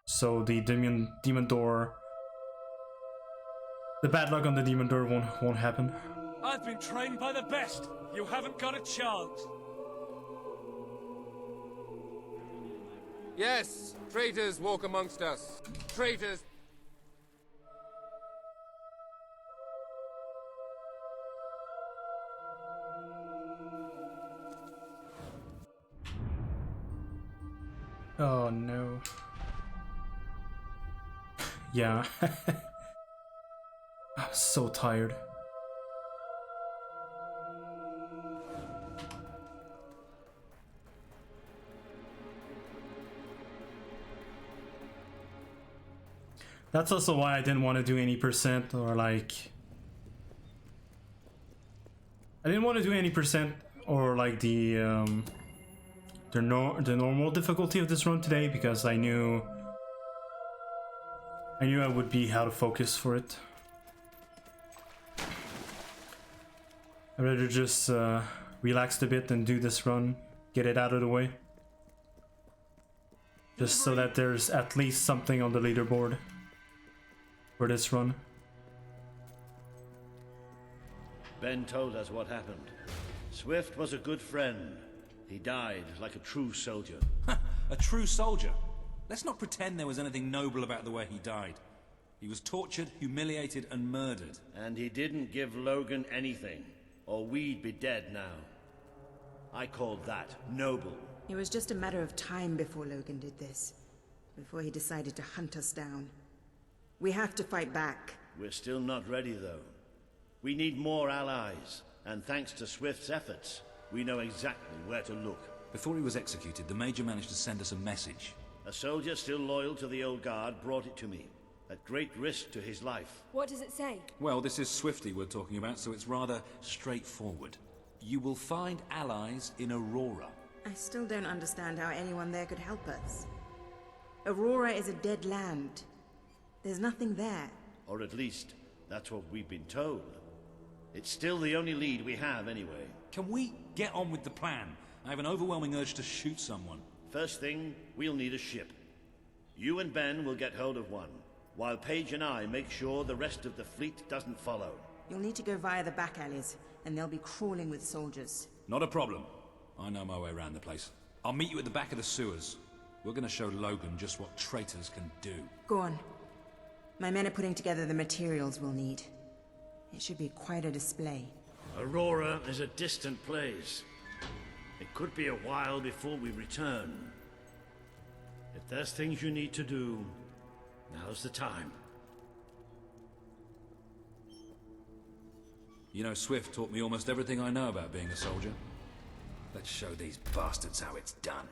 So the demon door, the bad luck on the demon door won't happen. I've been trained by the best. You haven't got a chance. Yes, traitors walk amongst us. Traitors. Oh no. Yeah. I'm so tired. That's also why I didn't want to do any percent or like... I didn't want to do any percent or like the normal difficulty of this run today because I knew I would be out of focus for it. I'd rather just relax a bit and do this run, get it out of the way. Just so that there's at least something on the leaderboard for this run. Ben told us what happened. Swift was a good friend. He died like a true soldier. A true soldier? Let's not pretend there was anything noble about the way he died. He was tortured, humiliated, and murdered. And he didn't give Logan anything, or we'd be dead now. I called that noble. It was just a matter of time before Logan did this. Before he decided to hunt us down. We have to fight back. We're still not ready, though. We need more allies, and thanks to Swift's efforts, we know exactly where to look. Before he was executed, the Major managed to send us a message. A soldier still loyal to the old guard brought it to me, at great risk to his life. What does it say? Well, this is Swifty we're talking about, so it's rather straightforward. You will find allies in Aurora. I still don't understand how anyone there could help us. Aurora is a dead land. There's nothing there. Or at least, that's what we've been told. It's still the only lead we have anyway. Can we get on with the plan? I have an overwhelming urge to shoot someone. First thing, we'll need a ship. You and Ben will get hold of one, while Paige and I make sure the rest of the fleet doesn't follow. You'll need to go via the back alleys, and they'll be crawling with soldiers. Not a problem. I know my way around the place. I'll meet you at the back of the sewers. We're gonna show Logan just what traitors can do. Go on. My men are putting together the materials we'll need. It should be quite a display. Aurora is a distant place. It could be a while before we return. If there's things you need to do, now's the time. You know, Swift taught me almost everything I know about being a soldier. Let's show these bastards how it's done.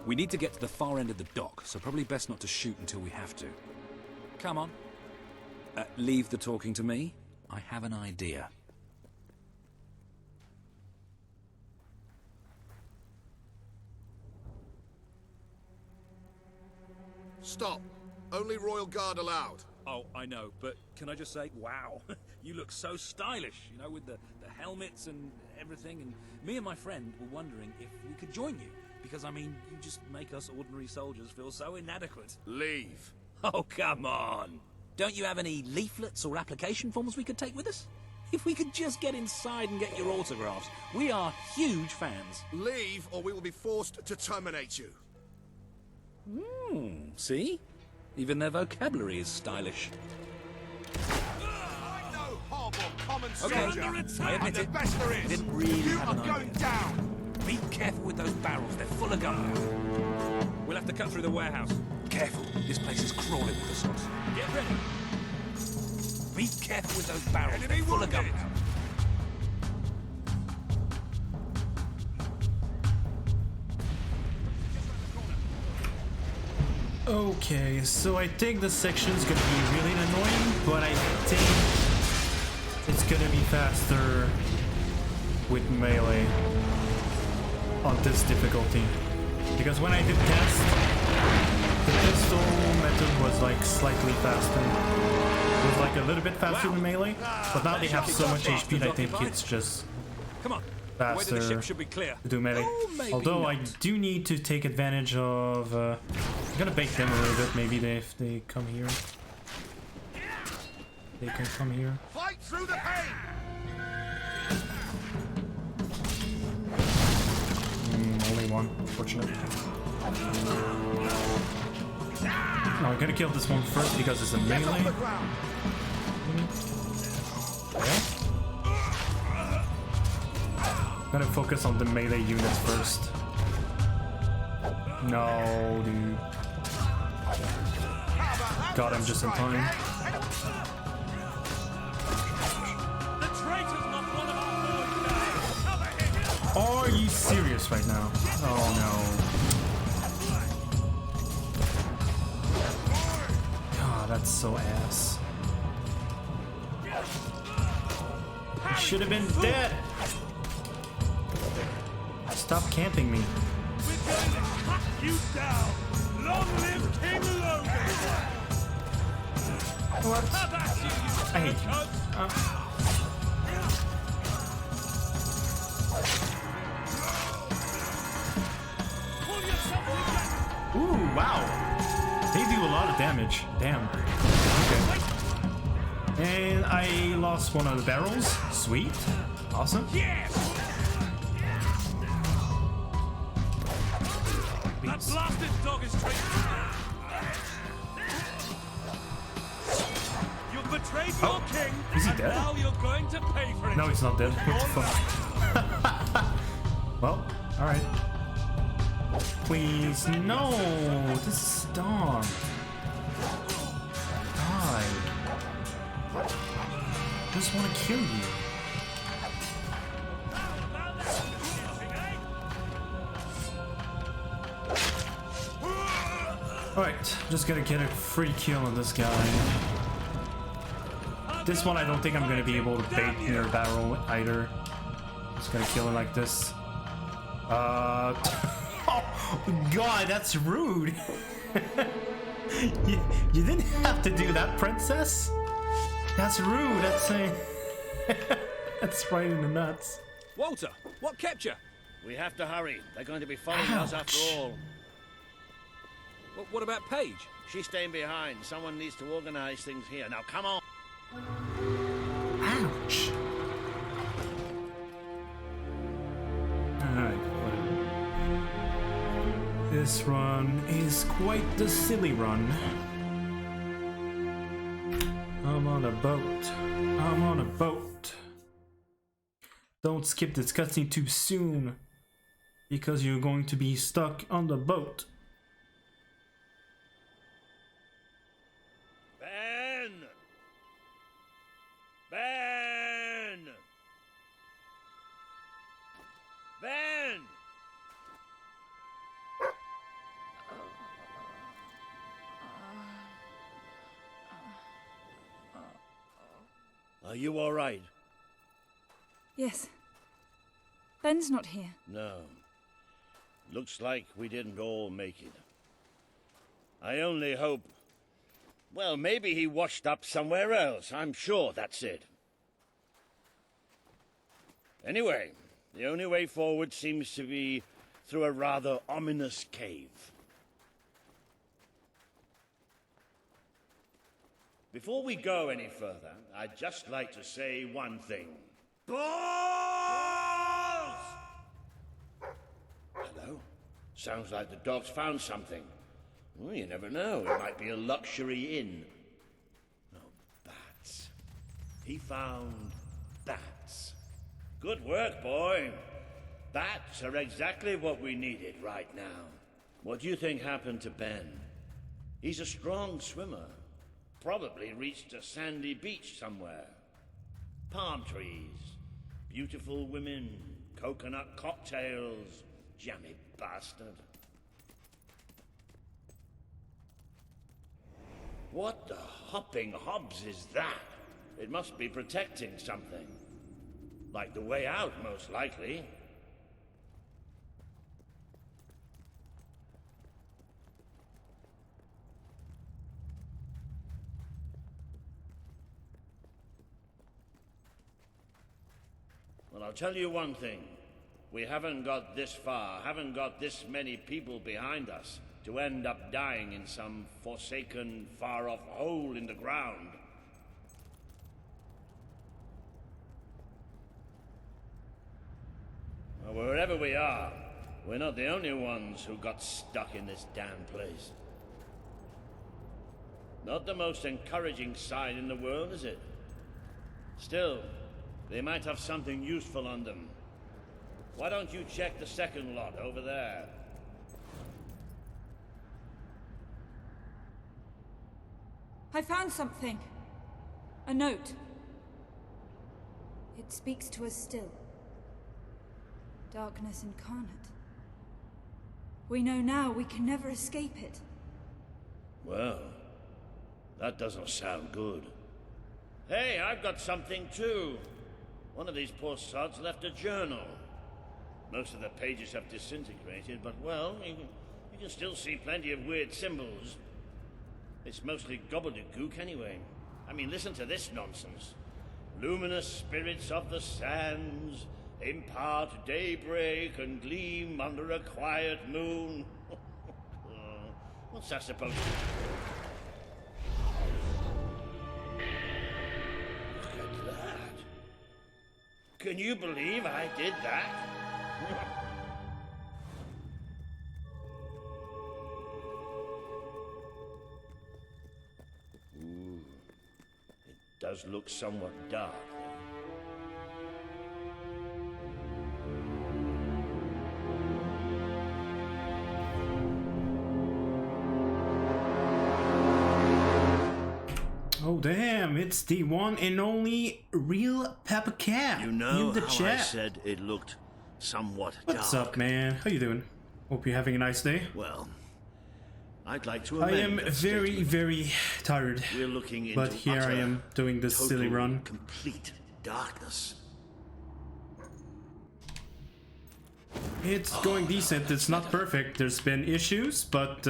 We need to get to the far end of the dock, so probably best not to shoot until we have to. Come on. Leave the talking to me. I have an idea. Stop. Only Royal Guard allowed. Oh, I know, but can I just say, wow, you look so stylish, you know, with the helmets and everything, and me and my friend were wondering if we could join you, because, I mean, you just make us ordinary soldiers feel so inadequate. Leave. Oh, come on. Don't you have any leaflets or application forms we could take with us? If we could just get inside and get your autographs. We are huge fans. Leave, or we will be forced to terminate you. See? Even their vocabulary is stylish. I'm no horrible common Okay, soldier. I admit the it. best there I is. didn't really You have are an going idea. down. Be careful with those barrels, they're full of gunpowder. We'll have to cut through the warehouse. Careful, this place is crawling with the sods. Get ready. Be careful with those barrels, they're full of gunpowder. Okay, so I think this section's gonna be really annoying, but I think it's gonna be faster with melee on this difficulty. Because when I did test, the pistol method was like slightly faster. It was like a little bit faster than melee, but now they have so much HP that I think it's just faster The ship should be clear. to do melee. Although I do need to take advantage of... I'm gonna bait them a little bit, maybe if they come here. They can come here. Fight through the pain. Only one, unfortunately. No, I'm gonna kill this one first because it's a melee. Okay. I'm gonna focus on the melee units first. No, dude. Got him just in time. Are you serious right now? Oh no. God, that's so ass. He should have been dead. Stop camping me. We're going to cut you down. Long live King Logan. What? I hate you. Ooh, wow. They do a lot of damage. Damn. Okay. And I lost one of the barrels. Sweet. Awesome. Yes. Be once. Blasted dog is straight. You betrayed your king, is he and dead? now you're going to pay for it. No, he's not dead. What the fuck? Well, alright. Please, no! This is dumb. Die. I just want to kill you. Alright, just gonna get a free kill on this guy. This one I don't think I'm gonna be able to bait near barrel either. Just gonna kill it like this. Oh god, that's rude! you didn't have to do that, princess? That's rude, that's a... that's right in the nuts. Walter, what kept you? We have to hurry. They're going to be following us after all. What about Paige? She's staying behind. Someone needs to organize things here. Now, come on. Ouch. Alright, whatever. This run is quite the silly run. I'm on a boat. I'm on a boat. Don't skip this cutscene too soon, because you're going to be stuck on the boat. Ben! Ben! Ben! Are you all right? Yes. Ben's not here. No. Looks like we didn't all make it. I only hope... Well, maybe he washed up somewhere else. I'm sure that's it. Anyway, the only way forward seems to be through a rather ominous cave. Before we go any further, I'd just like to say one thing. Balls! Hello? Sounds like the dog's found something. Well, you never know. It might be a luxury inn. Oh, bats. He found bats. Good work, boy. Bats are exactly what we needed right now. What do you think happened to Ben? He's a strong swimmer. Probably reached a sandy beach somewhere. Palm trees, beautiful women, coconut cocktails, jammy bastard. What the hopping hobs is that? It must be protecting something. Like the way out, most likely. Well, I'll tell you one thing. We haven't got this far, haven't got this many people behind us to end up dying in some forsaken, far-off hole in the ground. Well, wherever we are, we're not the only ones who got stuck in this damn place. Not the most encouraging sight in the world, is it? Still, they might have something useful on them. Why don't you check the second lot over there? I found something. A note. It speaks to us still. Darkness incarnate. We know now we can never escape it. Well, that doesn't sound good. Hey, I've got something too. One of these poor sods left a journal. Most of the pages have disintegrated, but well, you can still see plenty of weird symbols. It's mostly gobbledygook anyway. I mean, listen to this nonsense. Luminous spirits of the sands impart daybreak and gleam under a quiet moon. What's that supposed to be? Look at that. Can you believe I did that? Does look somewhat dark. Oh damn, it's the one and only real Peppa Cat You know in the how chat. I said it looked somewhat What's dark? up, man? How you doing? Hope you're having a nice day. Well, I'd like to I amend am that very, statement. very tired. We're looking into But here I utter, am doing this silly total, run. complete darkness. It's going decent. It's not perfect. There's been issues, but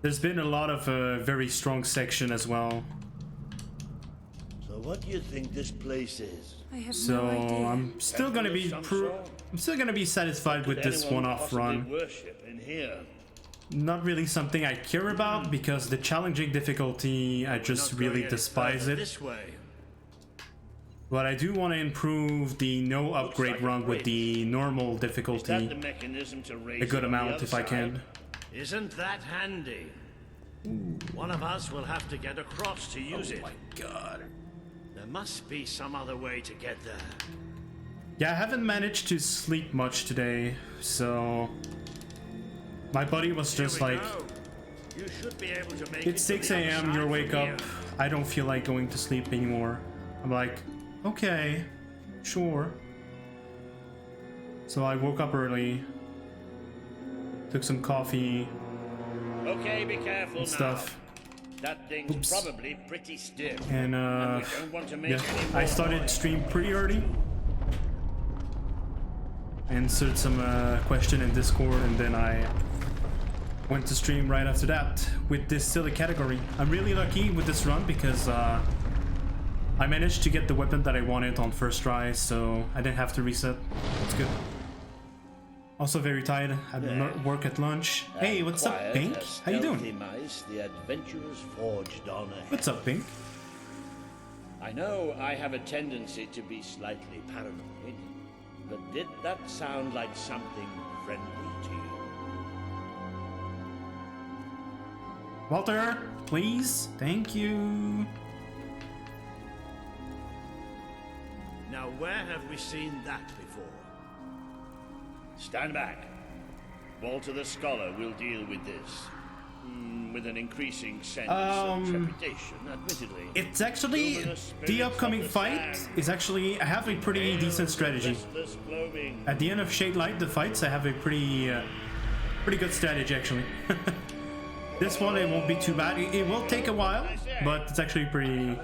there's been a lot of very strong section as well. So what do you think this place is? I have So no idea. I'm still gonna be satisfied with this one-off run. Worship in here. Not really something I care about because the challenging difficulty I just really despise it. This way. But I do want to improve the no upgrade run with the normal Is that difficulty the mechanism to raise a good it on the amount other if I side? can. Isn't that handy? One of us will have to get across to use it. Oh my god. There must be some other way to get there. Yeah, I haven't managed to sleep much today, so my buddy was just like, You should be able to make it's 6 a.m., you'll wake up, I don't feel like going to sleep anymore. I'm like, okay, sure. So I woke up early, took some coffee Okay, be careful and stuff, That thing's probably pretty stiff. and we don't want to make yeah, any I more started noise. stream pretty early. Answered some question in Discord, and then I went to stream right after that with this silly category. I'm really lucky with this run because I managed to get the weapon that I wanted on first try, so I didn't have to reset. It's good. Also very tired. I did not work at lunch. Hey, what's up, Quiet Pink? as How you stealthy doing? Mice, the adventurers forged on ahead. What's up, Pink? I know I have a tendency to be slightly paranoid, but did that sound like something friendly to you? Walter, please. Thank you. Now, where have we seen that before? Stand back. Walter the Scholar will deal with this. With an increasing sense of trepidation, admittedly. It's actually Luminous the spirits upcoming of the fight sand. is actually I have a pretty decent strategy. Restless gloaming. At the end of Shade Light, the fights, I have a pretty good strategy actually. This one it won't be too bad. It will take a while, but it's actually pretty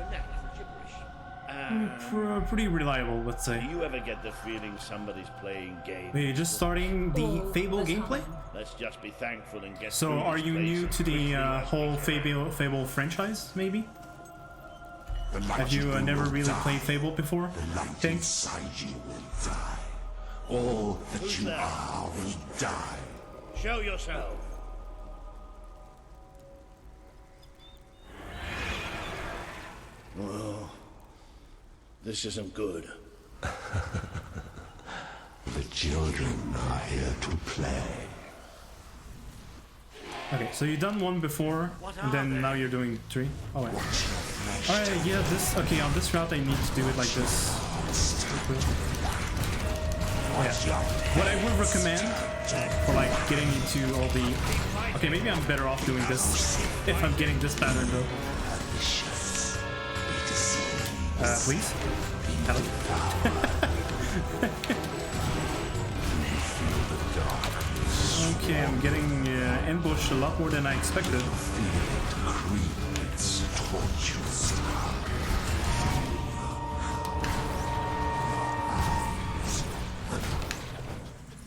reliable, let's say. Do you ever get the feeling somebody's playing games? Wait, just starting the Fable gameplay? Let's just be thankful and get So through are this you place new as to the quickly as we whole can. Fable franchise, maybe? Have you never really played Fable before? Think? Inside you will die. All that you are will die. Show yourself. Oh, this isn't good. The children are here to play. Okay, so you've done one before, and then now you're doing 3. Oh, wait. Alright, yeah, this... Okay, on this route I need to do it like this. Oh, yeah. What I would recommend for, like, getting into all the... Okay, maybe I'm better off doing this if I'm getting this pattern, though. Please? Hello? Okay, I'm getting ambushed a lot more than I expected.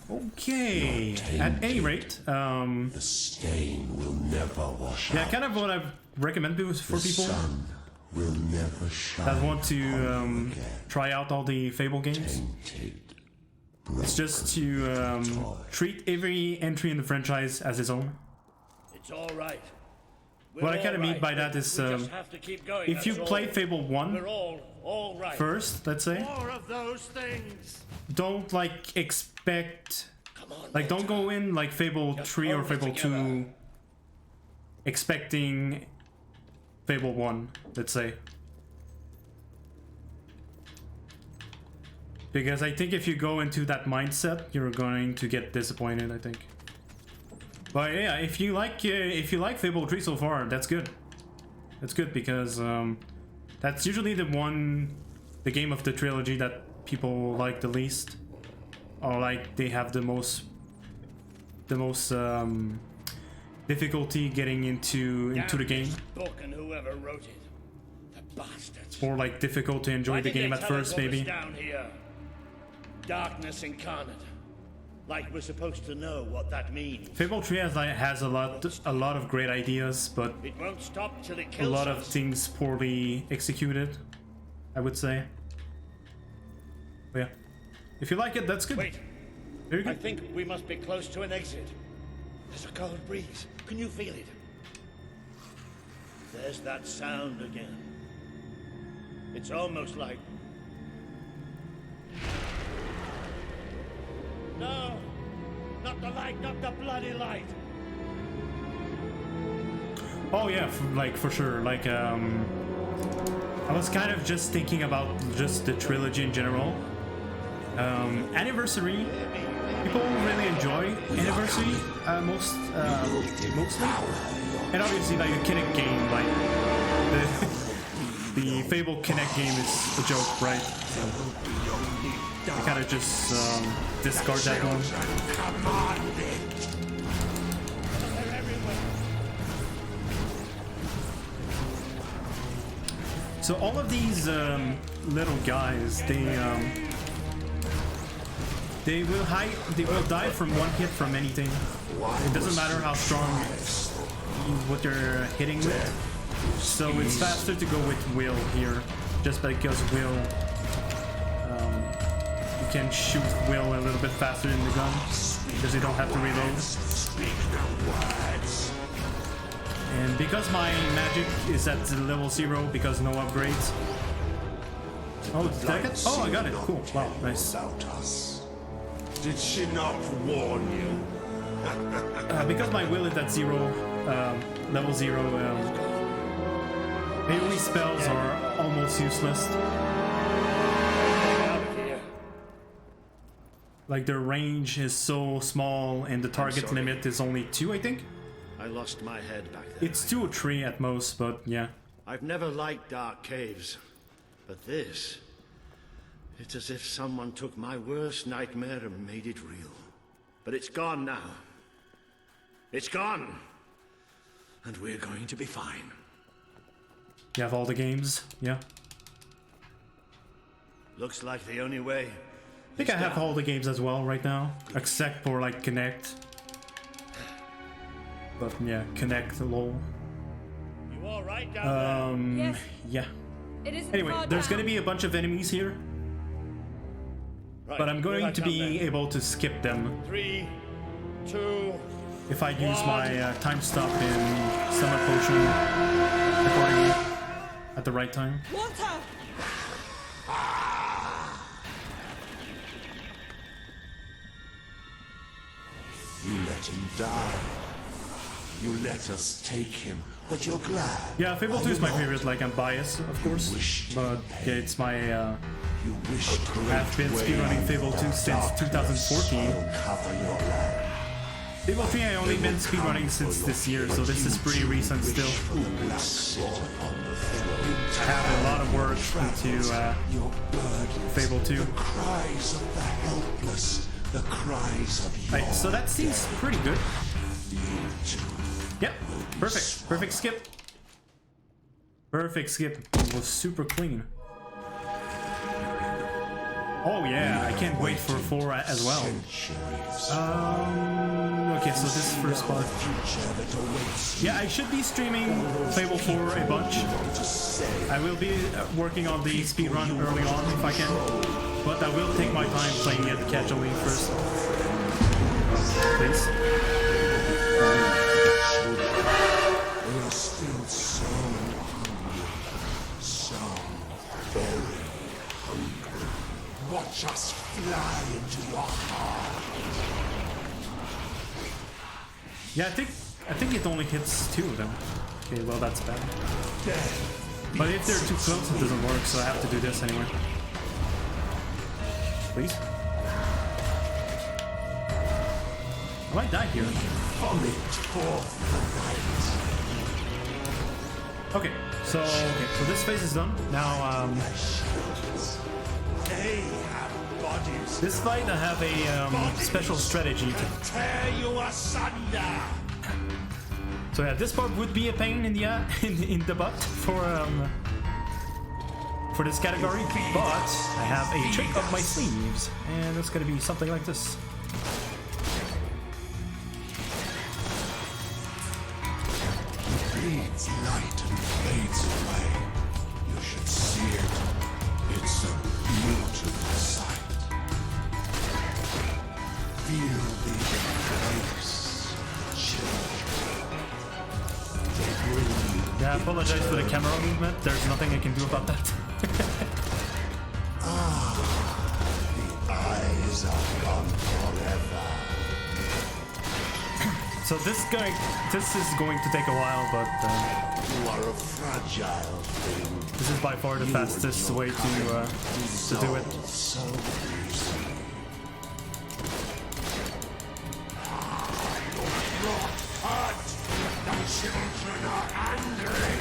Okay, at any rate, the stain will never wash yeah, kind of what I recommend for people will never shine that want to try out all the Fable games. It's just to treat every entry in the franchise as its own. It's all right. What I kind of mean by that is, if you play Fable 1 all right. first, let's say, More of those things. don't like expect, like don't go in like Fable 3 or Fable 2 expecting Fable 1, let's say. Because I think if you go into that mindset, you're going to get disappointed, I think. But yeah, if you like Fable 3 so far, that's good. That's good because that's usually the game of the trilogy that people like the least, or like they have the most difficulty getting into the game. Book and whoever wrote it, the bastards. It's more like difficult to enjoy the game at first, maybe. Down here, darkness incarnate. Like we're supposed to know what that means. Fable 3 has a lot of great ideas, but it won't stop till it a kills lot us. of things poorly executed, I would say. But yeah, if you like it, that's good. Wait, very good. I think we must be close to an exit. There's a cold breeze. Can you feel it? There's that sound again. It's almost like... No! Not the light, not the bloody light! Oh yeah, for sure. Like, I was kind of just thinking about just the trilogy in general. Anniversary, people really enjoy Anniversary mostly, and obviously like a Kinect game, like the Fable Kinect game is a joke, right? So I kind of just discard that one. So all of these little guys, they will die from one hit from anything. It doesn't matter how strong what you're hitting with. So it's faster to go with Will here, just because Will, you can shoot Will a little bit faster in the gun because you don't have to reload. And because my magic is at level 0 because no upgrades. Oh, did I get? Oh, I got it. Cool. Wow, nice. Did she not warn you? Because my will is at 0, level 0, melee spells are almost useless. Like their range is so small and the target limit is only 2, I think. I lost my head back there. It's 2 or 3 at most, but yeah. I've never liked dark caves, but this... It's as if someone took my worst nightmare and made it real. But it's gone now. It's gone. And we're going to be fine. You have all the games, yeah. Looks like the only way. I think I have all the games as well right now, except for like Connect. But yeah, Connect, lol. You all right down Yes. Yeah. It isn't Anyway, far there's down. gonna be a bunch of enemies here. Right, but I'm going right to down be there. able to skip them 3, 2, if I use my time stop in Summer Potion accordingly at the right time. Walter! You let him die. You let us take him, but you're glad. Yeah, Fable 2 is my favorite, like I'm biased, of course, but yeah, it's my, I've been speedrunning Fable 2 since 2014. Fable 3 I only been speedrunning since this year, so this is pretty recent still. I have a lot of work into Fable 2. The cries of the helpless, the cries of Right, so that seems pretty good. Yep, perfect. Perfect skip. Perfect skip. It was super clean. Oh yeah, I can't wait for 4 as well. Okay, so this first part. Yeah, I should be streaming Fable 4 a bunch. I will be working on the speedrun early on if I can, but I will take my time playing it casually first. Please. We are still so hungry, so very hungry. Watch us fly into your heart. Yeah, I think it only hits 2 of them. Okay, well that's bad. But if they're too close, it doesn't work, so I have to do this anyway. please. I might die here. Okay, so this phase is done. Now, this fight I have a special strategy to tear you asunder. So yeah, this part would be a pain in the in the butt for this category, but I have a trick up my sleeves, and it's gonna be something like this. Bleeds light and fades away. You should see it. It's a beautiful sight. Feel the embrace of children. They bring you. Yeah, I apologize for the camera movement. There's nothing I can do about that. The eyes are gone forever. So this is going to take a while, but you are a fragile thing. This is by far the fastest way to do it. So easily. Not hurt. The children are angry.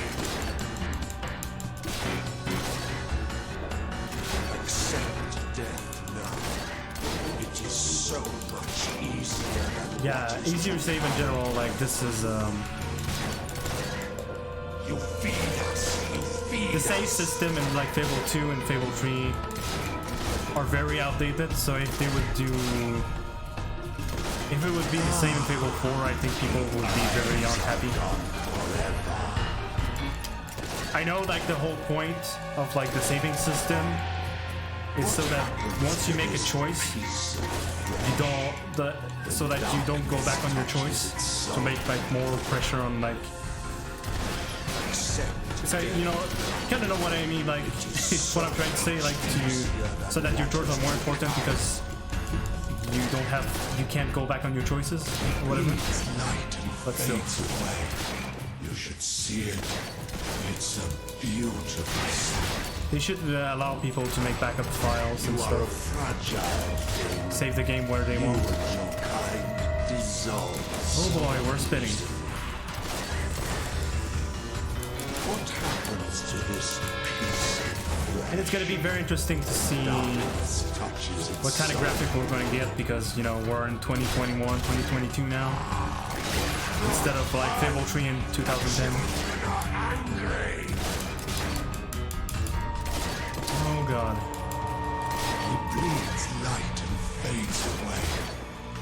Accept death now. It is so much easier than Yeah, easier save in general. Like this is You feed us. You feed the save us. system in like Fable 2 and Fable 3 are very outdated. So if they would do, if it would be the same in Fable 4, I think people would be very unhappy. I know like the whole point of like the saving system is so that once you make a choice, you don't so that you don't go back on your choice, to make like more pressure on like. So you know, kind of know what I mean. Like what I'm trying to say, like so that your choices are more important because you can't go back on your choices or whatever. But still. You should see it. It's a beautiful sight. They should allow people to make backup files and stuff. Save the game where they want. Oh boy, we're spinning. What happens to this piece? And it's going to be very interesting to see what kind of graphic we're going to get because, you know, we're in 2021, 2022 now. Instead of like Fable 3 in 2010. Oh god. He bleeds light and fades away.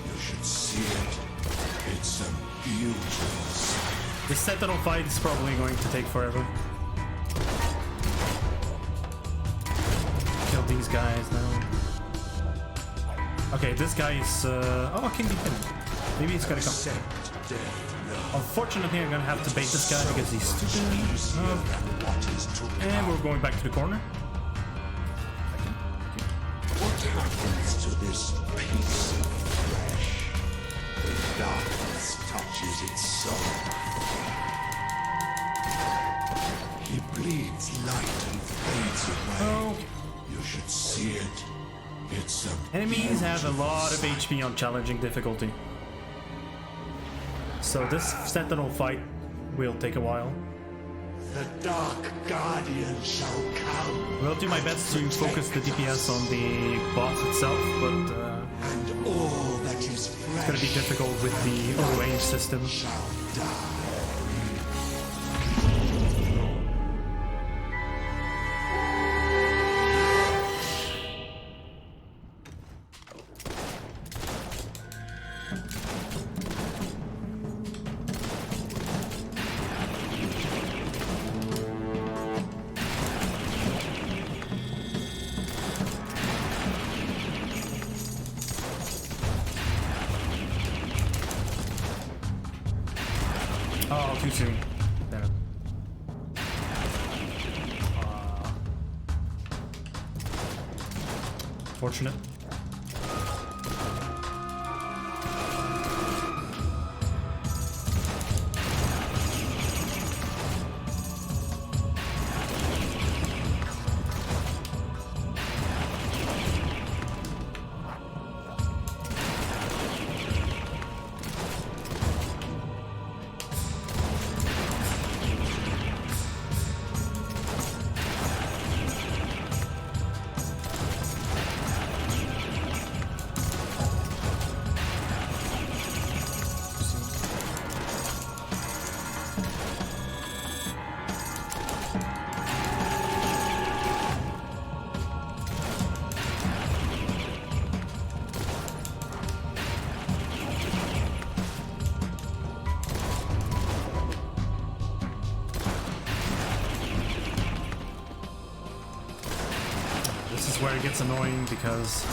You should see it. It's a beautiful sight. The Sentinel fight is probably going to take forever. Kill these guys now. Okay, this guy is oh, I can beat him. Maybe he's gonna come. Unfortunately, I'm gonna have to bait this guy because he's stupid. And we're going back to the corner. What happens to this piece of flesh? The darkness touches its soul. He bleeds light and fades away. Oh. You should see it. It's a Enemies have a lot of HP on challenging difficulty. So this Sentinel fight will take a while. The Dark Guardian shall come. I'll do my best to focus the DPS on the boss itself, but and all that is fresh it's going to be difficult with the auto-aim system. Shall die. Oh, too soon. Damn it. Fortunate. is where it gets annoying because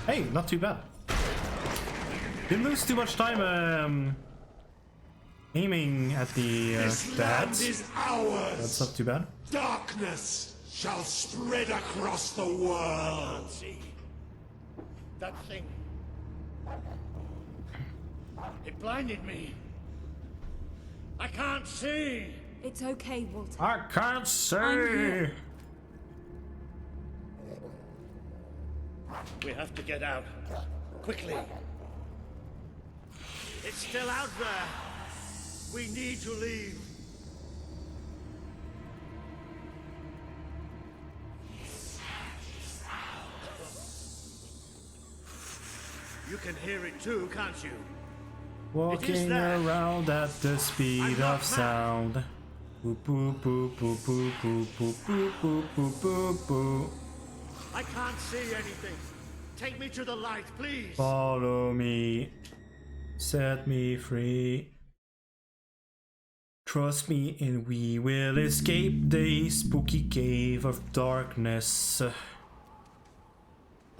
hey, not too bad. Didn't lose too much time aiming at the This land heads. is ours. That's not too bad. Darkness shall spread across the world. See that thing? It blinded me. I can't see. It's okay, Walter. I can't see. here. We have to get out. Quickly. It's still out there. We need to leave. You can hear it too, can't you? Walking around at the speed of sound. Boop boop boop boop boop boop boop boop boop boop boop boop. I can't see anything. Take me to the light, please. Follow me. Set me free. Trust me and we will escape the spooky cave of darkness.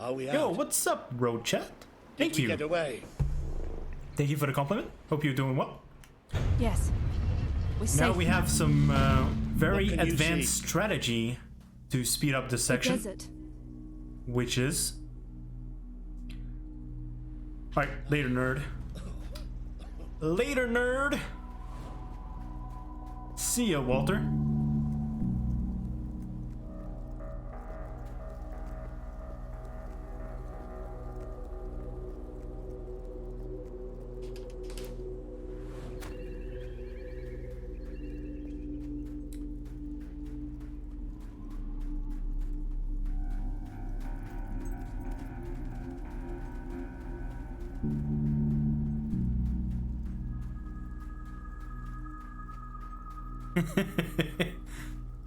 Are we out? Yo, what's up, Road Chat? Thank you. Get away. Thank you for the compliment. Hope you're doing well. Yes. We're safe. Now we have some very What can you advanced see? strategy to speed up this section. Desert. Which is... Alright, later nerd. Later nerd! See ya, Walter.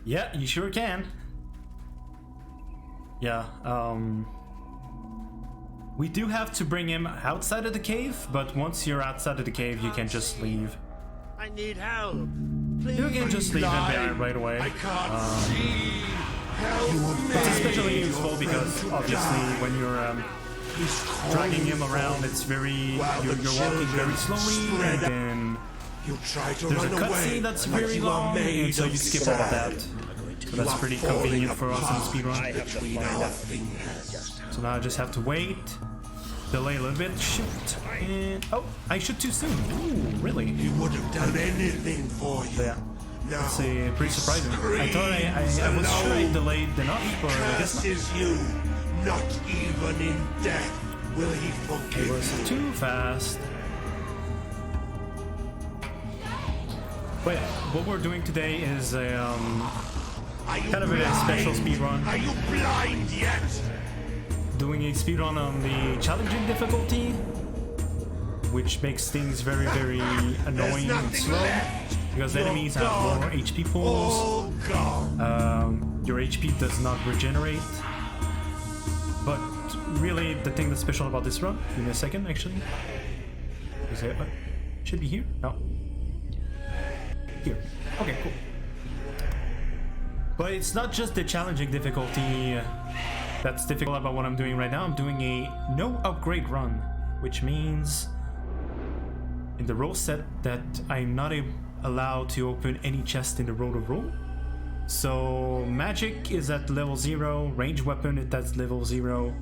Yeah, you sure can. Yeah, we do have to bring him outside of the cave, but once you're outside of the cave, you can just leave. I need help. Please. You can just leave him behind right away. I can't see. Help me. It's especially useful because obviously when you're dragging him around, it's very you're walking very slowly, and then You try to there's a run away, cutscene that's but very you are long, made and so of you skip all of that. sand. So that's pretty convenient for us in the speedrun. Between our fingers. So now I just have to wait, delay a little bit, shoot, and oh, I shoot too soon. Ooh, really? He would have done anything for you. Yeah. Now, That's pretty surprising. I thought I was sure I delayed enough, but I guess not. curses you. Not even in death will he It forgive was you. too fast. But yeah, what we're doing today is kind of a special speedrun. Are you blind yet? Doing a speedrun on the challenging difficulty, which makes things very, very annoying and slow. Because enemies have more HP pools. Your HP does not regenerate. But really, the thing that's special about this run, give me a second actually. Is it, should be here? No. Here. Okay, cool. But it's not just the challenging difficulty that's difficult about what I'm doing right now. I'm doing a no upgrade run, which means in the role set that I'm not allowed to open any chest in the road of role. So magic is at level 0, range weapon is at level 0,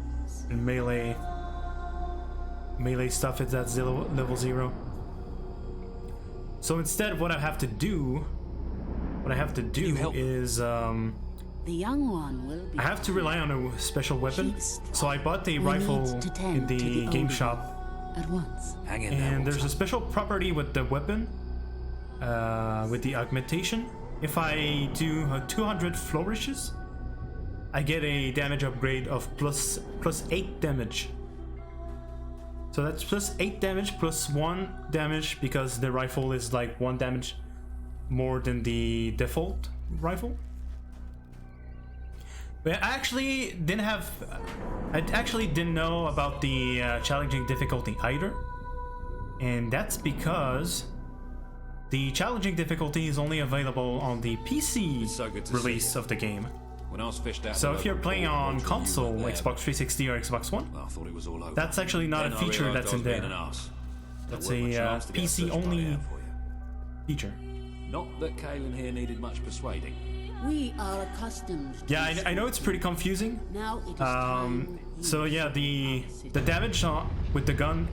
and melee stuff is at level 0. So instead what I have to do is The young one will be I have to rely on a special weapon. So I bought the rifle in the game shop at once. And there's a special property with the weapon, with the augmentation, if I do 200 flourishes, I get a damage upgrade of plus 8 damage. So that's plus 8 damage plus 1 damage because the rifle is like 1 damage more than the default rifle. But I actually didn't know about the challenging difficulty either. And that's because the challenging difficulty is only available on the PC release of the game. When I was fished out, So if you're playing on console, Xbox 360 or Xbox One, I thought it was all over. that's actually not Then a I feature realised that's I in was being there. an arse. That's I worked my a chance to get PC first only party out for you. feature. Not that Kaelin here needed much persuading. We are accustomed to Yeah, I know it's pretty confusing. Now it is time So yeah, the damage with the gun,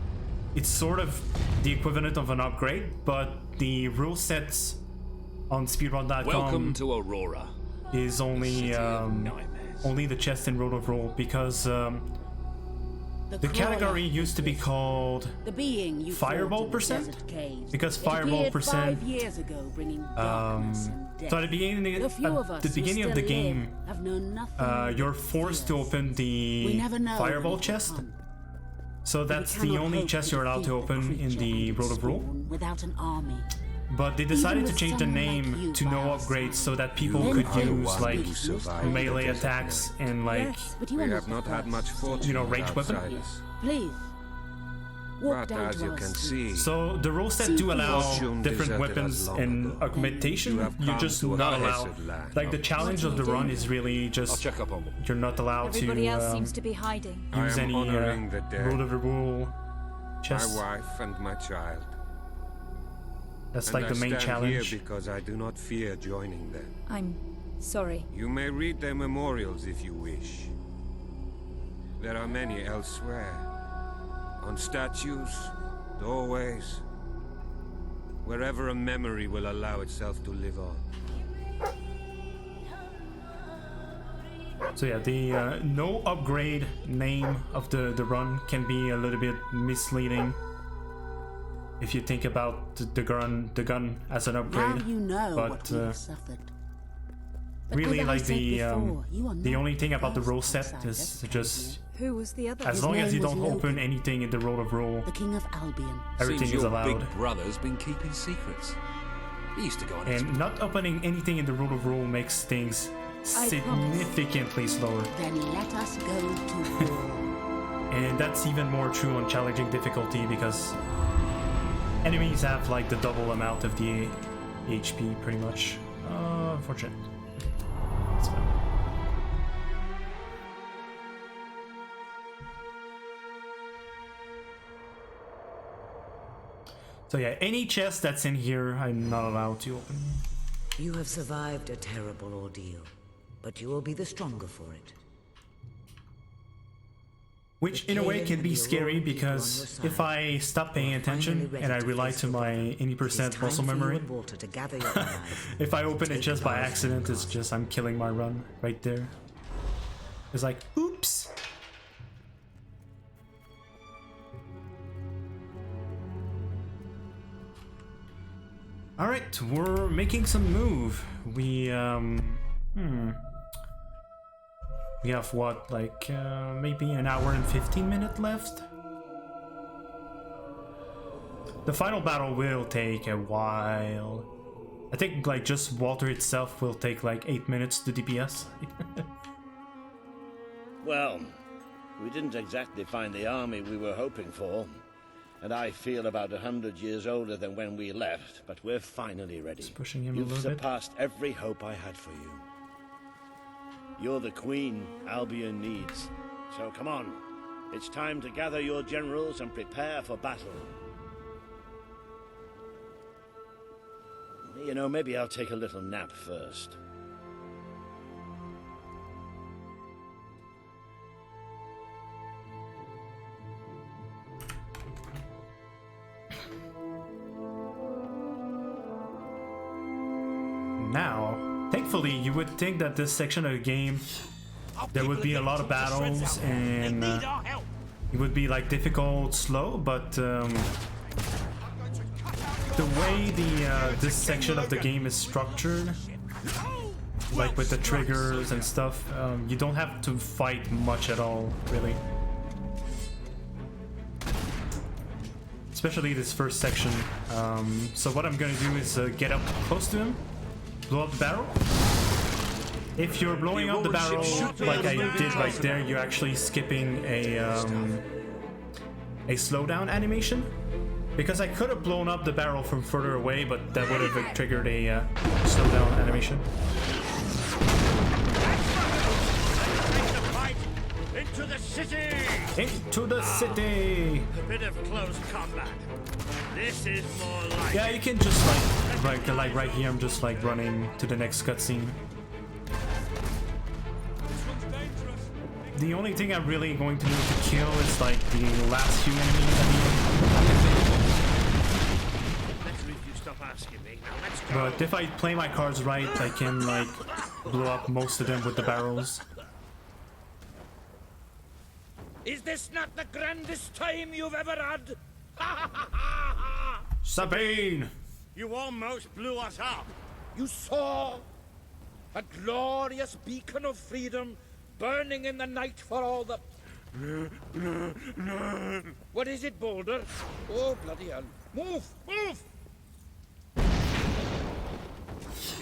it's sort of the equivalent of an upgrade, but the rule sets on speedrun.com Welcome to Aurora. is only the chest in Road of Roll because the category used to be called the being you Fireball fought in the percent, desert caves. because It Fireball appeared percent 5 years ago, bringing darkness and death. so at the beginning of the game, have known nothing you're forced to open the We never know Fireball when it will chest. come. So that's the cannot only hope chest to you're allowed to defeat the open in creature the and Road of Rule. spawn without an army. But they decided to with change the someone like name you to by no our upgrades so that people Then could I use want like to survive melee the desert attacks and like Yes, but you We are have not had much fortune, you know, range weapon. outsiders. Please. Walk But down as to you our can street. see, So the rules that do allow Fortune different deserted weapons us long and ago. augmentation, You have you're come just to a not allowed. desert land. Like the challenge of the run is really I'll just check up on them. you're not allowed Everybody to else seems to be hiding. I use am any honoring the dead. Road of the Rule my chests. wife and my child. That's And like I the main stand challenge. here because I do not fear joining them. I'm sorry. You may read their memorials if you wish. There are many elsewhere. On statues, doorways, wherever a memory will allow itself to live on. So yeah, the no upgrade name of the run can be a little bit misleading if you think about the gun as an upgrade. Now you know but what we have suffered. But really, as I like said before, you are the not only thing about the first rule set outsiders, is just Who was the other? as His long as you name was don't Logan. open anything in the Road of Rule, The King of Albion. everything Seems is your allowed. big brother's been keeping secrets. He used to go on And not opening anything in the Road of Rule makes things significantly slower. Then let us go to war. And that's even more true on challenging difficulty because enemies have like the double amount of the HP pretty much. Unfortunate. It's fine. So yeah, any chest that's in here, I'm not allowed to open. You have survived a terrible ordeal, but you will be the stronger for it. Which in a way can be scary because if I stop paying attention and I rely to my 80% muscle memory, if I open it just by accident, it's just I'm killing my run right there. It's like, oops. Alright, we're making some move. We have what, like maybe an hour and 15 minutes left? The final battle will take a while. I think like just Walter itself will take like 8 minutes to DPS. Well, we didn't exactly find the army we were hoping for. And I feel about 100 years older than when we left, but we're finally ready. Just pushing him You've a little bit. surpassed every hope I had for you. You're the queen Albion needs. So come on. It's time to gather your generals and prepare for battle. You know, maybe I'll take a little nap first. Now, thankfully, you would think that this section of the game, there would be a lot of battles and it would be like difficult, slow, but the the way this section of the game is structured, like with the triggers and stuff, you don't have to fight much at all, really. Especially this first section. So what I'm gonna do is get up close to him, blow up the barrel. If you're blowing up the barrel like I did right there, you're actually skipping a slowdown animation. Because I could have blown up the barrel from further away, but that would have triggered a slowdown animation. Into the city! Into the city! A bit of close combat. This is more like... Yeah, you can just like right here, I'm just like running to the next cutscene. The only thing I'm really going to need to kill is like the last few enemies at the end. But if I play my cards right, I can like blow up most of them with the barrels. Is this not the grandest time you've ever had? Sabine! You almost blew us up. You saw a glorious beacon of freedom burning in the night for all the... What is it, Boulder? Oh, bloody hell. Move! Move!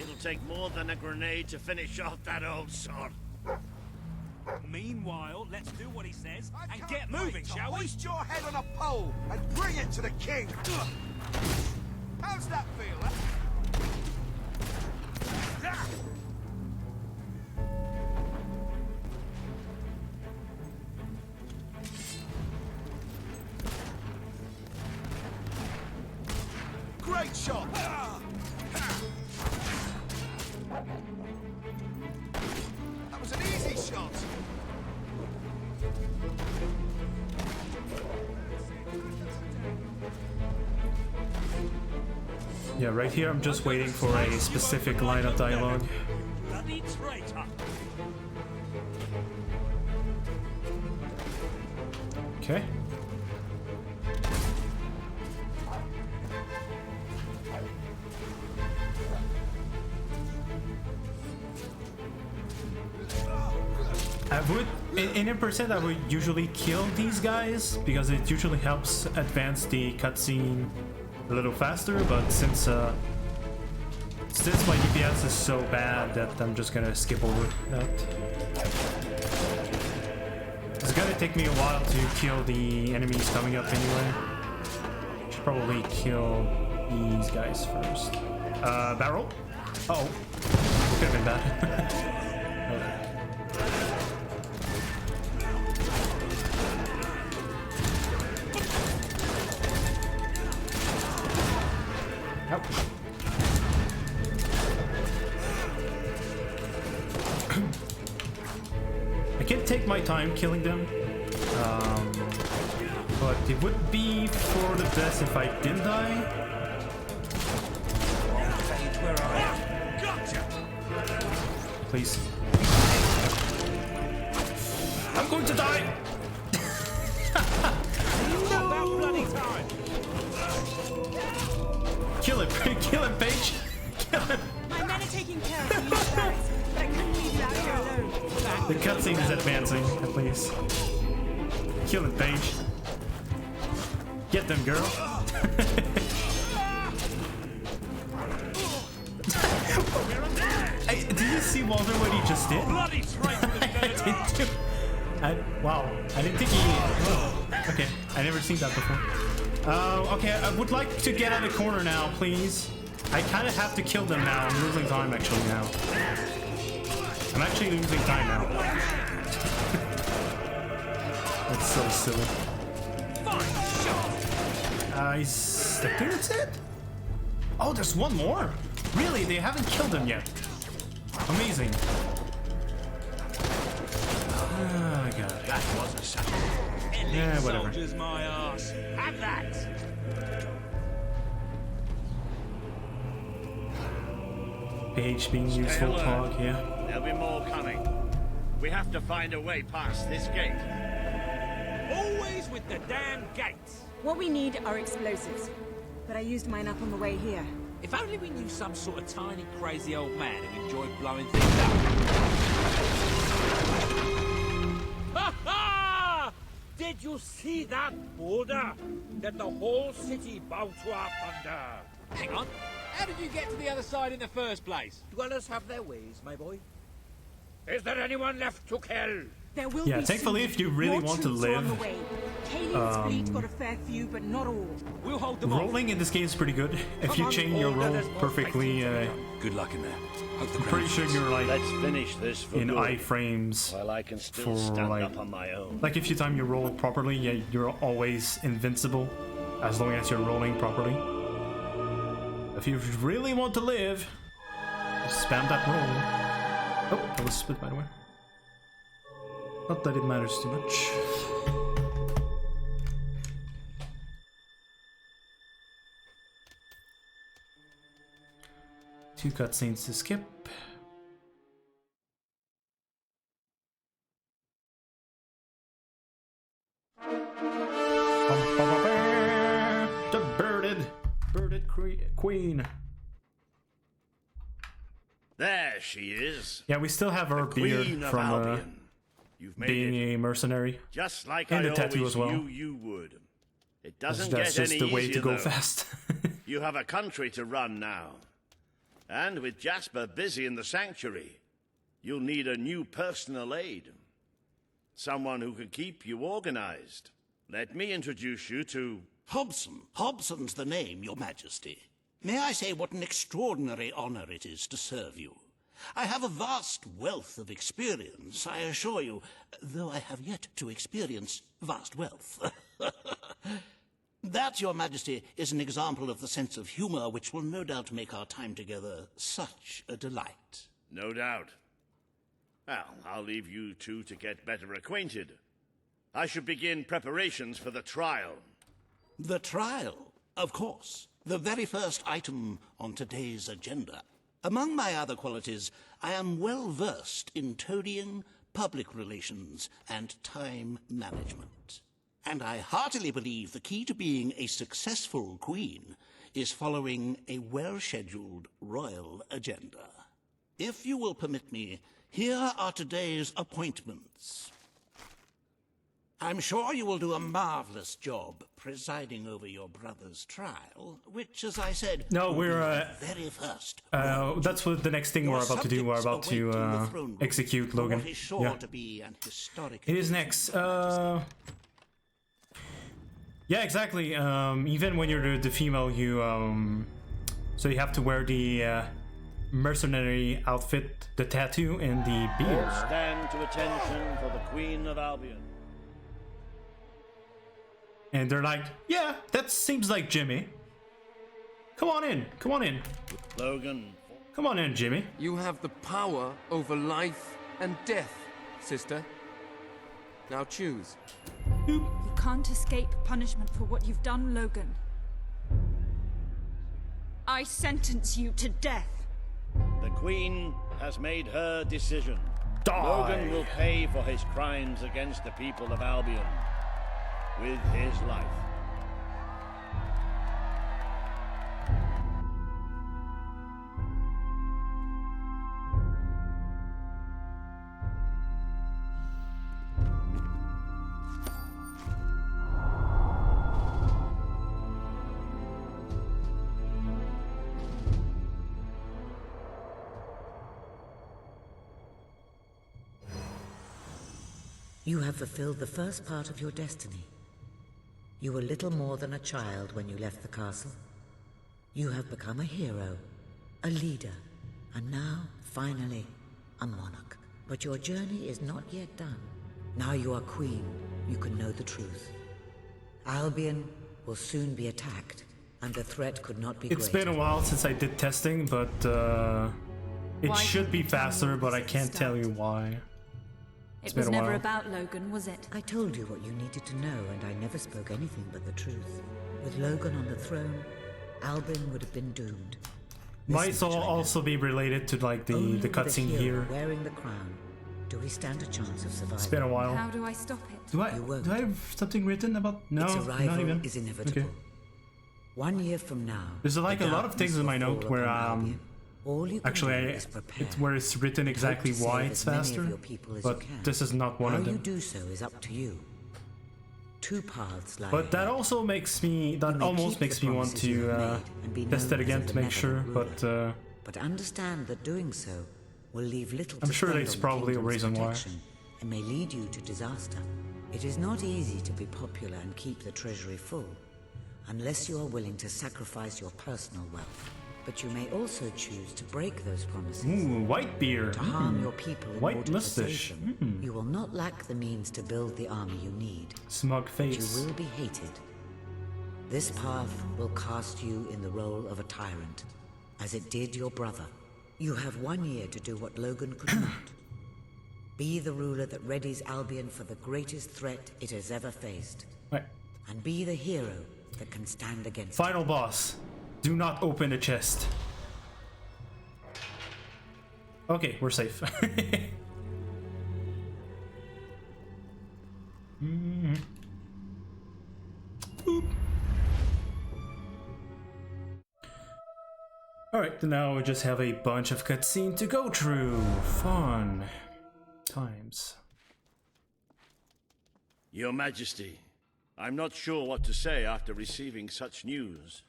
It'll take more than a grenade to finish off that old sod. Meanwhile, let's do what he says and get moving, shall we? Hoist your head on a pole and bring it to the king. How's that feel, huh? Great shot! That was an easy shot! Yeah, right here I'm just waiting for a specific line of dialogue. Bloody traitor! Okay. I would, in a percent, I would usually kill these guys because it usually helps advance the cutscene a little faster. But since my DPS is so bad that I'm just gonna skip over that. It's gonna take me a while to kill the enemies coming up anyway. Should probably kill these guys first. Barrel? Uh oh, could have been bad. Okay. Ouch. I can take my time killing them, but it would be for the best if I didn't die. Please. I'm going to die! Kill him! Kill him, Paige! Kill him! My men are taking care of you, barracks, but I couldn't leave you out here alone. The cutscene is advancing, at least. Kill him, Paige. Get them, girl. Hey, did you see Walter what he just did? I did too. Wow, I didn't think he... Oh, okay, I never seen that before. Okay, I would like to get out of the corner now, please. I kind of have to kill them now. I'm losing time actually now. I'm actually losing time now. That's so silly. I think that's it? Oh, there's one more? Really? They haven't killed him yet. Amazing. Oh my god. That was a shot. Yeah, whatever. Soldiers, my ass. Have that! Page being useful talk, yeah. There'll be more coming. We have to find a way past this gate. Always with the damn gates. What we need are explosives. but I used mine up on the way here. If only we knew some sort of tiny, crazy old man who enjoyed blowing things up. Ha ha! Did you see that order? That the whole city bowed to our thunder. Hang on. How did you get to the other side in the first place? Dwellers have their ways, my boy. Is there anyone left to kill? There will Yeah, be thankfully, soon. if you really More want to troops are on the live, way. Kalian's fleet got a fair few, but not all. We'll hold them off. rolling in this game is pretty good. If you chain your roll perfectly, good luck in there. Hope the I'm pretty sure you're like Let's finish this for in good, iframes while I can still for stand like, up on my own. like if you time your roll properly, yeah, you're always invincible as long as you're rolling properly. If you really want to live, just spam that roll. Oh, that was split by the way. Not that it matters too much. Two cutscenes to skip. The birded queen. There she is. Yeah, we still have our beard Queen of from Albion. You've made being it a mercenary. just like and I the tattoo always as well. knew you would. It doesn't That's get just any the way easier, to go though. fast. You have a country to run now. And with Jasper busy in the sanctuary, you'll need a new personal aide. Someone who can keep you organized. Let me introduce you to... Hobson. Hobson's the name, Your Majesty. May I say what an extraordinary honor it is to serve you? I have a vast wealth of experience, I assure you, though I have yet to experience vast wealth. That, Your Majesty, is an example of the sense of humor which will no doubt make our time together such a delight. No doubt. Well, I'll leave you two to get better acquainted. I should begin preparations for the trial. The trial, of course. The very first item on today's agenda. Among my other qualities, I am well versed in toadying, public relations, and time management. And I heartily believe the key to being a successful queen is following a well-scheduled royal agenda. If you will permit me, here are today's appointments. I'm sure you will do a marvelous job presiding over your brother's trial, which, as I said, No, will we're be the very first. that's what the next thing we're about to do. We're about to execute Logan. What is sure Yeah, to be an historic it is next. Yeah, exactly. Even when you're the female, you so you have to wear the mercenary outfit, the tattoo, and the beard. Stand to attention for the Queen of Albion. And they're like, yeah, that seems like Jimmy. Come on in, come on in. Logan. Come on in, Jimmy. You have the power over life and death, sister. Now choose. You can't escape punishment for what you've done, Logan. I sentence you to death. The Queen has made her decision. Die. Logan will pay for his crimes against the people of Albion with his life. You have fulfilled the first part of your destiny. You were little more than a child when you left the castle. You have become a hero, a leader, and now, finally, a monarch. But your journey is not yet done. Now you are queen, you can know the truth. Albion will soon be attacked, and the threat could not be It's greater. been a while since I did testing, but it should be faster, but I can't tell you why. It was never about Logan, was it? I told you what you needed to know, and I never spoke anything but the truth. With Logan on the throne, Albion would have been doomed. Might also be related to like the cutscene here. Wearing the crown, do we stand a chance of surviving? It's been a while. How do I stop it? Do I have something written about? No, Its arrival not even. is inevitable. Okay. 1 year from now, There's like a the lot of things in my darkness note will where fall upon Albion. All you can actually do is prepare. it's where it's written and hope exactly to why save it's as many of faster, your people as but you can. this is not one How of them. you do so is up to you. Two paths lie But that ahead. also makes me, that You may almost keep makes the me want promises you to have made and be test known it again as a to make sure, benevolent but But understand that doing so will leave little I'm to sure spend that's on the probably a kingdom's reason why. protection and may lead you to disaster. It is not easy to be popular and keep the treasury full, unless you are willing to sacrifice your personal wealth. But you may also choose to break those promises. Ooh, white beer. To harm your people in White order mustache. to save them. You will not lack the means to build the army you need. Smug But face. you will be hated. This path will cast you in the role of a tyrant, as it did your brother. You have 1 year to do what Logan could not. Be the ruler that readies Albion for the greatest threat it has ever faced. Right. And be the hero that can stand against Final boss. Do not open the chest. Okay, we're safe. Boop. Alright, now we just have a bunch of cutscene to go through. Fun times. Your Majesty, I'm not sure what to say after receiving such news.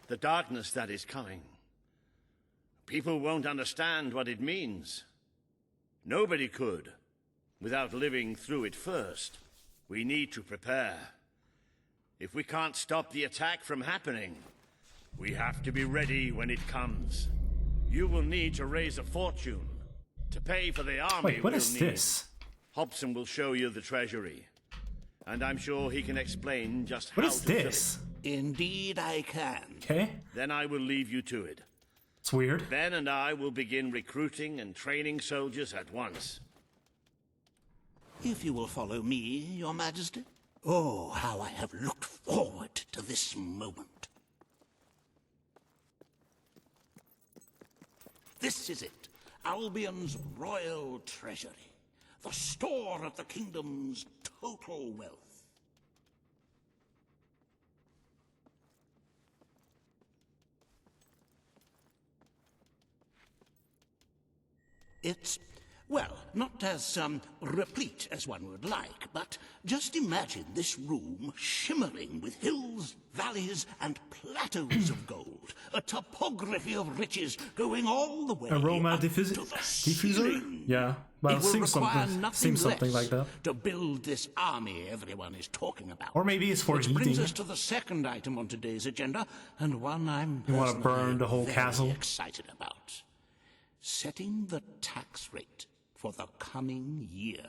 The darkness that is coming. People won't understand what it means. Nobody could, without living through it first. We need to prepare. If we can't stop the attack from happening, we have to be ready when it comes. You will need to raise a fortune to pay for the army. Wait, what we'll is need. this? Hobson will show you the treasury, and I'm sure he can explain just What how is to fill this? it. Indeed I can. Okay. Then I will leave you to it. It's weird. Ben and I will begin recruiting and training soldiers at once. If you will follow me, Your Majesty. Oh, how I have looked forward to this moment. This is it, Albion's royal treasury, the store of the kingdom's total wealth. It's, well, not as replete as one would like, but just imagine this room shimmering with hills, valleys, and plateaus of gold. A topography of riches going all the way Aroma up to the diffuser? ceiling. Yeah, well, It will seems require something, nothing seems something less like that. to build this army everyone is talking about. Or maybe it's for Which brings heating. us to the second item on today's agenda, and one I'm You want to personally burn the whole very castle? excited about. Setting the tax rate for the coming year.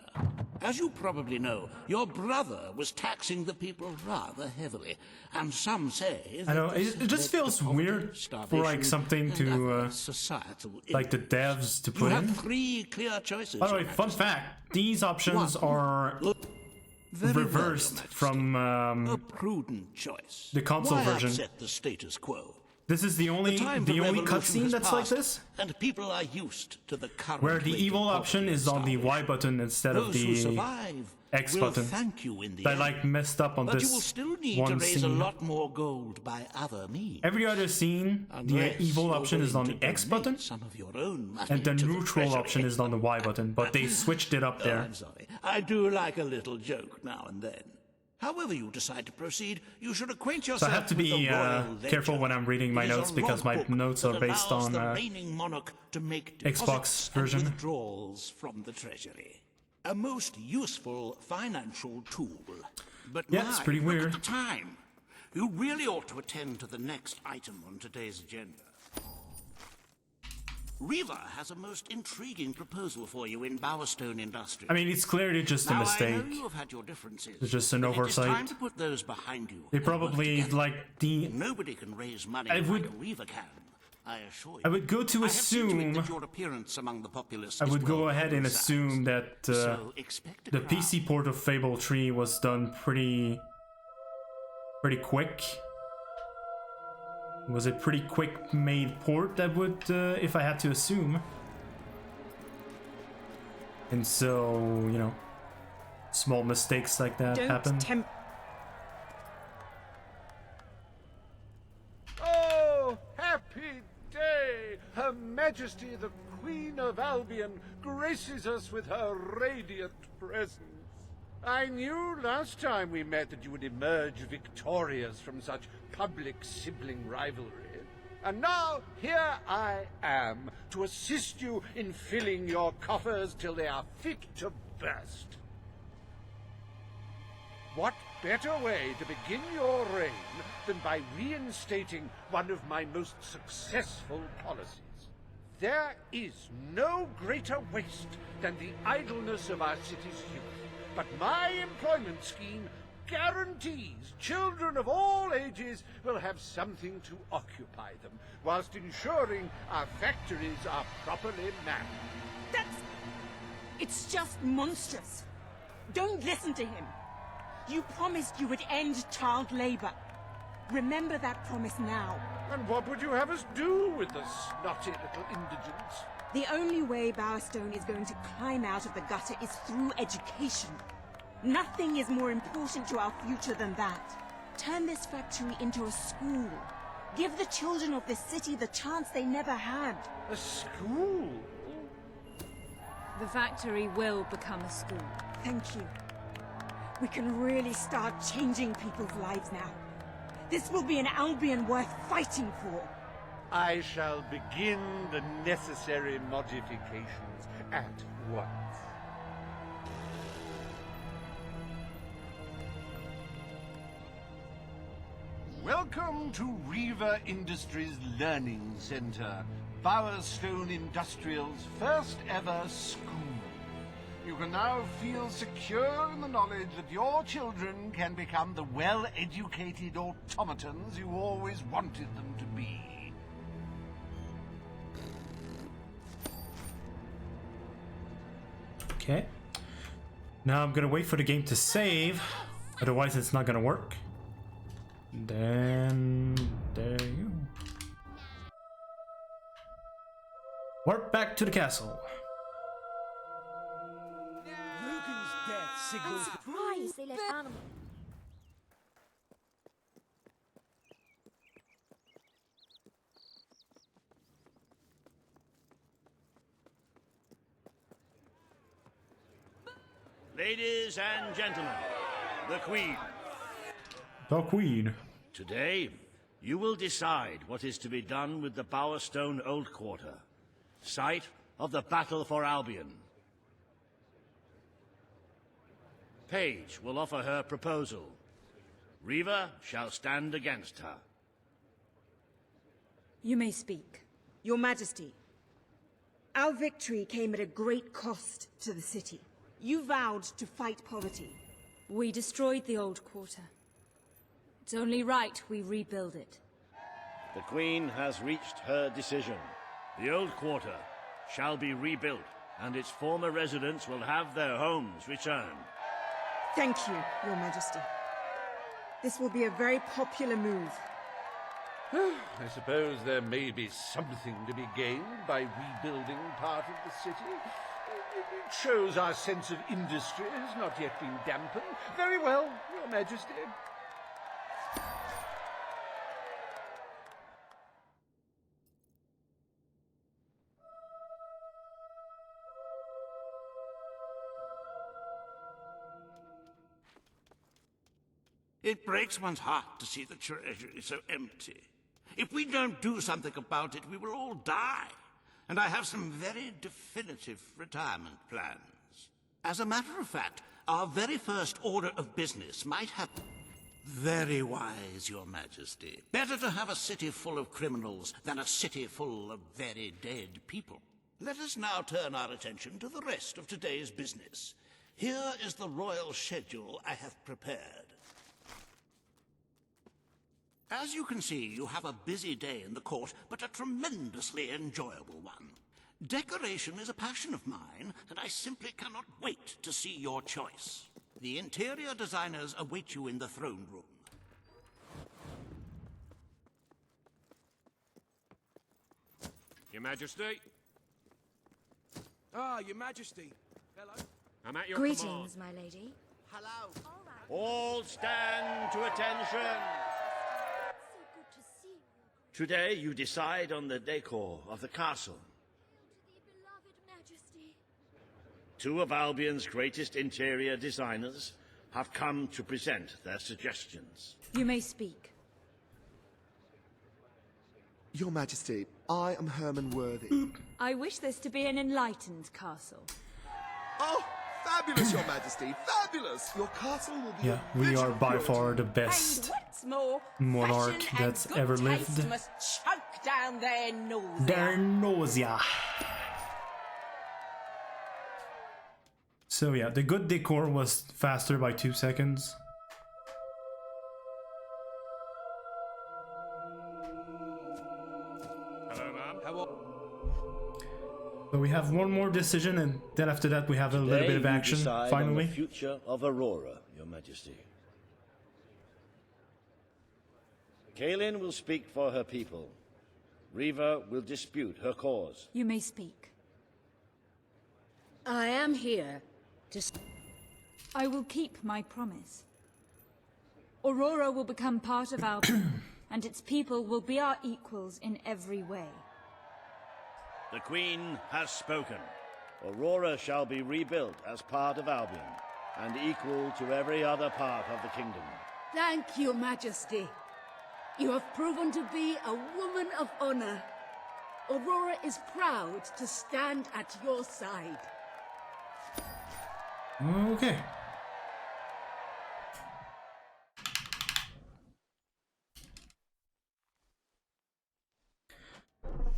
As you probably know, your brother was taxing the people rather heavily, and some say I know, that this it has just led to feels poverty, weird for like starvation, something and to, other societal like the ills. devs to You put have in. 3 clear choices. By the way, Your fun Majesty. fact, these options One, are Very well, reversed Your Majesty. from A prudent choice. the console Why version. upset the status quo? This is the only time for revolution cutscene has that's like passed, this, and people are used to the current where the rate of evil poverty option and is on the Y button instead of Those who the survive X will button. thank you in the They end. like messed up on But this you will still need one to raise scene. a lot more gold by other means. Every other scene, the Unless evil you're option is on willing the to X donate button, some of your own money and the to neutral treasury. option is on the Y button, but they switched it up Oh, there. I'm sorry. I do like a little joke now and then. However you decide to proceed, you should acquaint So yourself I have to with be the royal careful ledger. when I'm reading my It is a notes because my logbook notes that are based allows on the reigning monarch to make Xbox deposits version. and withdrawals from the treasury. A most useful financial tool. But Yeah, it's my, pretty look weird. at the time. You really ought to attend to the next item on today's agenda. Riva has a most intriguing proposal for you in Bowerstone Industries. I mean, it's clearly just a Now, mistake. I know you have had your differences. It's just an but It is oversight. time to put those behind you. They and work probably together. like the. Nobody can raise money I like would- Riva can. I assure you. I would go to I have seen to it assume. that your appearance among the populace I is would go well ahead and publicized. assume that So expect a the crowd. PC port of Fable 3 was done pretty quick. It was a pretty quick made port, that would, if I had to assume. And so, you know, small mistakes like that Don't happen. day! Her Majesty the Queen of Albion graces us with her radiant presence. I knew last time we met that you would emerge victorious from such public sibling rivalry. And now, here I am, to assist you in filling your coffers till they are fit to burst. What better way to begin your reign than by reinstating one of my most successful policies? There is no greater waste than the idleness of our city's youth, but my employment scheme guarantees children of all ages will have something to occupy them, whilst ensuring our factories are properly manned. It's just monstrous. Don't listen to him. You promised you would end child labor. Remember that promise now. And what would you have us do with the snotty little indigents? The only way Bowerstone is going to climb out of the gutter is through education. Nothing is more important to our future than that. Turn this factory into a school. Give the children of this city the chance they never had. A school? The factory will become a school. Thank you. We can really start changing people's lives now. This will be an Albion worth fighting for. I shall begin the necessary modifications at once. Welcome to Reaver Industries Learning Center, Bowerstone Industrial's first ever school. You can now feel secure in the knowledge that your children can become the well-educated automatons you always wanted them to be. Okay. Now I'm gonna wait for the game to save, otherwise it's not gonna work. Then there you go. Warp back to the castle. Lucan's death signals. I'm surprised they left animals. Ladies and gentlemen, the Queen. The Queen. Today, you will decide what is to be done with the Bowerstone Old Quarter, site of the Battle for Albion. Paige will offer her proposal. Reaver shall stand against her. You may speak. Your Majesty, our victory came at a great cost to the city. You vowed to fight poverty. We destroyed the old quarter. It's only right we rebuild it. The Queen has reached her decision. The Old Quarter shall be rebuilt, and its former residents will have their homes returned. Thank you, Your Majesty. This will be a very popular move. I suppose there may be something to be gained by rebuilding part of the city. It shows our sense of industry has not yet been dampened. Very well, Your Majesty. It breaks one's heart to see the treasury so empty. If we don't do something about it, we will all die. And I have some very definitive retirement plans. As a matter of fact, our very first order of business might have... Very wise, Your Majesty. Better to have a city full of criminals than a city full of very dead people. Let us now turn our attention to the rest of today's business. Here is the royal schedule I have prepared. As you can see, you have a busy day in the court, but a tremendously enjoyable one. Decoration is a passion of mine, and I simply cannot wait to see your choice. The interior designers await you in the throne room. Your Majesty? Ah, Your Majesty. Hello. I'm at your Greetings, command. my lady. Hello. All stand to attention. So good to see you, Today you decide on the decor of the castle. Two of Albion's greatest interior designers have come to present their suggestions. You may speak. Your Majesty, I am Herman Worthy. I wish this to be an enlightened castle. Oh, fabulous, Your Majesty, fabulous! Your castle will be Yeah, we are by far the best monarch that's ever lived. Must choke down their nausea. Their nausea. So yeah, the good decor was faster by 2 seconds. Hello, ma'am. How are... So we have one more decision, and then after that we have a little bit of action, finally. On the future of Aurora, Your Majesty. Kaelin will speak for her people. Riva will dispute her cause. You may speak. I am here to... I will keep my promise. Aurora will become part of Albion, and its people will be our equals in every way. The Queen has spoken. Aurora shall be rebuilt as part of Albion, and equal to every other part of the kingdom. Thank you, Majesty. You have proven to be a woman of honor. Aurora is proud to stand at your side. Okay.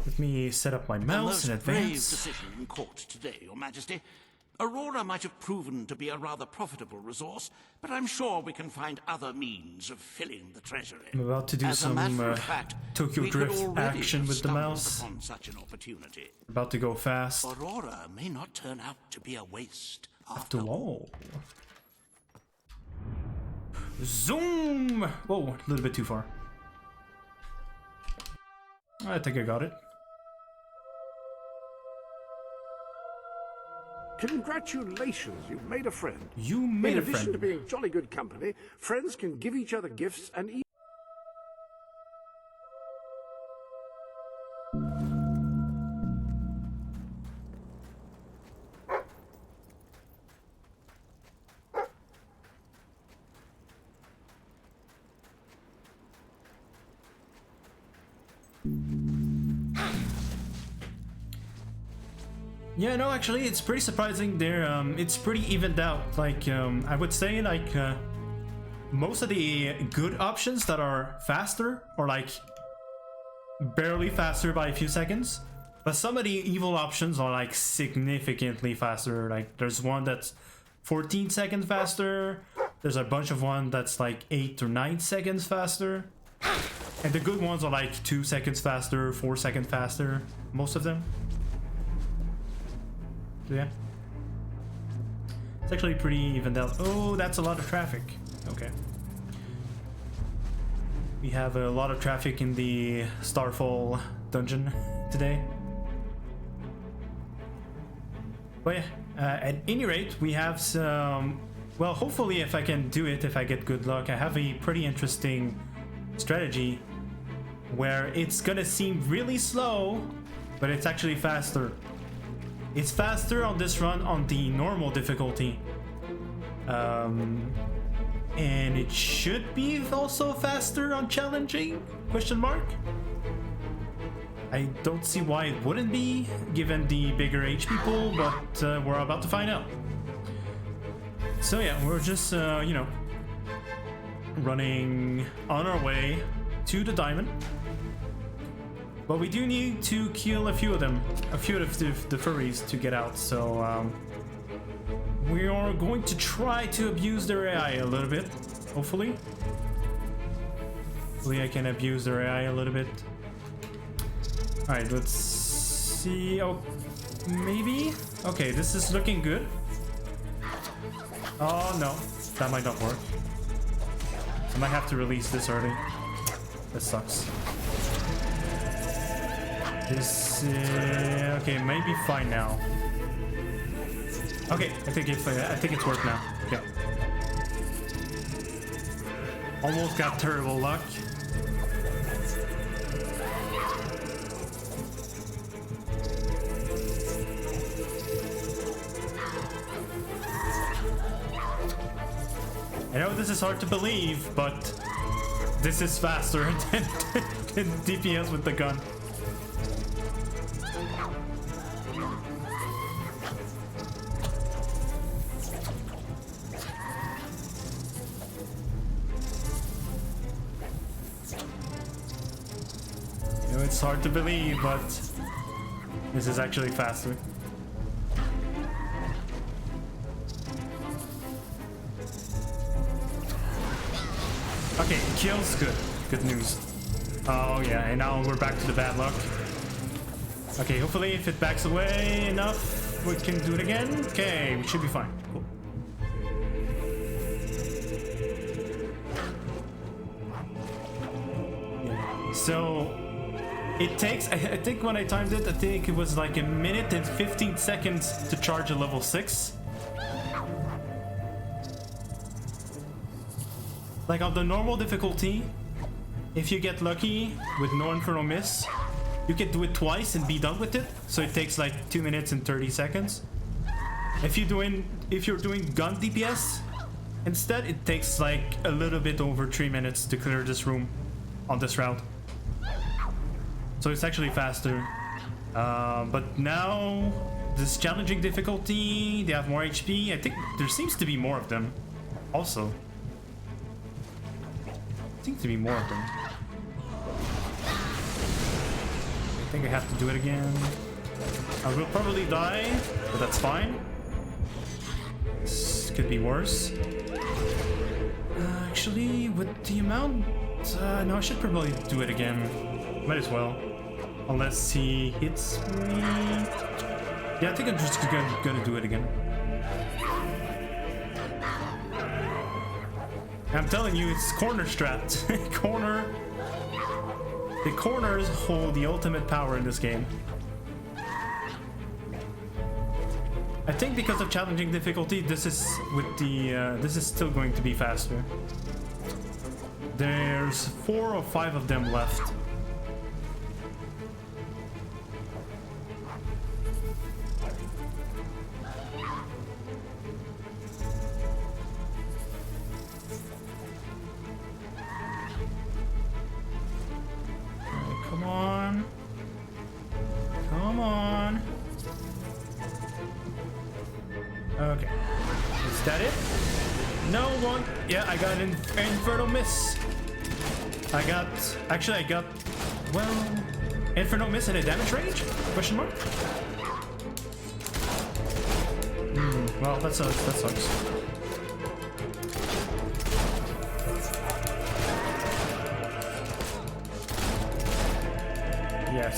Let me set up my mouse in A most brave advance. decision in court today, Your Majesty. Aurora might have proven to be a rather profitable resource, but I'm sure we can find other means of filling the treasury. I'm about to do As a some matter of fact, Tokyo we could Drift already action have with the stumbled mouse. upon such an opportunity. About to go fast. Aurora may not turn out to be a waste After all. Zoom! Whoa, a little bit too far. I think I got it. Congratulations, you've made a friend. You made In a addition friend. to being jolly good company, friends can give each other gifts and eat. Yeah, no, actually, it's pretty surprising. There, it's pretty evened out. Like, I would say, like, most of the good options that are faster are like barely faster by a few seconds, but some of the evil options are like significantly faster. Like, there's one that's 14 seconds faster. There's a bunch of one that's like 8 or 9 seconds faster, and the good ones are like 2 seconds faster, 4 seconds faster. Most of them. Yeah, it's actually pretty evened out. Oh, that's a lot of traffic. Okay, we have a lot of traffic in the Starfall dungeon today. But yeah, at any rate, we have some... Well, hopefully if I can do it, if I get good luck, I have a pretty interesting strategy where it's gonna seem really slow, but it's actually faster. It's faster on this run on the normal difficulty. And it should be also faster on challenging? Question mark? I don't see why it wouldn't be, given the bigger HP pool, but we're about to find out. So yeah, we're just, you know, running on our way to the diamond. But we do need to kill a few of them, a few of the furries to get out, so we are going to try to abuse their AI a little bit, hopefully. Hopefully I can abuse their AI a little bit. Alright, let's see. Oh, maybe? Okay, this is looking good. Oh no, that might not work. I might have to release this early. That sucks. This, okay, maybe fine now. Okay, I think it's worked now. Okay. Almost got terrible luck. I know this is hard to believe, but this is faster than DPS with the gun. I know it's hard to believe, but this is actually faster. Okay, kills good. Good news. Oh yeah, and now we're back to the bad luck. Okay, hopefully if it backs away enough, we can do it again. Okay, we should be fine. Cool. Yeah. So it takes, I think when I timed it, I think it was like 1 minute and 15 seconds to charge a level 6. Like on the normal difficulty, if you get lucky with no Infernal Miss, you can do it twice and be done with it. So it takes like 2 minutes and 30 seconds. If you're doing gun DPS, instead it takes like a little bit over 3 minutes to clear this room on this route. So it's actually faster. But now this challenging difficulty, they have more HP. I think there seems to be more of them also. Seems to be more of them. I think I have to do it again. I will probably die, but that's fine. This could be worse. Actually, with the amount... no, I should probably do it again. Might as well. Unless he hits me... Yeah, I think I'm just gonna do it again. I'm telling you, it's corner strat. The corners hold the ultimate power in this game. I think because of challenging difficulty, this is still going to be faster. There's 4 or 5 of them left. Okay. Is that it? No one. Yeah, I got an Infernal Miss. I got... Well... Infernal Miss and a damage range? Question mark? Well, that sucks. That sucks. Yeah,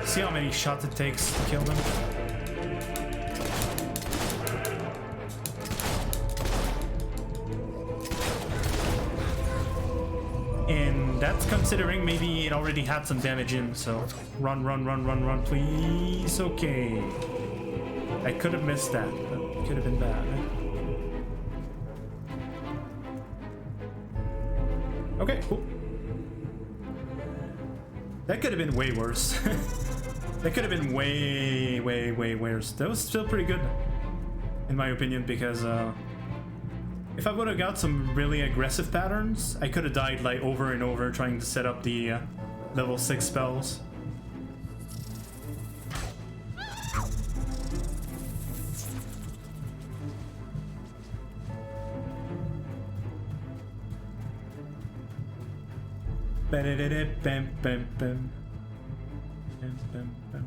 see how many shots it takes to kill them? And that's considering maybe it already had some damage in, so run, please. Okay. I could have missed that. That could have been bad. Okay, cool. That could have been way worse. That could have been way worse. That was still pretty good, in my opinion, because if I would have got some really aggressive patterns, I could have died like over and over trying to set up the level 6 spells. Bam, bam, bam. Bam, bam, bam.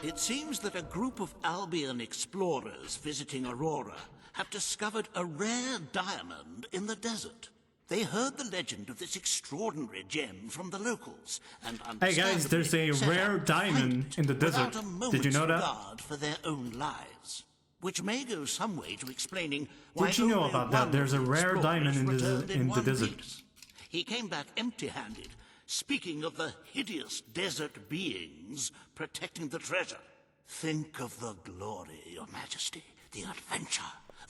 It seems that a group of Albion explorers visiting Aurora have discovered a rare diamond in the desert. They heard the legend of this extraordinary gem from the locals, and hey guys, there's a rare diamond in the desert. Did you know that? Regard for their own lives, which may go some way to explaining why. Did you know about that? There's a rare diamond in the desert. He came back empty-handed, speaking of the hideous desert beings protecting the treasure. Think of the glory, Your Majesty, the adventure,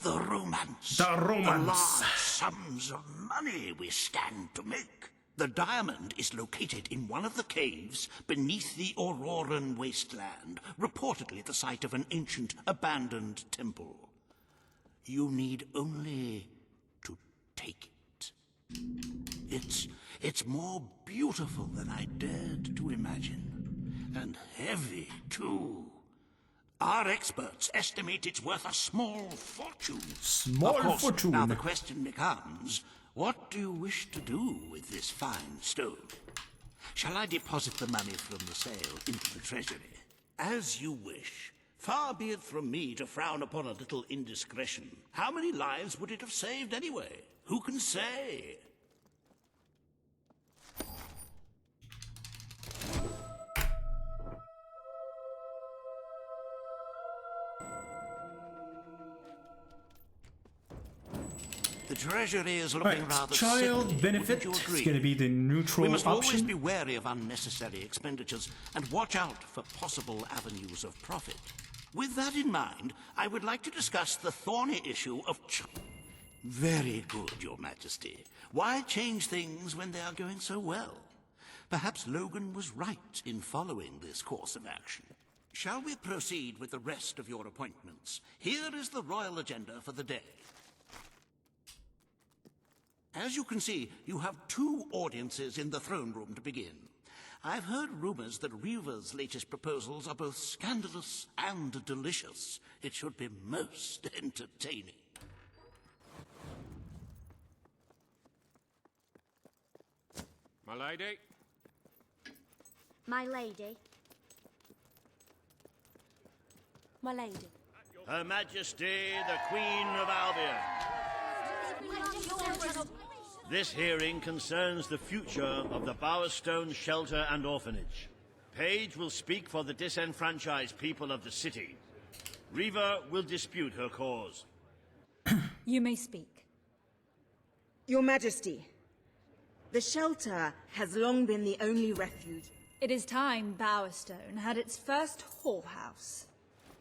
the romance. The romance. The large sums of money we stand to make. The diamond is located in one of the caves beneath the Auroran wasteland, reportedly the site of an ancient, abandoned temple. You need only to take it. It's more beautiful than I dared to imagine. And heavy, too. Our experts estimate it's worth a small fortune. Small of course, fortune. Now the question becomes, what do you wish to do with this fine stone? Shall I deposit the money from the sale into the treasury? As you wish. Far be it from me to frown upon a little indiscretion. How many lives would it have saved anyway? Who can say? The treasury is looking rather child sickly, benefit wouldn't you is agree? going to be the neutral We must always option. be wary of unnecessary expenditures and watch out for possible avenues of profit. With that in mind, I would like to discuss the thorny issue of Very good, Your Majesty. Why change things when they are going so well? Perhaps Logan was right in following this course of action. Shall we proceed with the rest of your appointments? Here is the royal agenda for the day. As you can see, you have 2 audiences in the throne room to begin. I've heard rumors that Reva's latest proposals are both scandalous and delicious. It should be most entertaining. My lady? My lady. My lady. Her Majesty, the Queen of Albion. This hearing concerns the future of the Bowerstone Shelter and Orphanage. Paige will speak for the disenfranchised people of the city. Reva will dispute her cause. You may speak. Your Majesty, the shelter has long been the only refuge. It is time Bowerstone had its first whorehouse.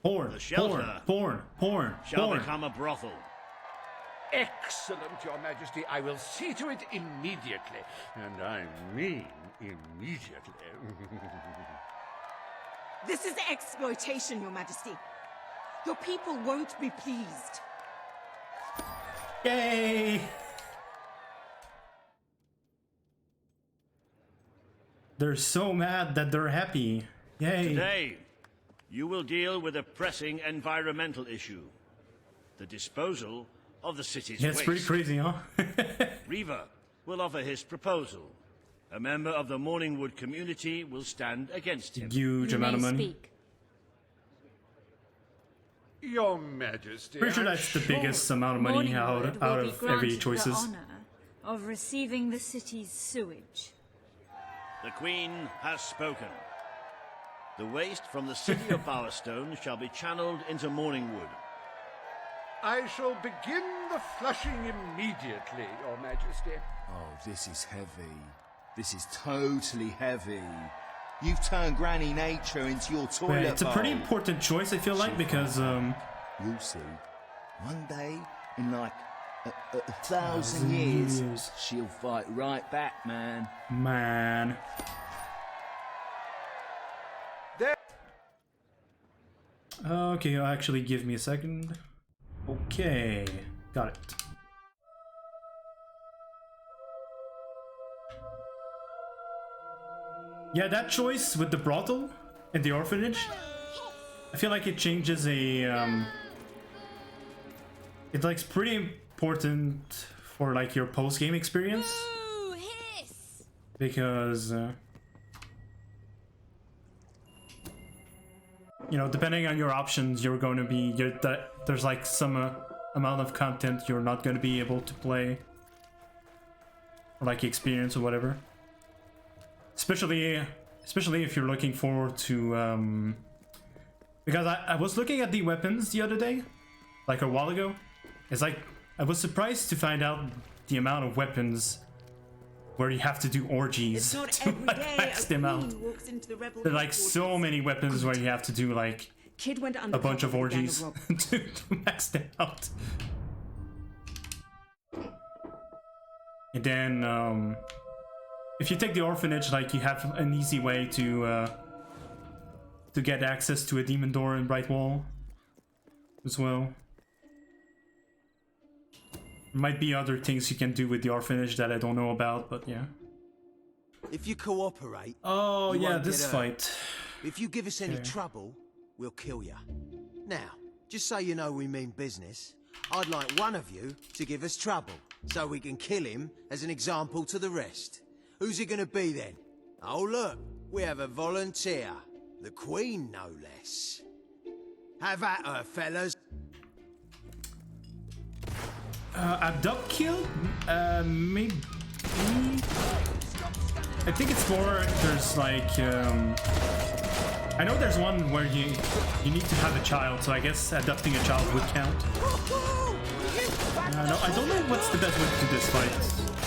Porn, The shelter porn. shall become a brothel. Excellent, Your Majesty. I will see to it immediately. And I mean immediately. This is exploitation, Your Majesty. Your people won't be pleased. Yay! They're so mad that they're happy. Yay! Today, you will deal with a pressing environmental issue. The disposal of the city's Yeah, it's pretty waste. crazy, huh? Reva will offer his proposal. A member of the Morningwood community will stand against him. Huge amount of money. Your Majesty, Pretty sure I'm that's the biggest amount of money out Morningwood of will be every granted choices. the honor of receiving the city's sewage. The Queen has spoken. The waste from the city of Bowerstone shall be channeled into Morningwood. I shall begin the flushing immediately, Your Majesty. Oh, this is heavy. This is totally heavy. You've turned Granny Nature into your toilet Wait, it's a pretty bowl. important choice, I feel like, because You'll see. One day, in like a 1,000 years, she'll fight right back, man. Man. Okay, actually give me a second. Okay, got it. Yeah, that choice with the brothel and the orphanage, I feel like it changes a it's like pretty important for like your post-game experience. Because you know, depending on your options, you're going to be there's like some amount of content you're not going to be able to play, or like experience or whatever. Especially if you're looking forward to because I was looking at the weapons the other day, like a while ago. It's like I was surprised to find out the amount of weapons where you have to do orgies to like, max them out. There are like so many weapons where you have to do like Kid went a bunch of orgies to max them out. And then if you take the orphanage, like you have an easy way to get access to a demon door in Bright Wall as well. Might be other things you can do with the orphanage that I don't know about, but yeah. If you cooperate... Oh, you yeah, won't this get hurt. fight. If you give us any Okay. trouble, we'll kill you. Now, just so you know we mean business, I'd like one of you to give us trouble, so we can kill him as an example to the rest. Who's it gonna be then? Oh look, we have a volunteer. The Queen, no less. Have at her, fellas. Abduct kill? Maybe. I think it's more. There's like. I know there's one where you need to have a child, so I guess abducting a child would count. No, I don't know what's the best way to do this fight,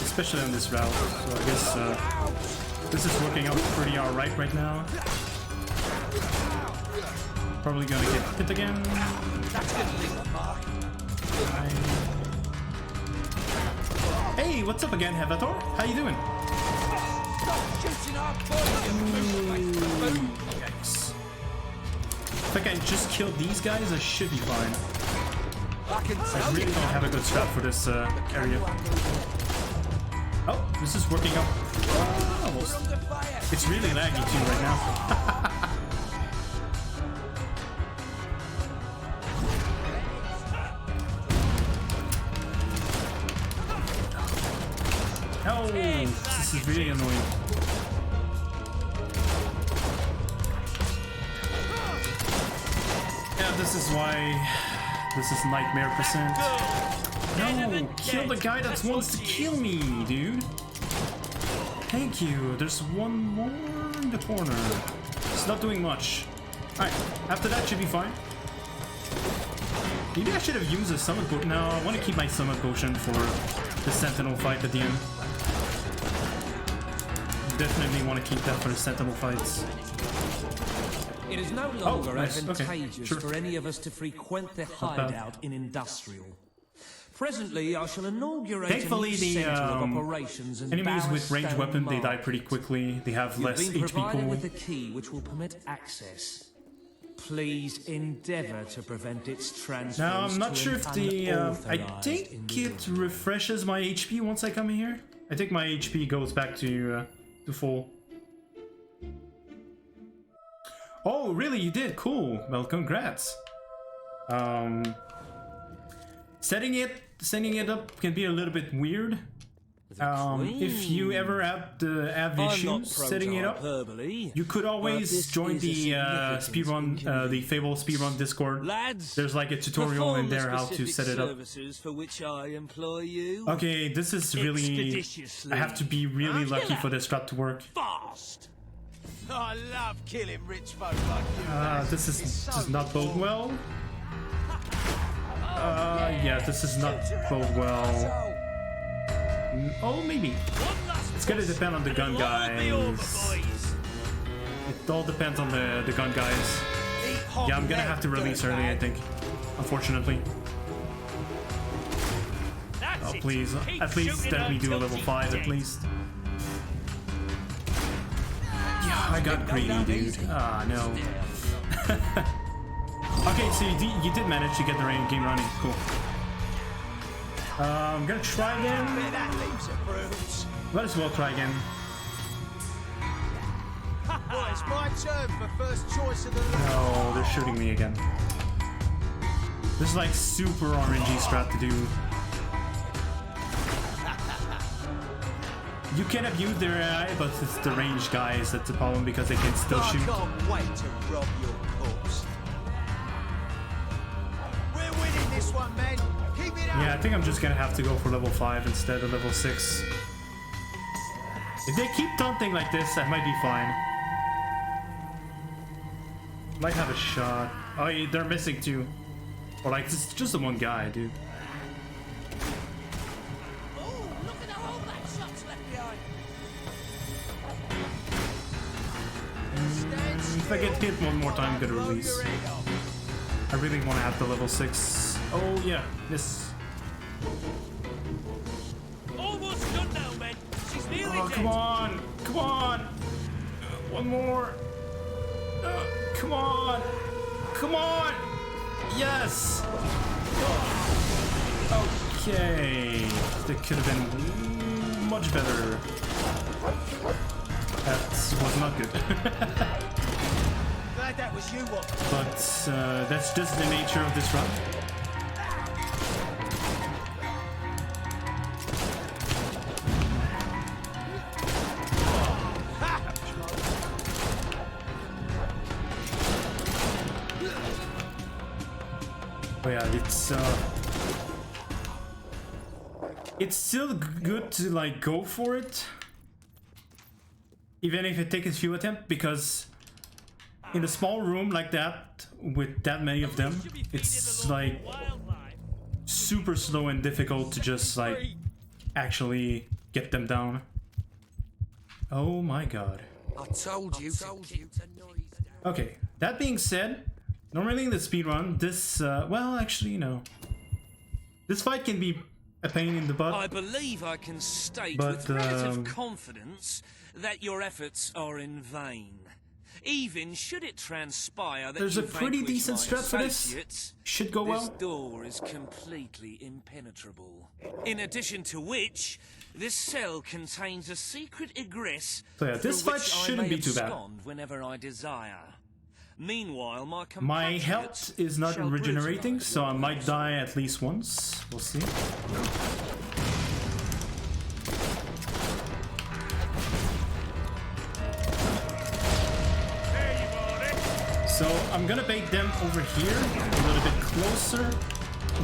especially on this route. So I guess this is working out pretty alright right now. Probably gonna get hit again. Hey, what's up again, Hevator? How you doing? Yikes. If I can just kill these guys, I should be fine. I really don't have a good strat for this area. Oh, this is working out almost. It's really laggy too right now. Oh, this is really annoying. Yeah, this is why this is nightmare percent. No, kill the guy that wants to kill me, dude. Thank you. There's one more in the corner. It's not doing much. Alright, after that should be fine. Maybe I should have used a summon potion. No, I want to keep my summon potion for the Sentinel fight at the end. Definitely want to keep that for the Sentinel fights. It is no longer nice. advantageous Okay, sure. for any of us to frequent the Not bad. hideout in Industrial. Presently, I shall inaugurate Thankfully, a new the centre of operations and enemies with ranged Bowerstone weapon, they die Market. pretty quickly. They have You've less been HP provided pool. with a key which will permit access. Please endeavour to prevent its transfer. Now, I'm not sure if the... I think it refreshes my HP once I come in here. I think my HP goes back to full. Oh, really? You did? Cool. Well, congrats. Setting it up can be a little bit weird. If you ever have issues setting it up, you could always join the speedrun, the Fable speedrun Discord. There's like a tutorial in there how to set it up. For which I employ you. Okay, this is really... I have to be really lucky for this strat to work. Fast. I love killing rich folk like you. This does not bode well. Yeah, this is not bode well. Oh, maybe. It's gonna depend on the gun guys. It all depends on the gun guys. Yeah, I'm gonna have to release early, I think. Unfortunately. Oh, please. At least let me do a level 5, at least. Yeah, I got greedy, dude. Ah, no. Okay, so you did manage to get the game running. Cool. I'm gonna try again. Might as well try again. Well, it's my turn for first choice of the No, they're shooting me again. This is like super RNG strat to do. You can abuse their AI, but it's the ranged guys that's the problem because they can still shoot. I can't wait to rob your corpse. We're winning this one, men. Keep it up. Yeah, I think I'm just gonna have to go for level 5 instead of level 6. If they keep taunting like this, I might be fine. Might have a shot. Oh, yeah, they're missing too. Or like, it's just the one guy, dude. If I get hit one more time, I'm gonna release. I really want to have the level 6. Oh yeah, this. Almost done now, men. She's nearly Oh, dead. come on! Come on! One more! Come on! Come on! Yes! Okay. That could have been much better. That was not good. Glad that was you, what? But that's just the nature of this run. Oh yeah, it's still good to like go for it, even if it takes a few attempts, because in a small room like that with that many of them, it's like super slow and difficult to just like actually get them down. Oh my god. I told you. Okay, that being said, normally in the speedrun, this, well, actually, no. This fight can be a pain in the butt. I believe I can state but, with relative confidence that your efforts are in vain. Even should it transpire that there's a pretty decent strat for this. Should go well. This door is completely impenetrable. In addition to which, this cell contains a secret egress. So yeah, this fight shouldn't be too bad. Whenever I desire. Meanwhile, my health is not regenerating, so I might die at least once. We'll see. So I'm gonna bait them over here a little bit closer.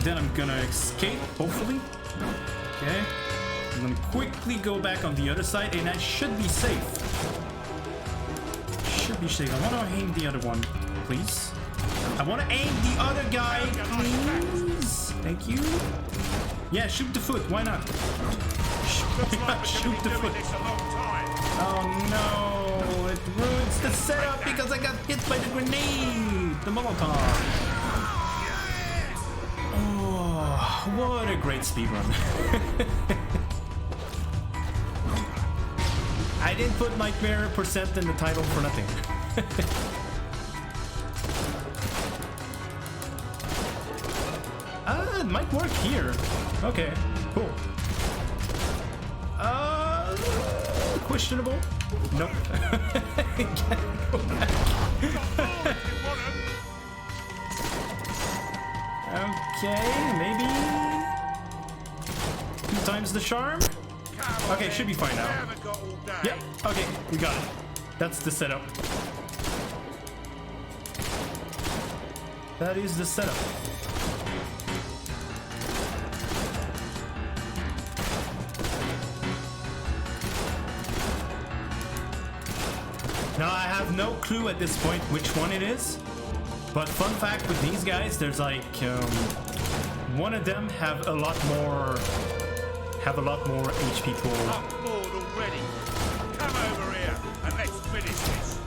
Then I'm gonna escape, hopefully. Okay. And then quickly go back on the other side, and I should be safe. Should be safe. I want to aim the other one, please. I want to aim the other guy, please. Thank you. Yeah, shoot the foot. Why not? Shoot the foot. Oh no! It ruins the setup because I got hit by the grenade, the Molotov. Oh, what a great speedrun! I didn't put Nightmare % in the title for nothing. It might work here. Okay, cool. Questionable. Nope. Can't go back. Okay, maybe 2 times the charm. Okay, should be fine now. Yep, okay, we got it. That's the setup. That is the setup. Now I have no clue at this point which one it is, but fun fact with these guys, there's like one of them have a lot more HP pool. I'm bored already. Come over here and let's finish this.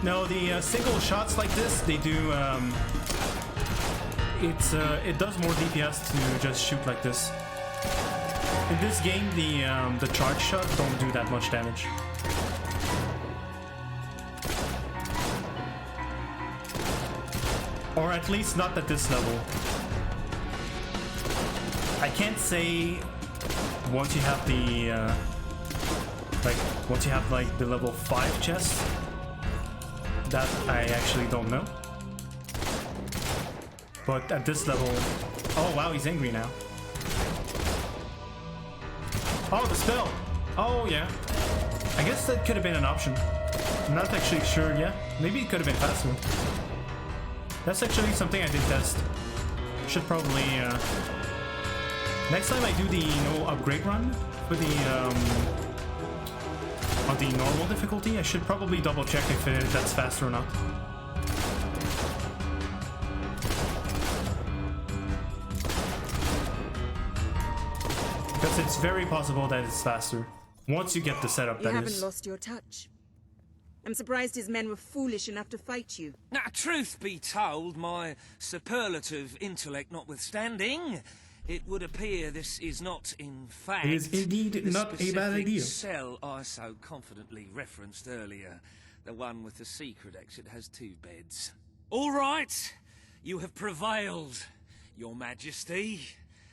No, the single shots like this, they do. It does more DPS to just shoot like this. In this game, the charge shot don't do that much damage. Or at least not at this level. I can't say once you have the once you have like the level 5 chest. That I actually don't know. But at this level, oh wow, he's angry now. Oh, the spell! Oh, yeah. I guess that could have been an option. I'm not actually sure, yeah. Maybe it could have been faster. That's actually something I did test. Should probably, next time I do the no upgrade run for the, on the normal difficulty, I should probably double check if that's faster or not. Because it's very possible that it's faster once you get the setup. You haven't lost your touch. I'm surprised his men were foolish enough to fight you. Now, truth be told, my superlative intellect notwithstanding, it would appear this is not, in fact, it is indeed not a bad idea. The cell I so confidently referenced earlier. The one with the secret exit has 2 beds. All right, you have prevailed, Your Majesty.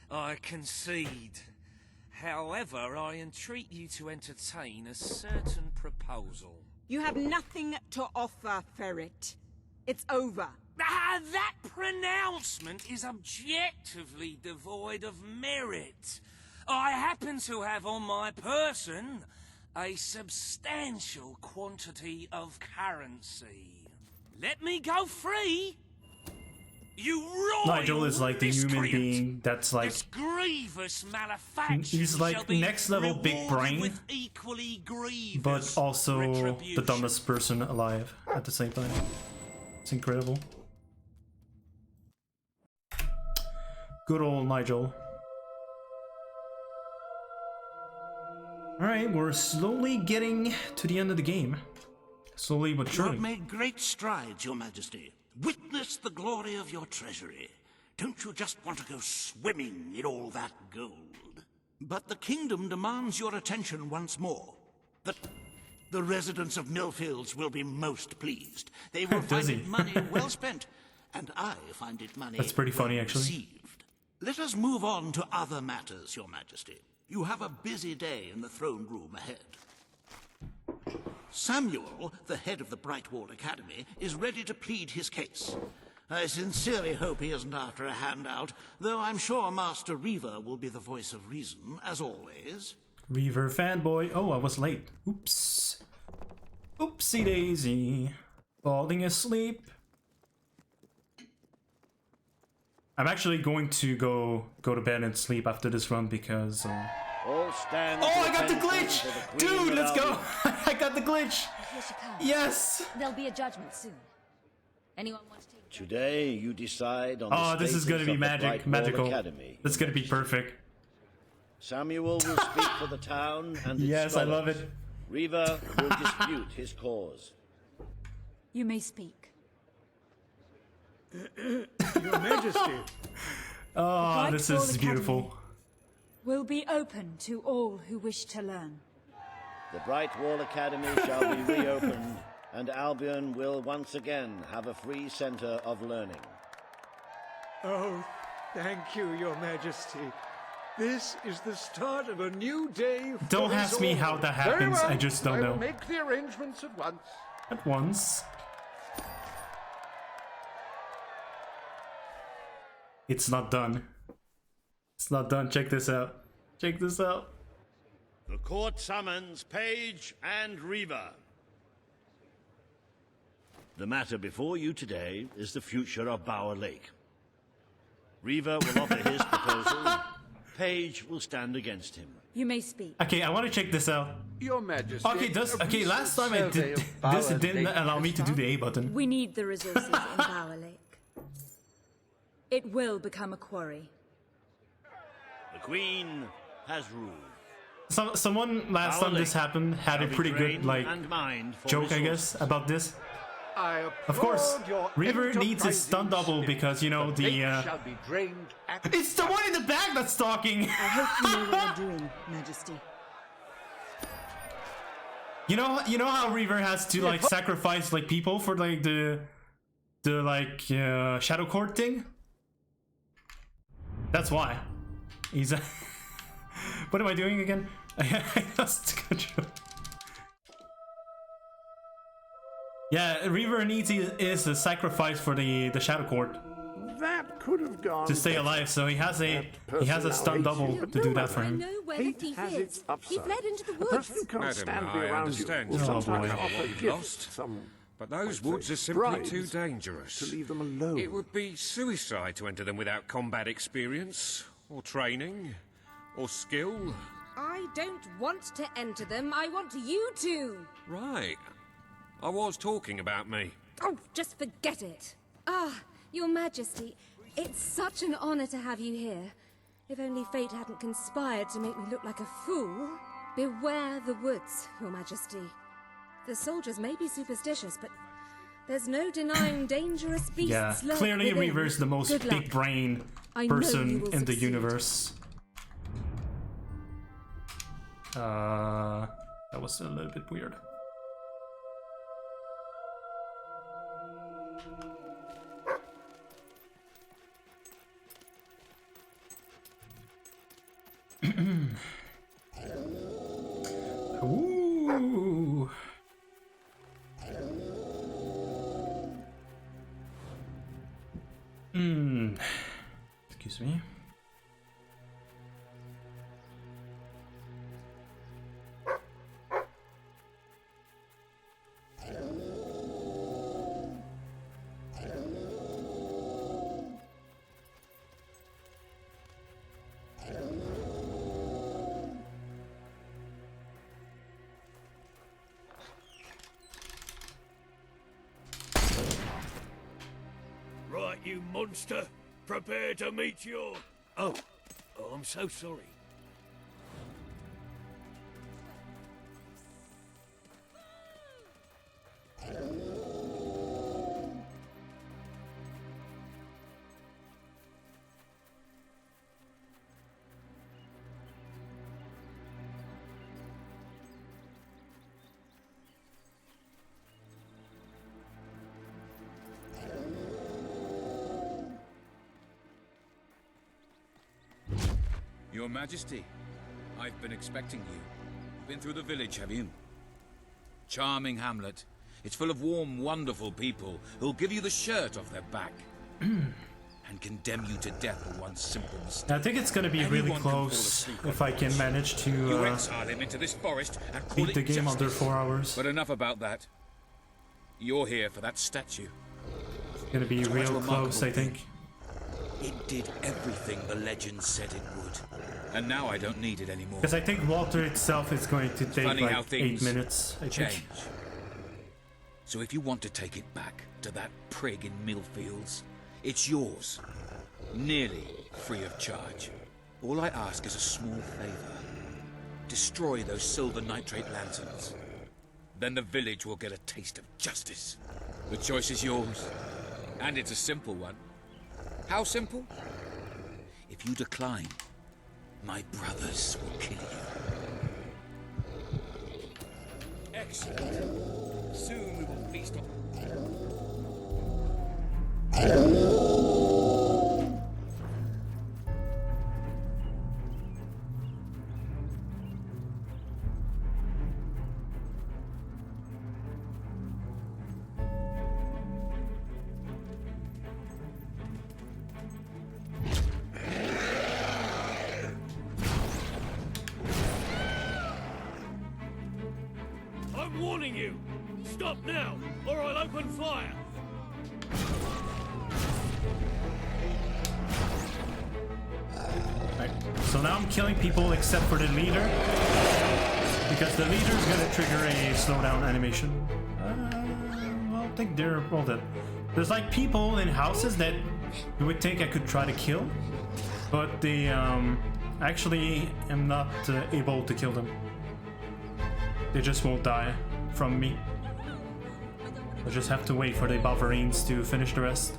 I concede. However, I entreat you to entertain a certain proposal. You have nothing to offer, Ferret. It's over. Ah, that pronouncement is objectively devoid of merit. I happen to have on my person a substantial quantity of currency. Let me go free. You royal Nigel is like the human miscreant. being that's like This grievous malefactor he's like next level big brain, with equally grievous but also retribution. the dumbest person alive at the same time. It's incredible. Good old Nigel. Alright, we're slowly getting to the end of the game. Slowly but You surely. have made great strides, Your Majesty. Witness the glory of your treasury. Don't you just want to go swimming in all that gold? But the kingdom demands your attention once more. The residents of Millfields will be most pleased. They will find it money well spent, and I find it money That's pretty funny, well actually. received. Let us move on to other matters, Your Majesty. You have a busy day in the throne room ahead. Samuel, the head of the Brightwall Academy, is ready to plead his case. I sincerely hope he isn't after a handout, though I'm sure Master Reaver will be the voice of reason, as always. Reaver fanboy. Oh, I was late. Oops. Oopsie daisy. Falling asleep. I'm actually going to go to bed and sleep after this run because All stand oh, to I got the attention glitch! for the Queen Dude, let's go! without- I got the glitch! Here she comes. Yes! There'll be a judgment soon. Anyone want to take... Today you decide on Oh, the this is status gonna be of the magic, Brightwall magical. Academy. That's gonna be perfect. Samuel will speak for the town and its Yes, I love scholars. it. Reaver will dispute his cause. You may speak. Your Majesty. Oh, this Brightwall is beautiful. Will be open to all who wish to learn. The Brightwall Academy shall be reopened, and Albion will once again have a free center of learning. Oh, thank you, Your Majesty. This is the start of a new day for Don't us ask me all. how that Very happens, well. I just don't I will know. make the arrangements at once. At once. It's not done. It's not done. Check this out. Check this out. The court summons Page and Reaver. The matter before you today is the future of Bower Lake. Reaver will offer his proposal. Page will stand against him. You may speak. Okay, I want to check this out. Your Majesty. Okay, last time I did this, it didn't allow me to do the A button. We need the resources in Bower Lake. It will become a quarry. The Queen has ruled. Someone last Bower time this Lake happened had a shall be pretty good drained like and mined for joke, I resources. guess, about this. I Of course, applaud your Reaver needs his stunt enterprising double because you know lake the. shall be drained at It's the one in the back that's talking. I hope you know what you're doing, Majesty. You know how Reaver has to like sacrifice like people for like the like Shadow Court thing. That's why. He's. What am I doing again? I lost control. Yeah, Reaver needs is a sacrifice for the Shadow Court That could have gone to stay alive. So he has a stunt double to do that for I him. know where the thief has is. its He upside. fled into the A person who woods. can't Madam, stand I be around understand you will you're sometimes boy. offer You've gifts, lost. some But those might woods say are simply bribes, too dangerous. to leave them alone. It would be suicide to enter them without combat experience, or training, or skill. I don't want to enter them. I want you to. Right. I was talking about me. Oh, just forget it. Ah, Your Majesty, it's such an honor to have you here. If only fate hadn't conspired to make me look like a fool. Beware the woods, Your Majesty. The soldiers may be superstitious, but there's no denying dangerous beasts. Yeah, lurk clearly within. Reaver's the most Good luck. big brain I know you person will in the succeed. universe. That was a little bit weird. Ooh. Excuse me. Right, you monster. Prepare to meet your... Oh, I'm so sorry. Your Majesty, I've been expecting you. Been through the village, have you? Charming hamlet. It's full of warm, wonderful people who'll give you the shirt off their back and condemn you to death for one simple mistake. I think it's gonna be really close if I can manage You to exile him into this forest and call beat it the game under justice. 4 hours. But enough about that. You're here for that statue. It's gonna be It's quite real a close, I remarkable think. It did everything the legend said it would. And now I don't need it anymore. Because I think water itself is going to take Funny how like things 8 minutes, I change. think. So if you want to take it back to that prig in Millfields, it's yours. Nearly free of charge. All I ask is a small favor. Destroy those silver nitrate lanterns. Then the village will get a taste of justice. The choice is yours. And it's a simple one. How simple? If you decline, my brothers will kill you. Excellent. Soon we will feast on... I'm warning you! Stop now, or I'll open fire! Right. So now I'm killing people except for the leader. Because the leader is gonna trigger a slowdown animation. Well, I think they're all dead. There's like people in houses that you would think I could try to kill. But they actually am not able to kill them. They just won't die from me. I just have to wait for the Balverines to finish the rest.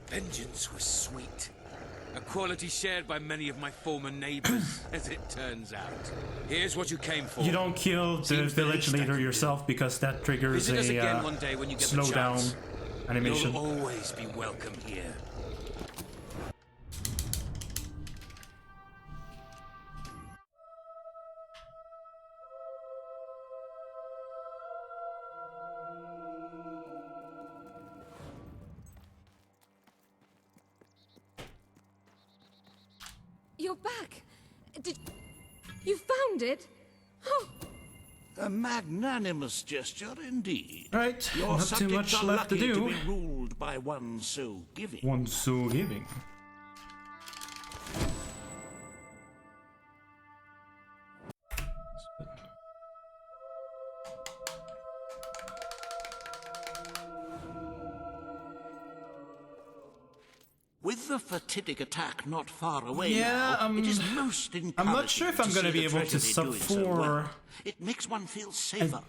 Vengeance was sweet. A quality shared by many of my former neighbors, as it turns out. Here's what you came for. You don't kill the Seems the village least I leader can do. yourself because that triggers Visit us a again one day when you get the slowdown chance. animation. You'll always be welcome here. you're back. Did you found it? Oh. A magnanimous gesture indeed. Right, Your not too much subjects are left to lucky do. be ruled by one so giving. One so giving. With the fatidic attack not far away Yeah, now, it is most encouraging. I'm not sure if I'm going to be able to sub for. It makes one feel safer.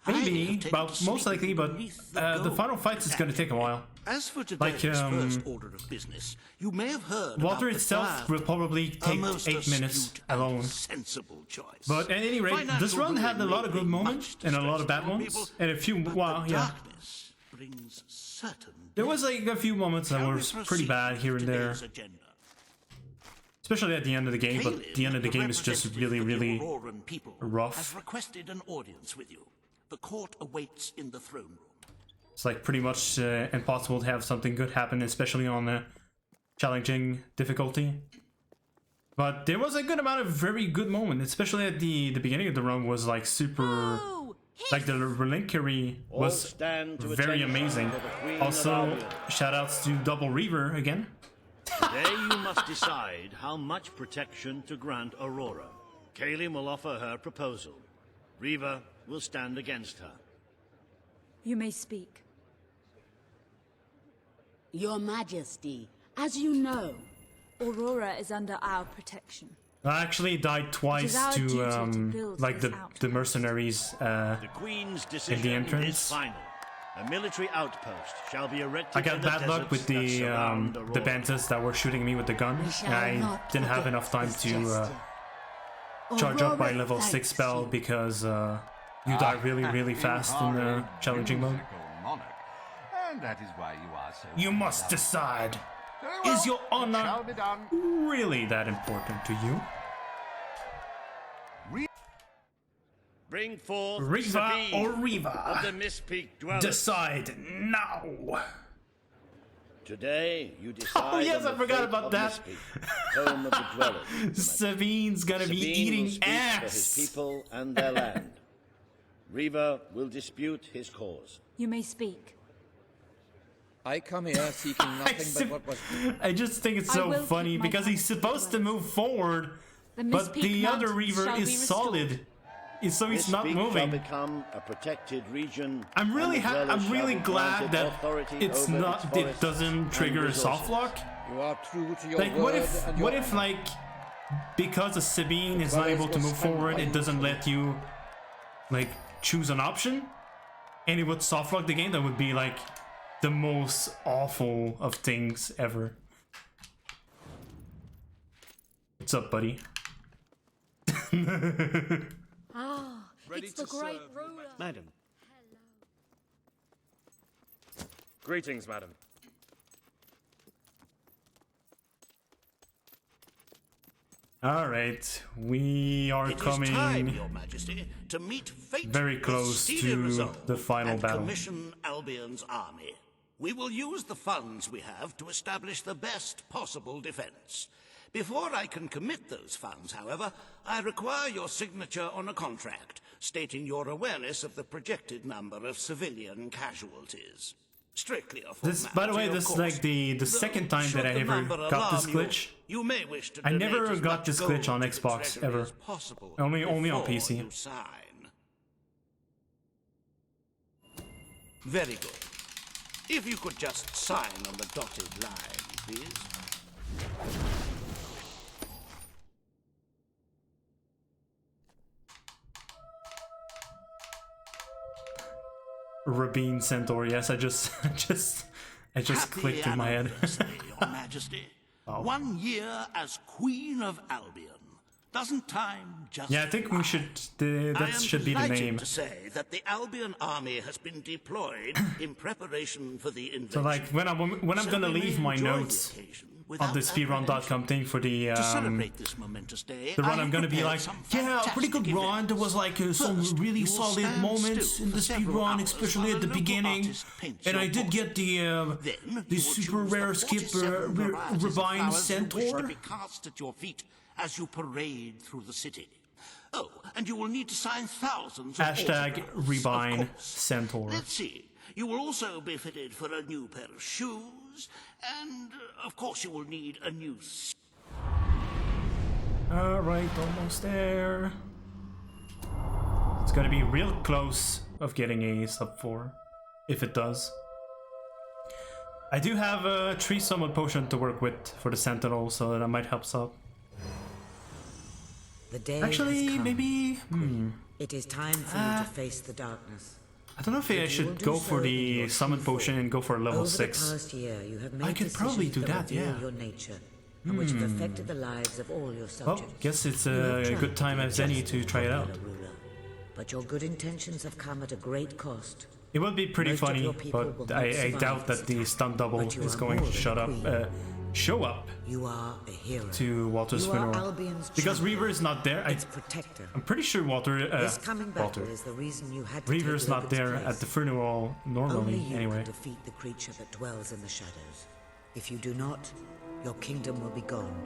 Maybe, but most likely, but the final fights is going to take a while. As for today's first order of business, you may have heard Water about itself will probably take 8 minutes alone. Sensible choice. But at any rate, this run had a lot of good moments and a lot of bad ones, and a few. Wow, yeah. Brings certain There was like a few moments that were pretty bad here and there. Especially at the end of the game, but the end of the game is just really, really rough. Has requested an audience with you. The court awaits in the throne room. It's like pretty much impossible to have something good happen, especially on a challenging difficulty. But there was a good amount of very good moments, especially at the beginning of the run was like super... Like the relinquery was very amazing. Also, shoutouts to Double Reaver again. Today you must decide how much protection to grant Aurora. Kalim will offer her proposal. Reaver will stand against her. You may speak. Your Majesty, as you know, Aurora is under our protection. I actually died twice to like the mercenaries The Queen's in decision the entrance. is final. A military outpost shall be erected I got in the bad luck with deserts that surround the Aurora. bantas that were shooting me with the gun, and I didn't have enough time to charge up my level 6 spell because you die really fast in the challenging mode. Monarch, and that is why you are so. You must decide. Is your honor really that important to you? Bring forth Riva Sabine or Riva? of the Mistpeak dwellers. Decide now. Today you decide. Oh yes, on I the forgot fate about of that. Mistpeak, home of the dwellers. Sabine's gonna be Sabine eating will speak ass. for his people and their land. Riva will dispute his cause. You may speak. I come here seeking nothing but what was... I just think it's so funny because he's supposed to move forward, but the other Reaver is solid. So he's not moving. Shall become a protected region. I'm really glad that it's not. It doesn't trigger a soft lock. You are true to your Like, what if like because a Sabine is not able to move forward, it doesn't let you like choose an option, and it would soft lock the game? That would be like the most awful of things ever. What's up, buddy? Ah, it's the great ruler. Madam. Greetings, madam. All right, we are coming time, Your Majesty, to meet fate very close with to resolve the final and battle. commission Albion's army. We will use the funds we have to establish the best possible defense. Before I can commit those funds, however, I require your signature on a contract stating your awareness of the projected number of civilian casualties. Strictly a formality, This, by the way, this is like the second time that I ever got this glitch. You may wish to I donate never as got much this gold glitch on to the Xbox treasury ever. as possible Only on before PC. you sign. Very good. If you could just sign on the dotted line, please. Rabine Centaur, yes, I just Happy clicked in my head. anniversary, Your Majesty. 1 year as Queen of Albion. Doesn't time just Yeah, I think we should. That should be the I am name. delighted to say that the Albion army has been deployed in preparation for the invasion. So like when I'm gonna we may leave my enjoy the notes occasion without on the speedrun.com thing for the To celebrate this momentous day, the I run. have I'm gonna be prepared like, some yeah, pretty good fantastic run. There was like some First, really you will solid stand moments still in for the several speedrun, hours especially while at the a local beginning. artist paints And your I did portrait. get the super rare skip Varieties of Revine flowers you wish to Centaur. be cast at your feet as you parade through the city. Oh, and you will need to sign thousands of Hashtag autographs, Revine of course. Centaur. Let's see. You will also be fitted for a new pair of shoes, and of course you will need a new. Alright, almost there. It's gonna be real close of getting a sub 4, if it does. I do have a tree summon potion to work with for the Sentinel, so that might help us out. The day Actually, has come. maybe. It is time for you to face the darkness. I don't know if I If you should will do go so for in the your summon true potion and go for level Over 6. the past year, you have made I could probably do decisions that, reveal yeah. your nature, and which have affected the lives of all your subjects. Well, guess it's You have a tried good time be as any just to try it out. popular ruler, but your good intentions have come at a great cost. It would be pretty Most of funny, your people will but not I survive doubt this that the stunt double But you is are going more to than a queen. show up You are a hero. to Walter's You are funeral. Albion's Because champion, Reaver is not there. its protector. I'm pretty sure This coming battle is the reason you had to Reaver's take not Logan's there place. at the funeral normally, Only you anyway. can defeat the creature that dwells in the shadows. If you do not, your kingdom will be gone,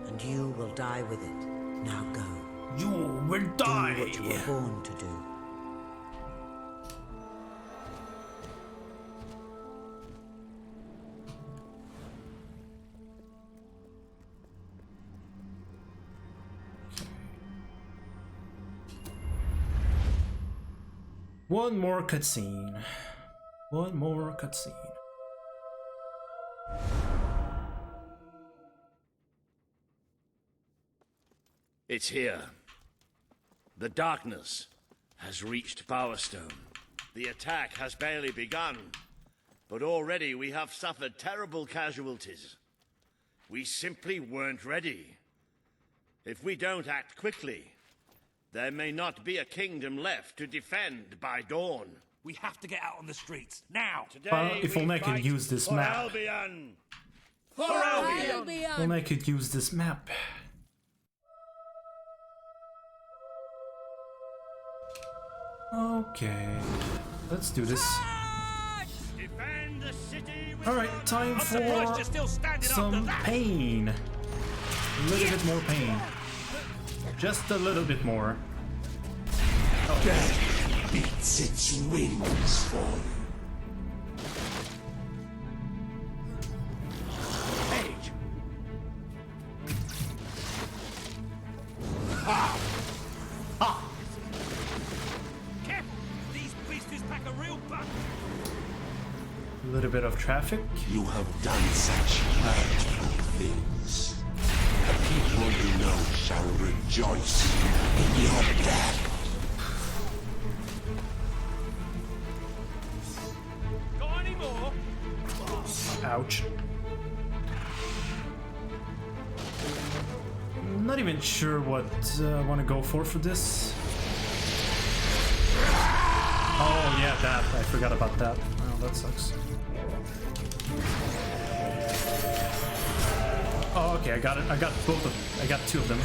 and you will die with it. Now go. You will die! Do what you were born to do. One more cutscene. One more cutscene. It's here. The darkness has reached Power Stone. The attack has barely begun, but already we have suffered terrible casualties. We simply weren't ready. If we don't act quickly, there may not be a kingdom left to defend by dawn. We have to get out on the streets, now! Today if we only I could fight use this for map. Albion! For Albion! If only I could use this map. Okay, let's do this. Defend the city with Alright, time I'm surprised for you're still standing after some that. pain. A little bit more pain. Just a little bit more. Death beats its wings for you. Page! Ha! Ha! Careful! These beasties pack a real punch! A little bit of traffic. You have done such hurtful things. The people you know shall rejoice in your death. Got any more? Ouch. Not even sure what I want to go for this. Oh yeah, that. I forgot about that. Oh, that sucks. Oh, okay, I got it. I got both of. I got 2 of them.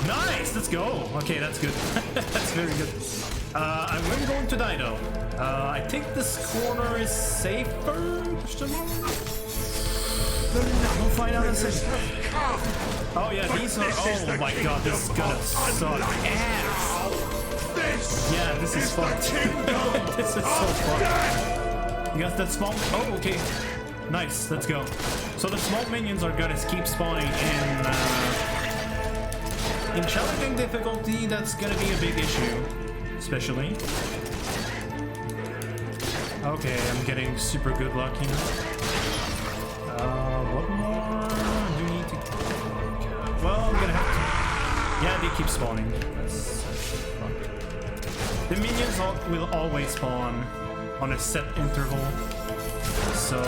Nice. Let's go. Okay, that's good. That's very good. I am going to die though. I think this corner is safer. We'll find out in a second. Oh yeah, these are. Oh my god, this is gonna suck ass. Yeah, this is fucked. This is so fucked. You got that small? Oh, okay. Nice, let's go. So the small minions are gonna keep spawning in challenging difficulty. That's gonna be a big issue, especially. Okay, I'm getting super good luck here. What more do you need to? Well, I'm gonna have to. Yeah, they keep spawning. That's fun. The minions will always spawn on a set interval, so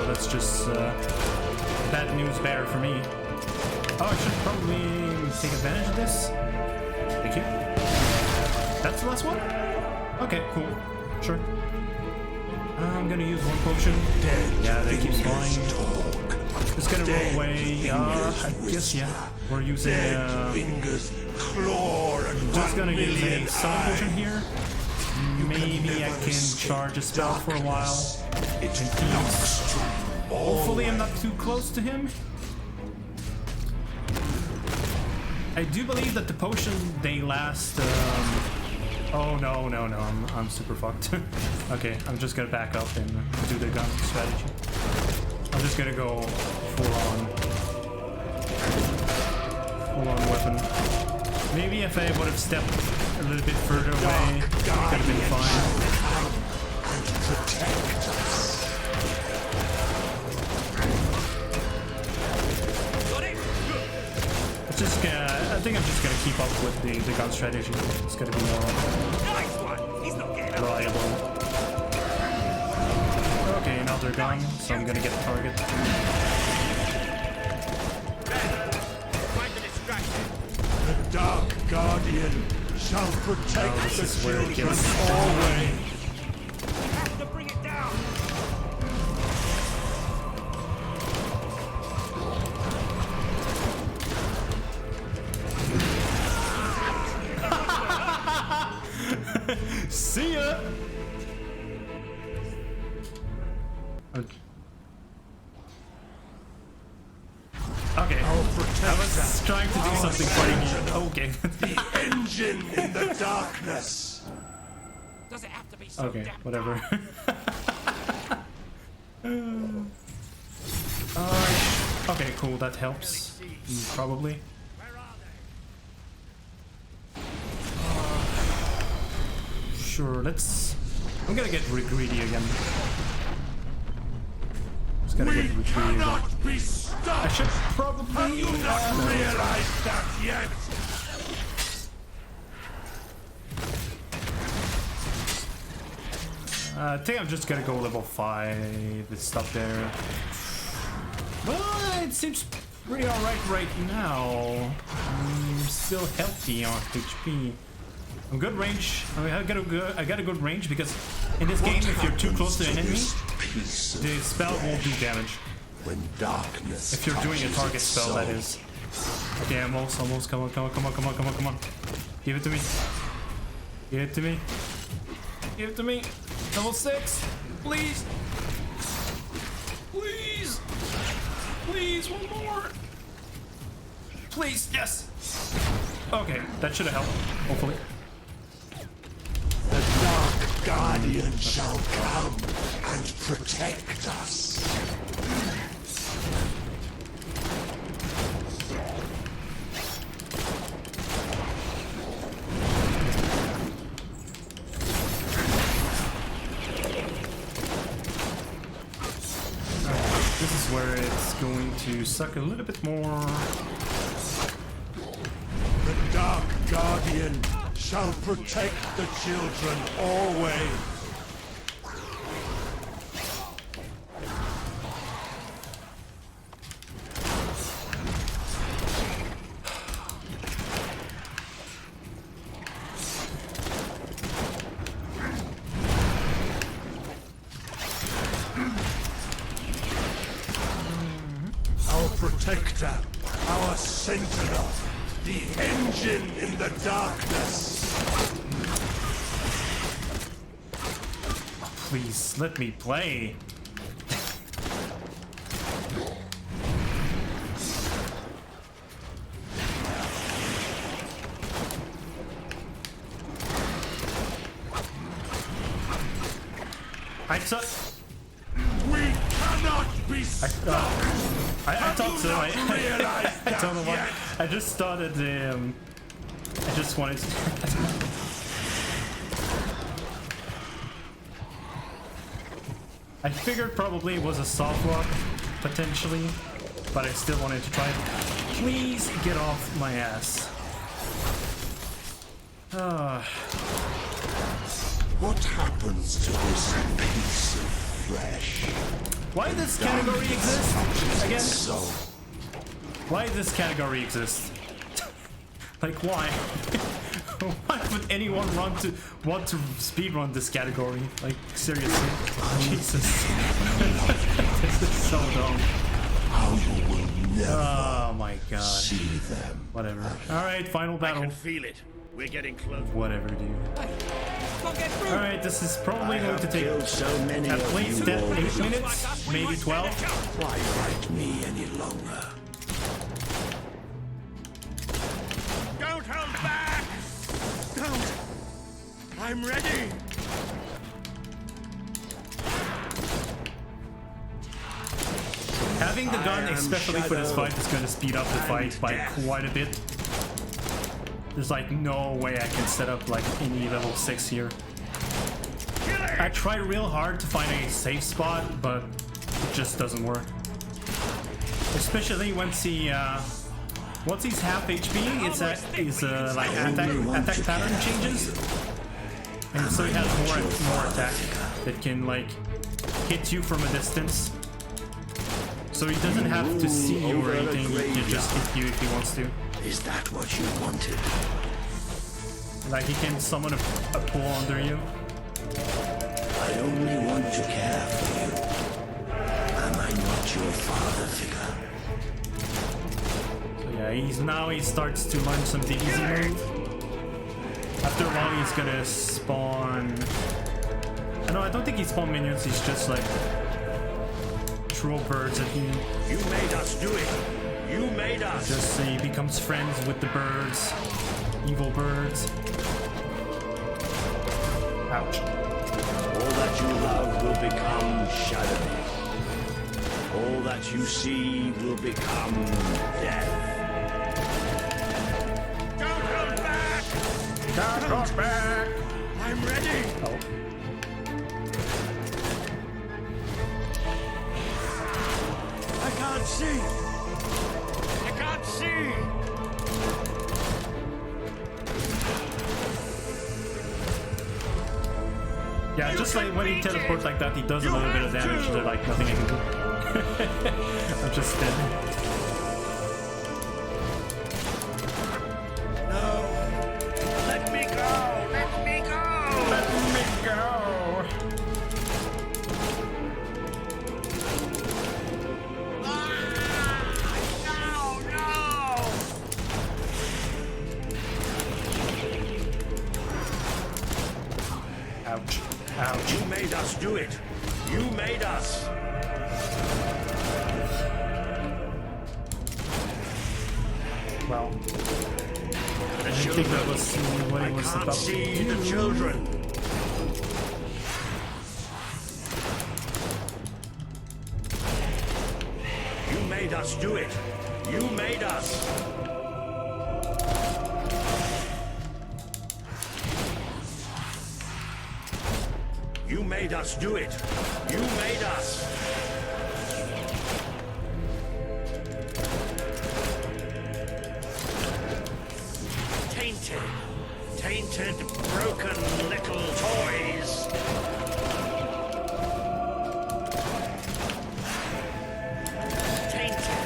that's just bad news bear for me. Oh, I should probably take advantage of this. Thank you. That's the last one? Okay, cool. Sure. I'm gonna use one potion. Yeah, that keeps flying. It's gonna roll away. I guess, yeah. We're using. Just gonna use a summon potion here. Maybe I can charge a spell for a while. Hopefully, I'm not too close to him. I do believe that the potion they last. Oh no, I'm super fucked. Okay, I'm just gonna back up and do the gun strategy. I'm just gonna go full on weapon. Maybe if I would have stepped a little bit further away, it could have been fine. Just I think I'm just gonna keep up with the gun strategy. It's gonna be more reliable. Okay, another gun, so I'm gonna get the target. The Dark Guardian shall protect the children always. Have to bring it down. See ya! Okay. I was trying to do something funny. Okay. The engine in the darkness. Does it have to be so Okay, whatever. Okay, cool, that helps. Probably. Sure, let's... I'm gonna get greedy again. Just gotta get greedy again. I should probably... Have you not realized that yet? I think I'm just gonna go level 5 and stuff there. Well, it seems pretty alright right now. I'm still healthy on HP. I'm good range. I mean, I got a good range because in this game, if you're too close to an enemy, the spell won't do damage. When darkness if you're doing a target spell, that is. Okay, almost. Come on. Give it to me. Give it to me. Give it to me. Level 6, please. Please. Please, one more. Please, yes. Okay, that should have helped. Hopefully. The Dark Guardian shall come and protect us. This is where it's going to suck a little bit more. The Dark Guardian shall protect the children always. Our protector, our sentinel, the engine in the darkness. Please, let me play. We cannot be stopped. I thought so. I don't know why. I just started the. I just wanted to. I figured probably it was a soft lock, potentially, but I still wanted to try it. Please get off my ass. What happens to this piece of flesh? Why does this category exist again? Why does this category exist? Like, why? Why would anyone want to speedrun this category? Like, seriously. Jesus. This is so dumb. Oh my god. See them. Whatever. Alright, final battle. I can feel it. We're getting close. Whatever, dude. Alright, this is probably going to take so many at of least you 8 minutes, maybe 12. Why fight me any longer? Don't hold back! Don't! I'm ready! Having the gun, especially for this fight, is going to speed up the fight by quite a bit. There's like no way I can set up like any level 6 here. I tried real hard to find a safe spot, but it just doesn't work. Especially once he's half HP, it's like attack pattern changes, and so he has more attack that can like hit you from a distance. So he doesn't have to see you or anything, he can just hit you if he wants to. Is that what you wanted? Like he can summon a pool under you. I only want to care for you. Am I not your father figure? So yeah, he starts to learn some DBZ move. After a while he's gonna spawn... I don't think he spawned minions, he's just like... throw birds at you. You made us do it! You made us! Just he becomes friends with the birds. Evil birds. Ouch. All that you love will become shadowy. All that you see will become death. Don't hold back! Don't hold back! I'm ready! Oh. I can't see! I can't see! Yeah, just like when he teleports like that, he does a little bit of damage to like nothing I can do. I'm just dead. No! Let me go! Let me go! Let me go! Ouch. Ouch. You made us do it. You made us. Well, The I think that was what I he was can't about see to do. the children. You made us do it. You made us. You made us do it. You made us. Tainted. Tainted, broken little toys. Tainted.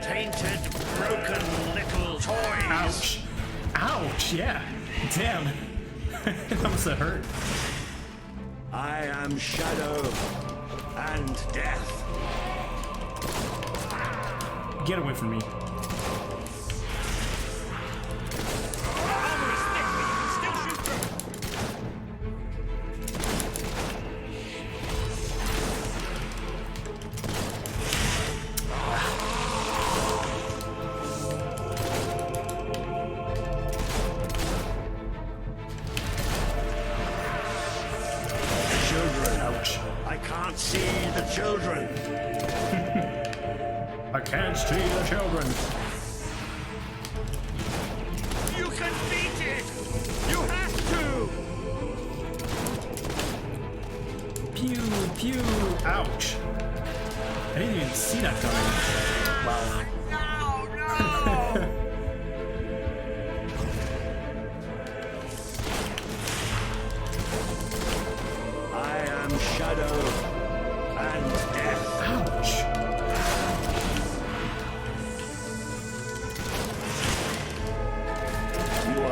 Tainted, broken little toys. Ouch. Ouch, yeah. Damn. That must have hurt. I am shadow and death. Get away from me. I can't see the children. I can't see the children. You can beat it. You have to. Pew, pew. Ouch. I didn't even see that coming. Wow. I am shadow and death. Ouch.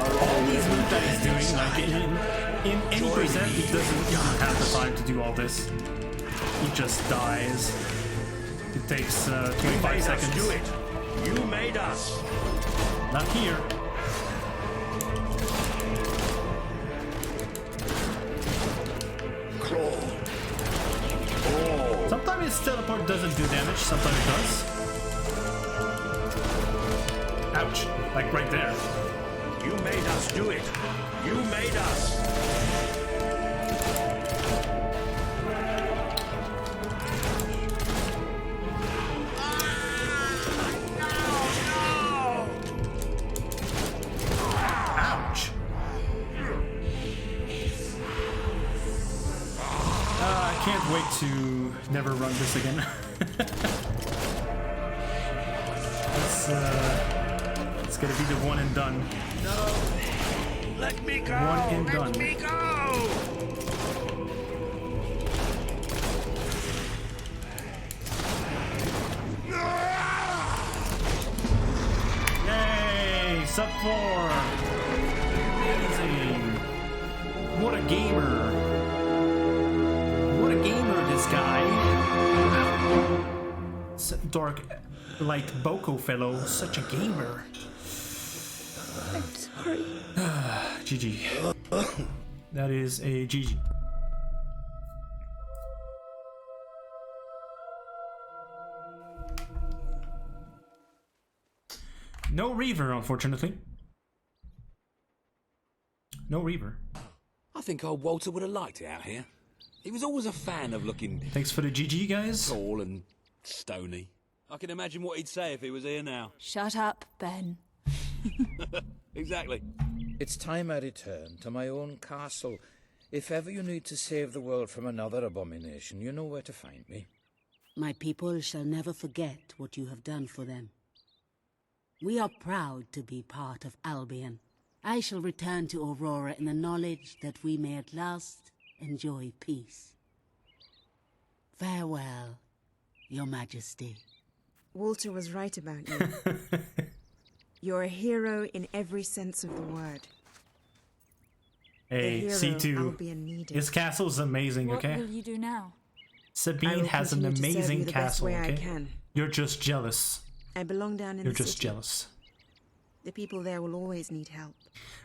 all these loot that he's doing, like in any percent, he doesn't even have the time to do all this. He just dies. It takes 25 seconds. Do it. You made us. Not here. Sometimes his teleport doesn't do damage, sometimes it does. Ouch. Like right there. You made us do it. You made us. Ouch. I can't wait to never run this again. It's gonna be the one and done. No. Let me go. One and Let done. me go. Yay! Sub 4! Amazing! What a gamer! What a gamer, this guy! Dark, like Boko fellow, such a gamer. I'm sorry. GG. That is a GG. No Reaver, unfortunately. No Reaver. I think old Walter would have liked it out here. He was always a fan of looking... Thanks for the GG, guys. Tall and stony. I can imagine what he'd say if he was here now. Shut up, Ben. Exactly. It's time I return to my own castle. If ever you need to save the world from another abomination, you know where to find me. My people shall never forget what you have done for them. We are proud to be part of Albion. I shall return to Aurora in the knowledge that we may at last enjoy peace. Farewell, Your Majesty. Walter was right about you. You're a hero in every sense of the word. Hey, C2. Albion needed. His castle's amazing, okay? What will you do now? Sabine has an amazing castle, okay? I can. You're just jealous. I belong down in You're the just city. jealous. The people there will always need help.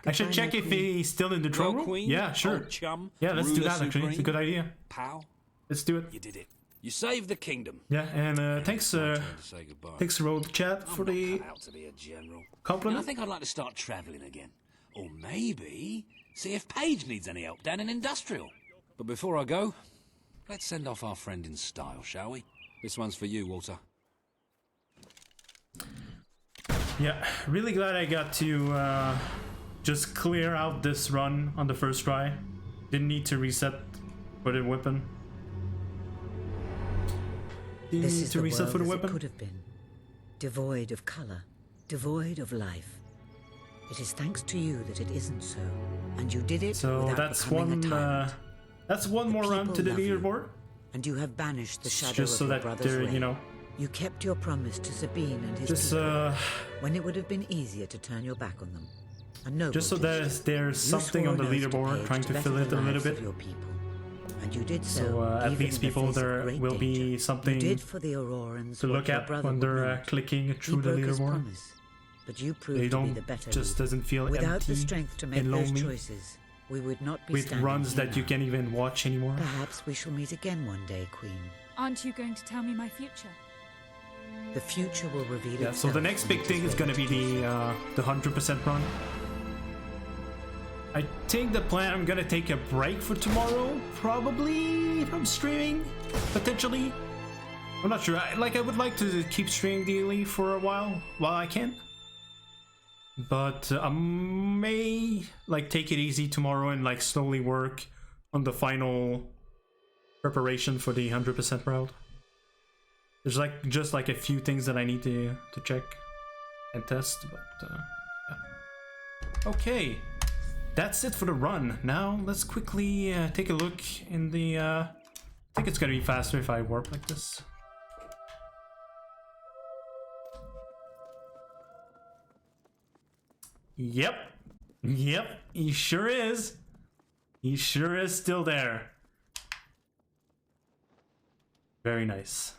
I should Goodbye, check my if queen. he's still in the throne room. Queen, Yeah, sure. old chum, Yeah, let's do ruler that actually. It's a supreme, good idea. Pal, Let's do it. you did it. You saved the kingdom. Yeah, and thanks, Time to say goodbye. thanks, Road Chat, for the Cut out to be a general. compliment. And I think I'd like to start travelling again. Or maybe see if Paige needs any help down in Industrial. But before I go, let's send off our friend in style, shall we? This one's for you, Walter. Yeah, really glad I got to just clear out this run on the first try. Didn't need to reset for the weapon. Didn't This need is to the reset world for the as weapon. it could have been, devoid of color, devoid of life. It is thanks to you that it isn't so, and you did it So without that's becoming one. a tyrant. That's one more run to the People love you, leaderboard. And you have banished the shadow Just of so your that brother's they're, reign. you know. You kept your promise to Sabine and his Just, people, when it would have been easier to turn your back on them. A noble Just so decision. that there's You something on the swore an oath to leaderboard, Paige trying to better fill the it a little lives bit. of your people. And you did so, So at even least in the people face of there great will be danger. something You did for the Aurorans to what look your at brother when would they're not. cleaking He through the broke his leaderboard. promise, but you proved They to be don't the better just leader. doesn't feel Without empty the strength to make and those lonely choices, we would not be with standing runs here that you now. can't even watch anymore. Perhaps we shall meet again one day, Queen. Aren't you going to tell me my future? The future will reveal Yeah, so itself the next when big it thing is ready gonna be the 100% run. I think the plan, I'm gonna take a break for tomorrow, probably, if I'm streaming, potentially. I'm not sure. I would like to keep streaming daily for a while I can. But I may take it easy tomorrow and slowly work on the final preparation for the 100% route. There's just a few things that I need to check and test, but yeah. Okay, that's it for the run. Now let's quickly take a look in the. I think it's gonna be faster if I warp like this. Yep, Yep, he sure is. He sure is still there. Very nice.